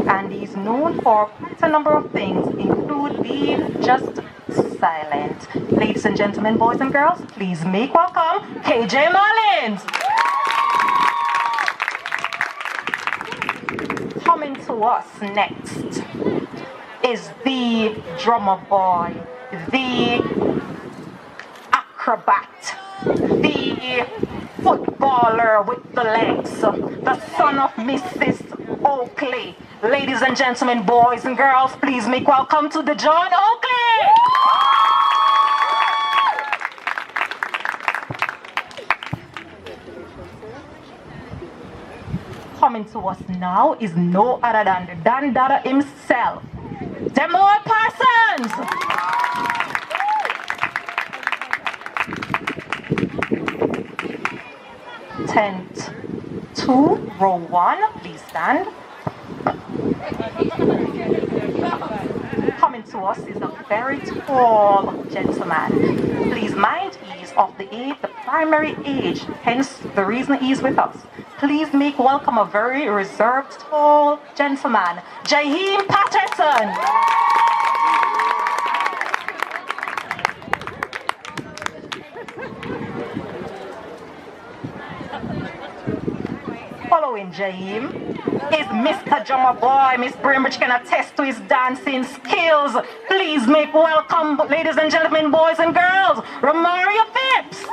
Speaker 11: and he's known for quite a number of things, include being just silent. Ladies and gentlemen, boys and girls, please make welcome KJ Mullins. Coming to us next is the drummer boy, the acrobat, the footballer with the legs, the son of Mrs. Oakley. Ladies and gentlemen, boys and girls, please make welcome to the John Oakley. Coming to us now is no other than the Dan Dada himself, Demoy Parsons. Tent 2, row 1, please stand. Coming to us is a very tall gentleman. Please mind he is of the age, the primary age, hence the reason he is with us. Please make welcome a very reserved, tall gentleman, Jaheim Patterson. Following Jaheim is Mr. Drummer Boy. Miss Brimbridge can attest to his dancing skills. Please make welcome, ladies and gentlemen, boys and girls, Romario Phipps.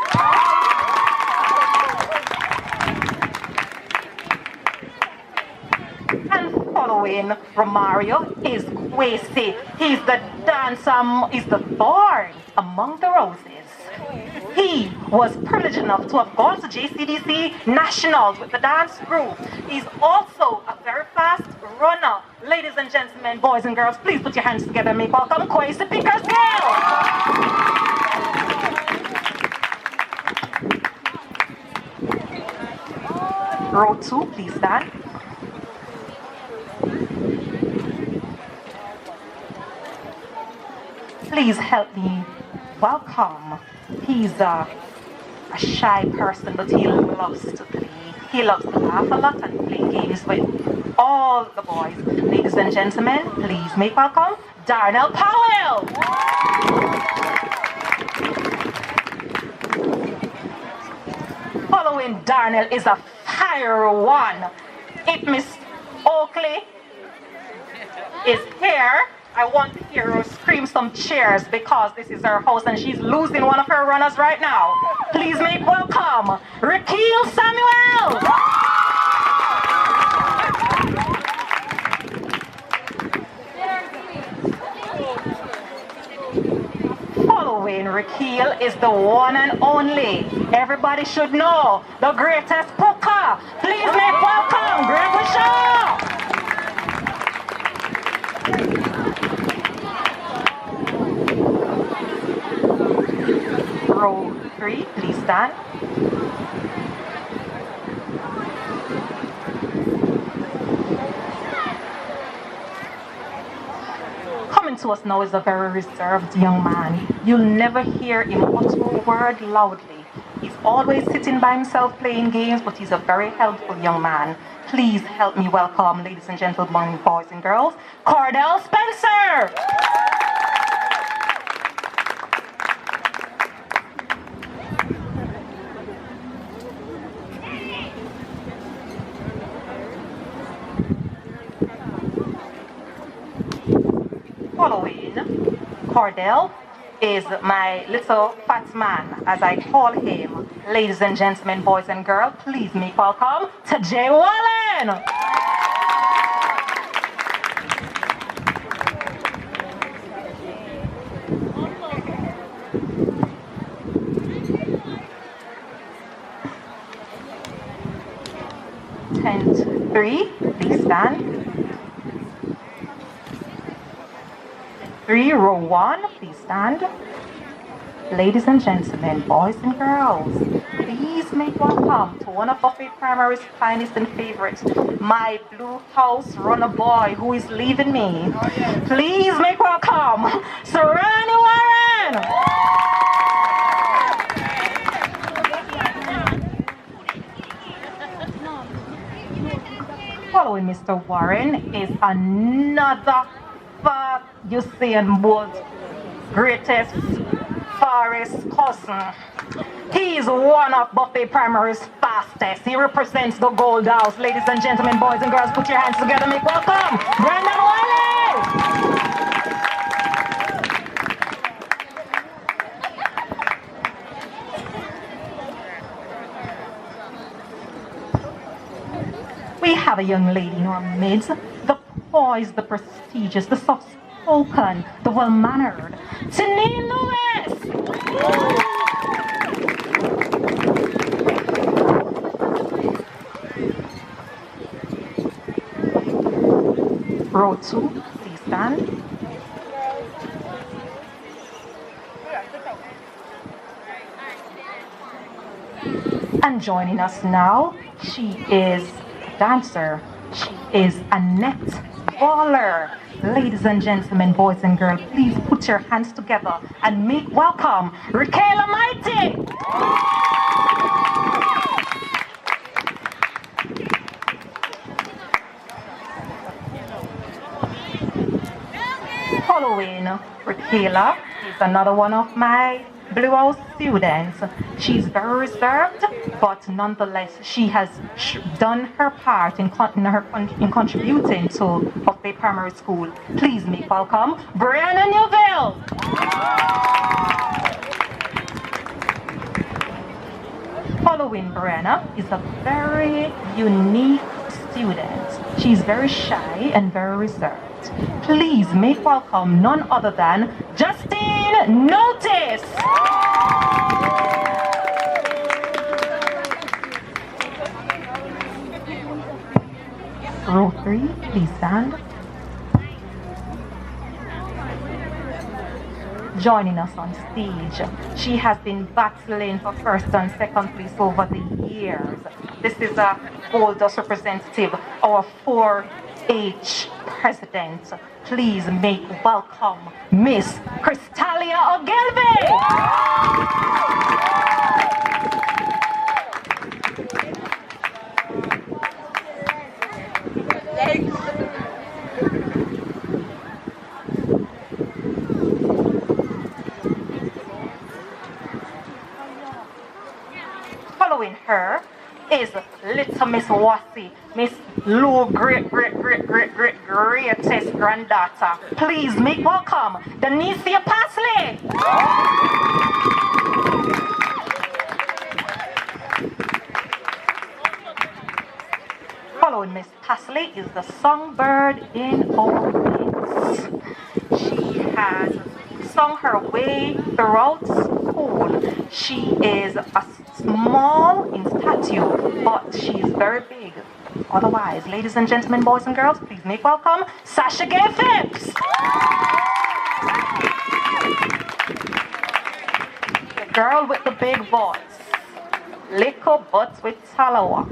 Speaker 11: And following Romario is Kwesi. He's the dancer, he's the thorn among the roses. He was privileged enough to have gone to JCDC Nationals with the dance group. He's also a very fast runner. Ladies and gentlemen, boys and girls, please put your hands together and make welcome Kwesi Pickersgill. Row 2, please stand. Please help me welcome. He's a shy person, but he loves to play. He loves to laugh a lot and play games with all the boys. Ladies and gentlemen, please make welcome Darnell Powell. Following Darnell is a fire one. If Miss Oakley is here, I want to hear her scream some cheers because this is her house and she's losing one of her runners right now. Please make welcome Raquel Samuel.
Speaker 8: Following Rakeel is the one and only. Everybody should know the greatest pooker. Please make welcome Gregory Shaw. Row 3, please stand. Coming to us now is a very reserved young man. You'll never hear him utter a word loudly. He's always sitting by himself playing games, but he's a very helpful young man. Please help me welcome, ladies and gentlemen, boys and girls, Cordell Spencer! Following Cordell is my little fat man, as I call him. Ladies and gentlemen, boys and girls, please make welcome to Jay Wallen. Tent 3, please stand. 3, row 1, please stand. Ladies and gentlemen, boys and girls, please make welcome to one of Buffet Primary's finest and favorites, my blue house runner boy who is leaving me. Please make welcome, Serrani Warren! Following Mr. Warren is another Usain Bolt greatest Forest cousin. He is one of Buffet Primary's fastest. He represents the Gold House. Ladies and gentlemen, boys and girls, put your hands together, make welcome, Brandon Wiley! We have a young lady in our midst, the poised, the prestigious, the soft-spoken, the well-mannered, Janine Lewis! Row 2, please stand. And joining us now, she is a dancer. She is Annette Waller. Ladies and gentlemen, boys and girls, please put your hands together and make welcome Rakela Mighty. Following Rakela is another one of my Blue House students. She's very reserved, but nonetheless, she has done her part in contributing to Buffet Primary School. Please make welcome Brianna Newville. Following Brianna is a very unique student. She's very shy and very reserved. Please make welcome none other than Justine Notice. Row 3, please stand. Joining us on stage, she has been battling for first and second place over the years. This is a Gold Dust representative, our 4-H president. Please make welcome Miss Crystalia Ogilvy. Following her is little Miss Wassy, Miss Lou greatest granddaughter. Please make welcome Denicia Pasley. Following Miss Pasley is the songbird in our midst. She has
Speaker 11: sung her way throughout school. She is a small in stature, but she's very big. Otherwise, ladies and gentlemen, boys and girls, please make welcome Sasha Gay Phipps. The girl with the big voice. Little butts with Talawa.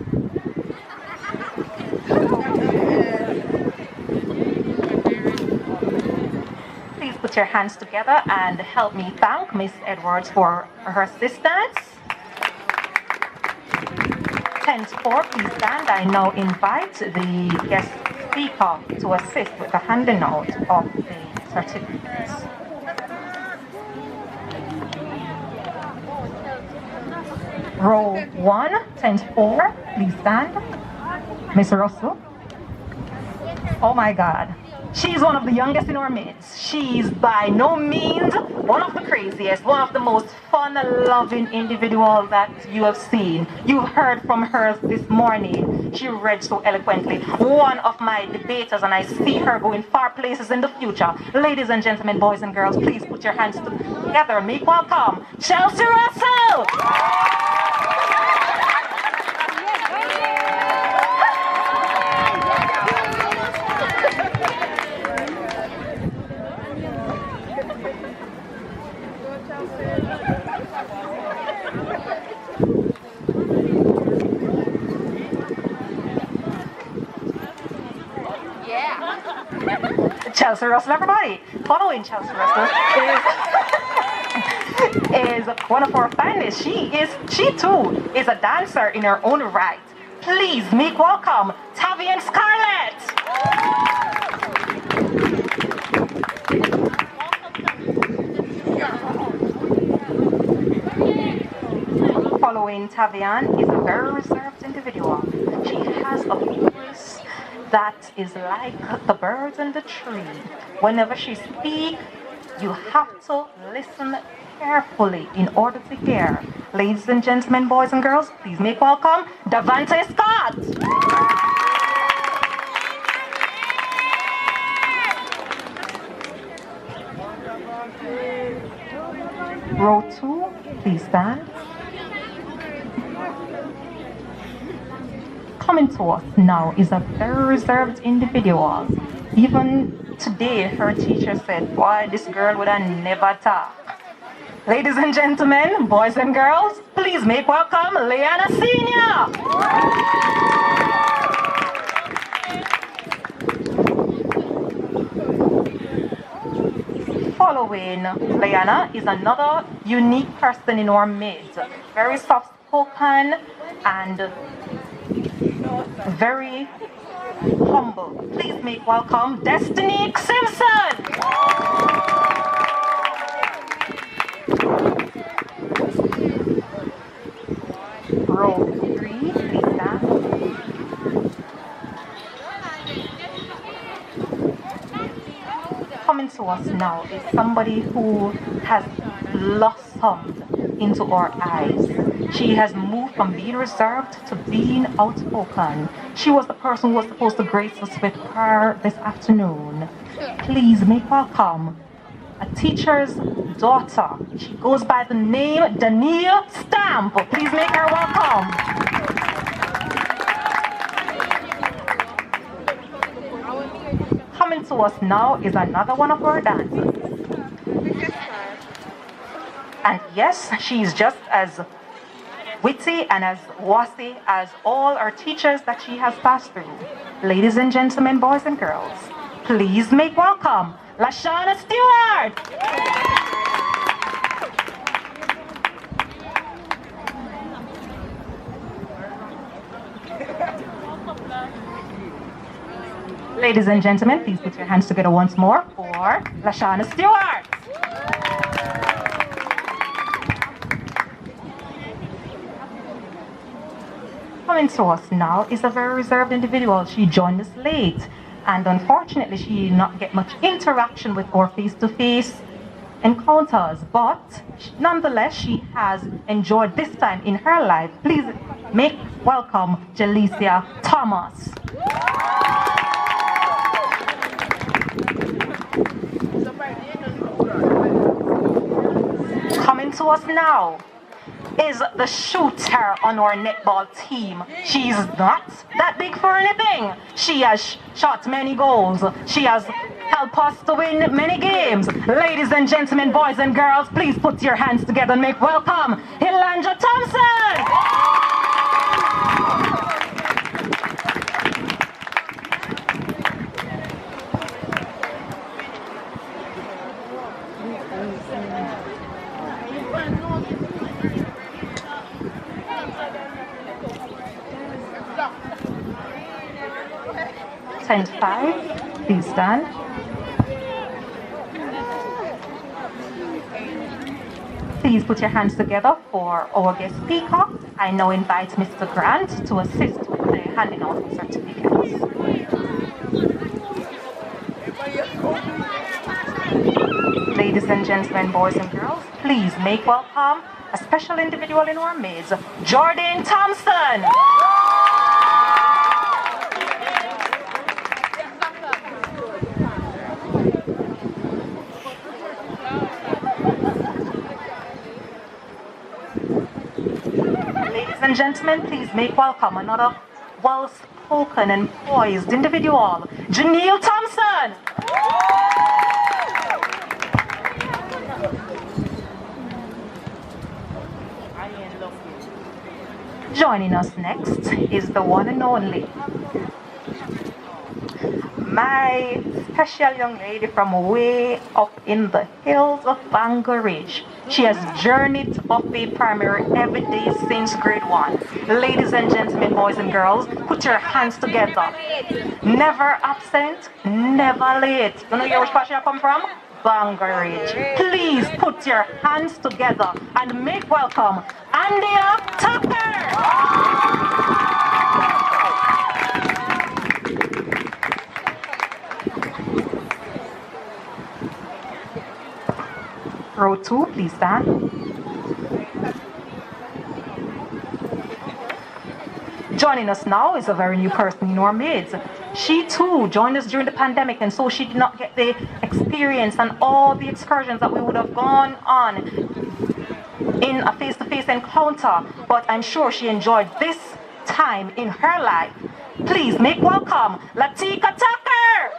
Speaker 11: Please put your hands together and help me thank Miss Edwards for her assistance. 10-4, please stand. I now invite the guest speaker to assist with the handing out of the certificates. Row 1, 10-4, please stand. Miss Russell. Oh my God. She's one of the youngest in our midst. She's by no means one of the craziest, one of the most fun-loving individuals that you have seen. You've heard from her this morning. She read so eloquently. One of my debaters, and I see her going far places in the future. Ladies and gentlemen, boys and girls, please put your hands together. Make welcome Chelsea Russell! Chelsea Russell, everybody. Following Chelsea Russell is one of our finalists. She too is a dancer in her own right. Please make welcome Tavian Scarlett. Following Tavian is a very reserved individual. She has a voice that is like the birds in the tree. Whenever she speaks, you have to listen carefully in order to hear. Ladies and gentlemen, boys and girls, please make welcome Davante Scott. Row 2, please stand. Coming to us now is a very reserved individual. Even today, her teacher said, boy, this girl would have never talk. Ladies and gentlemen, boys and girls, please make welcome Leanna Senior. Following Leanna is another unique person in our midst. Very soft-spoken and very humble. Please make welcome Destiny Simpson. Row 3, please stand. Coming to us now is somebody who has blossomed into our eyes. She has moved from being reserved to being outspoken. She was the person who was supposed to grace us with her this afternoon. Please make welcome a teacher's daughter. She goes by the name Danielle Stamp. Please make her welcome. Coming to us now is another one of our dancers. And yes, she's just as witty and as wassy as all our teachers that she has passed through. Ladies and gentlemen, boys and girls, please make welcome LaShawna Stewart. Ladies and gentlemen, please put your hands together once more for LaShawna Stewart. Coming to us now is a very reserved individual. She joined us late, and unfortunately she did not get much interaction with our face-to-face encounters, but nonetheless she has enjoyed this time in her life. Please make welcome Jalicia Thomas. coming to us now is the shooter on our netball team. She's not that big for anything. She has shot many goals. She has helped us to win many games. Ladies and gentlemen, boys and girls, please put your hands together and make welcome Hilandra Thompson. Times 5, please stand. Please put your hands together for our guest speaker. I now invite Mr. Grant to assist with the handing out of certificates. Ladies and gentlemen, boys and girls, please make welcome a special individual in our midst, Jordan Thompson. Ladies and gentlemen, please make welcome another well-spoken and poised individual, Janelle Thompson. Joining us next is the one and only, my special young lady from way up in the hills of Bangor Ridge. She has journeyed to Buffy Primary every day since grade 1. Ladies and gentlemen, boys and girls, put your hands together. Never absent, never late. You know which part you come from? Bangor Ridge. Please put your hands together and make welcome Andia Tucker. Row 2, please stand. Joining us now is a very new person in our midst. She too joined us during the pandemic, and so she did not get the experience and all the excursions that we would have gone on in a face-to-face encounter, but I'm sure she enjoyed this time in her life. Please make welcome Latika Tucker.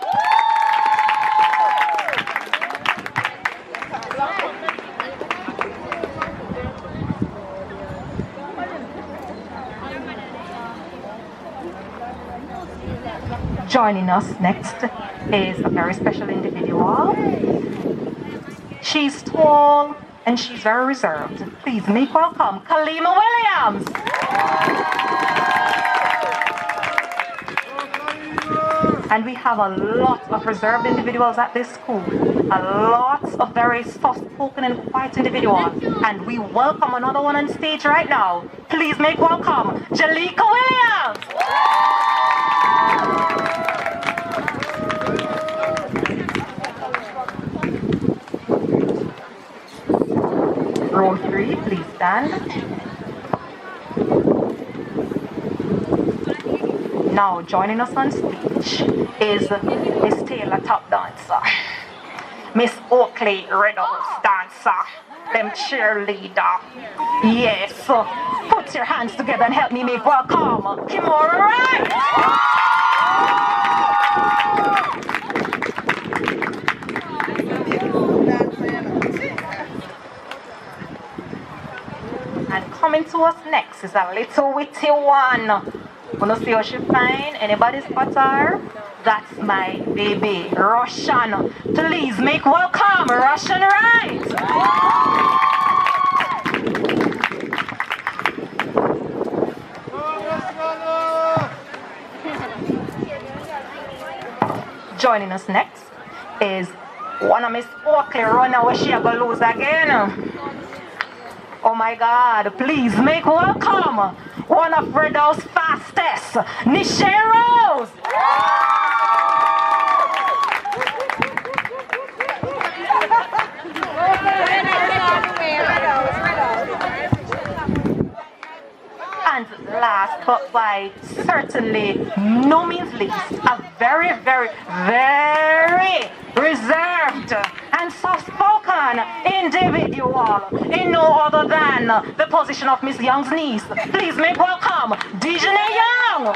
Speaker 11: Joining us next is a very special individual. She's tall and she's very reserved. Please make welcome Kalima Williams. And we have a lot of reserved individuals at this school. A lot of very soft-spoken and quiet individuals. And we welcome another one on stage right now. Please make welcome Jalika Williams. Row 3, please stand. Now joining us on stage is Miss Taylor Top Dancer, Miss Oakley Riddles Dancer, them cheerleader. Yes, put your hands together and help me make welcome Kimora Wright. And coming to us next is a little witty one. Wanna see how she fine? Anybody spot her? That's my baby, Russian. Please make welcome, Russian Right. Joining us next is one of Miss Oakley runner where she gonna lose again. Oh my God, please make welcome one of Redow's fastest, Nisha Rose. And last, but by certainly no means least, a very, very, very reserved and soft-spoken individual in no other than the position of Miss Young's niece. Please make welcome Dejanay Young.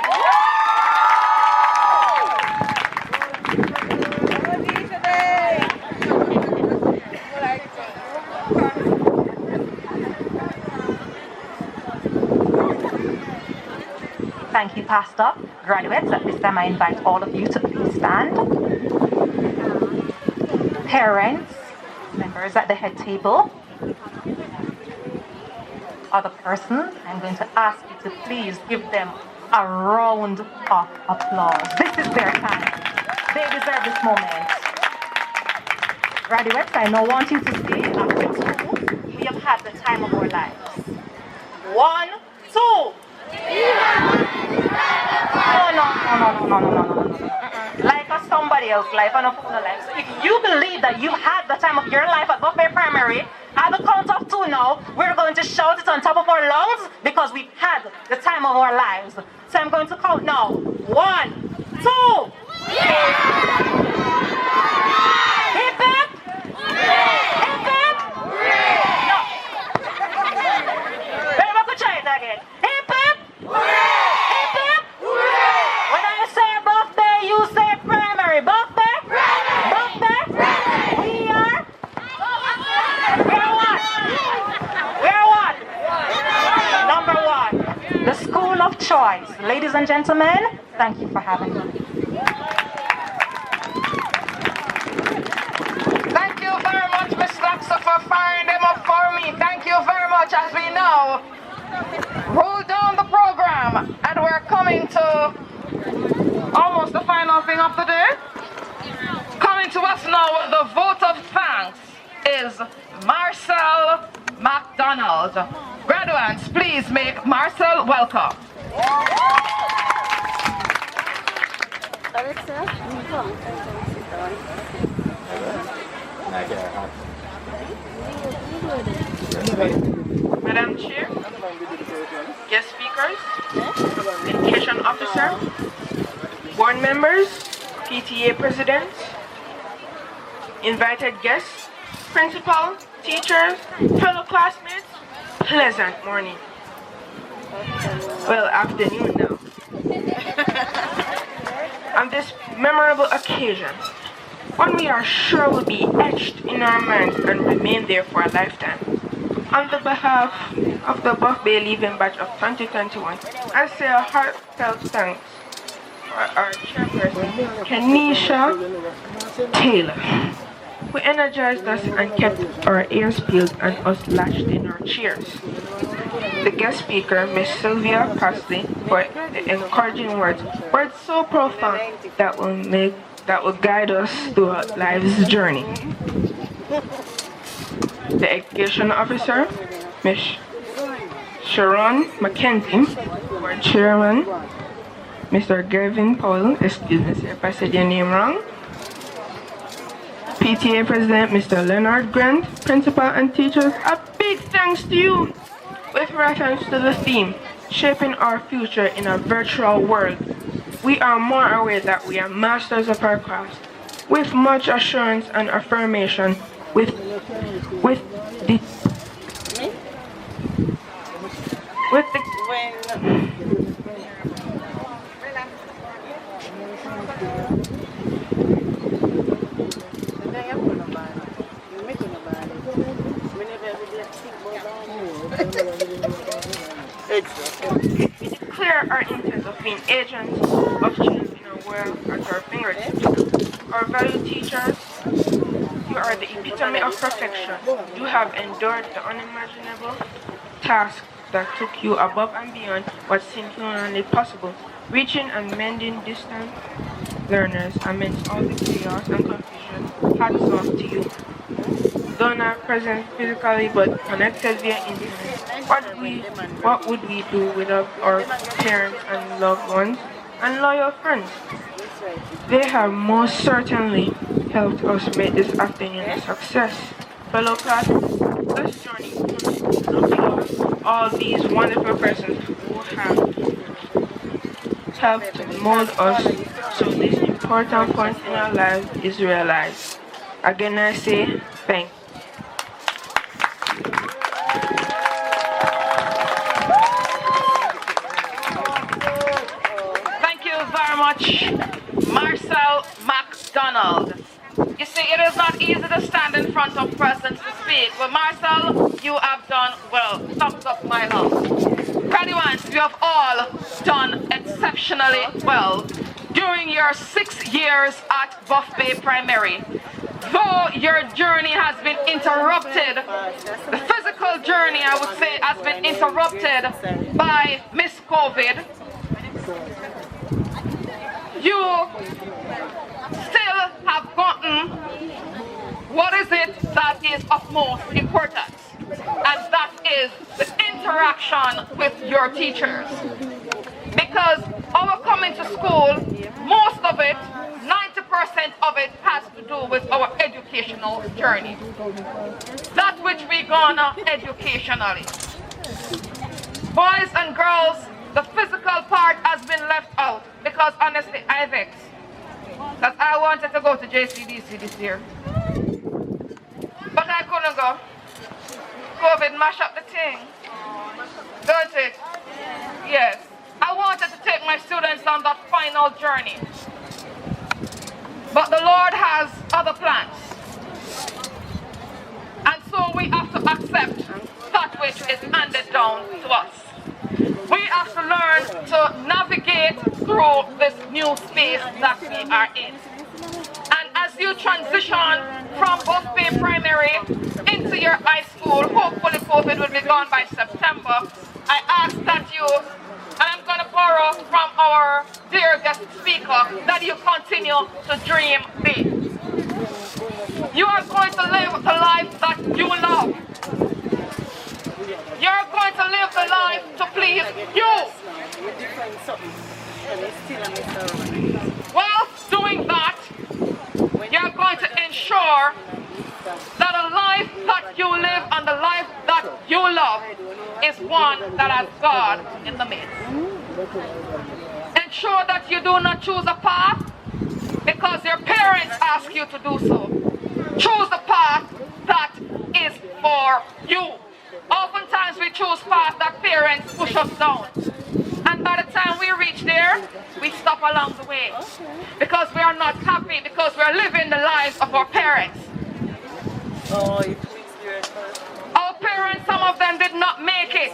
Speaker 11: Thank you, Pastor. Graduates, at this time I invite all of you to please stand. Parents, members at the head table, other persons, I'm going to ask you to please give them a round of applause. This is their time. They deserve this moment. Graduates, I now want you to say after school, we have had the time of our lives. 1, 2. No. Life of somebody else, life and of other life. So if you believe that you've had the time of your life at Buffet Primary, at the count of 2 now, we're going to shout it on top of our lungs because we've had the time of our lives. So I'm going to count now. 1, 2. Hip hip. Hip hip. No. We're going to try it again. Hip hip. Hip hip. When I say birthday, you say primary. Birthday. Birthday. We are. We're what? We're what? Number 1. The school of choice. Ladies and gentlemen, thank you for having me.
Speaker 3: Thank you very much, Miss Laxa, for firing them up for me. Thank you very much. As we now roll down the program, and we're coming to almost the final thing of the day. Coming to us now with the vote of thanks is Marcel McDonald. Graduates, please make Marcel welcome.
Speaker 14: Madam Chair, guest speakers, education officer, board members, PTA president, invited guests, principal, teachers, fellow classmates, pleasant morning. Well, afternoon now. On this memorable occasion, one we are sure will be etched in our minds and remain there for a lifetime. On the behalf of the Buff Bay Leaving Batch of 2021, I say a heartfelt thanks for our chairperson, Kenisha Taylor, who energized us and kept our ears peeled and us latched in our chairs. The guest speaker, Miss Sylvia Pasley, for the encouraging words so profound that will guide us through our life's journey. The education officer, Miss Sharon McKenzie, board chairman, Mr. Gavin Powell, excuse me if I said your name wrong, PTA president, Mr. Leonard Grant, principal and teachers, a big thanks to you with reference to the theme, shaping our future in a virtual world. We are more aware that we are masters of our craft, with much assurance and affirmation, with the we declare our intent of being agents of change in our world at our fingertips. Our valued teachers, you are the epitome of perfection. You have endured the unimaginable task that took you above and beyond what seemed humanly possible, reaching and mending distant learners amidst all the chaos and confusion. Hats off to you. Though not present physically but connected via internet, what would we do without our parents and loved ones and loyal friends? They have most certainly helped us make this afternoon a success. Fellow classmates, this journey comes from all these wonderful persons who have helped to mold us so this important point in our lives is realized. Again, I say thank you.
Speaker 3: Thank you very much, Marcel MacDonald. You see, it is not easy to stand in front of persons to speak, but Marcel, you have done well. Thumbs up, my love. Graduates, you have all done exceptionally well during your 6 years at Buff Bay Primary. Though your journey has been interrupted, the physical journey, I would say, has been interrupted by Miss COVID, you still have gotten what is it that is of most importance, and that is the interaction with your teachers. Because our coming to school, most of it, 90% of it has to do with our educational journey. That which we garner educationally. Boys and girls, the physical part has been left out because honestly, I vexed. Because I wanted to go to JCDC this year. But I couldn't go. COVID mashed up the thing. Don't it? Yes. I wanted to take my students on that final journey. But the Lord has other plans. And so we have to accept that which is handed down to us. We have to learn to navigate through this new space that we are in. And as you transition from Buff Bay Primary into your high school, hopefully COVID will be gone by September, I ask that you, and I'm going to borrow from our dear guest speaker, that you continue to dream big. You are going to live the life that you love. You're going to live the life to please you. Whilst doing that, you're going to ensure that a life that you live and the life that you love is one that has God in the midst. Ensure that you do not choose a path because your parents ask you to do so. Choose the path that is for you. Oftentimes we choose paths that parents push us down. And by the time we reach there, we stop along the way. Because we are not happy, because we are living the lives of our parents. Our parents, some of them did not make it.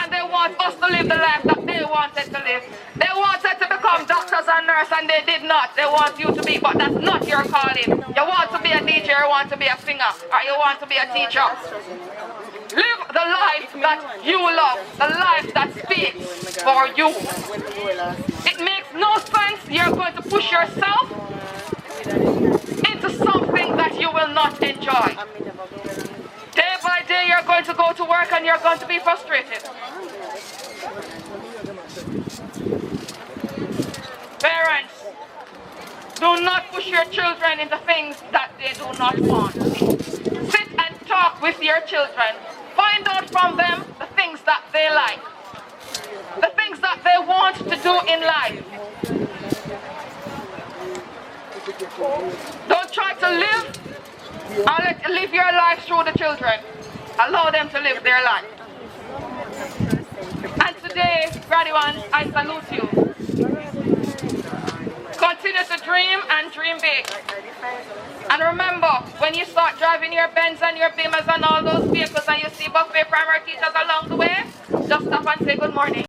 Speaker 3: And they want us to live the life that they wanted to live. They wanted to become doctors and nurses and they did not. They want you to be, but that's not your calling. You want to be a DJ, you want to be a singer, or you want to be a teacher. Live the life that you love, the life that speaks for you. It makes no sense you're going to push yourself into something that you will not enjoy. Day by day you're going to go to work and you're going to be frustrated. Parents, do not push your children into things that they do not want. Sit and talk with your children. Find out from them the things that they like, the things that they want to do in life. Don't try to live your life through the children. Allow them to live their life. And today, graduates, I salute you. Continue to dream and dream big. And remember, when you start driving your Benz and your Beamers and all those vehicles and you see Buff Bay Primary teachers along the way, just stop and say good morning.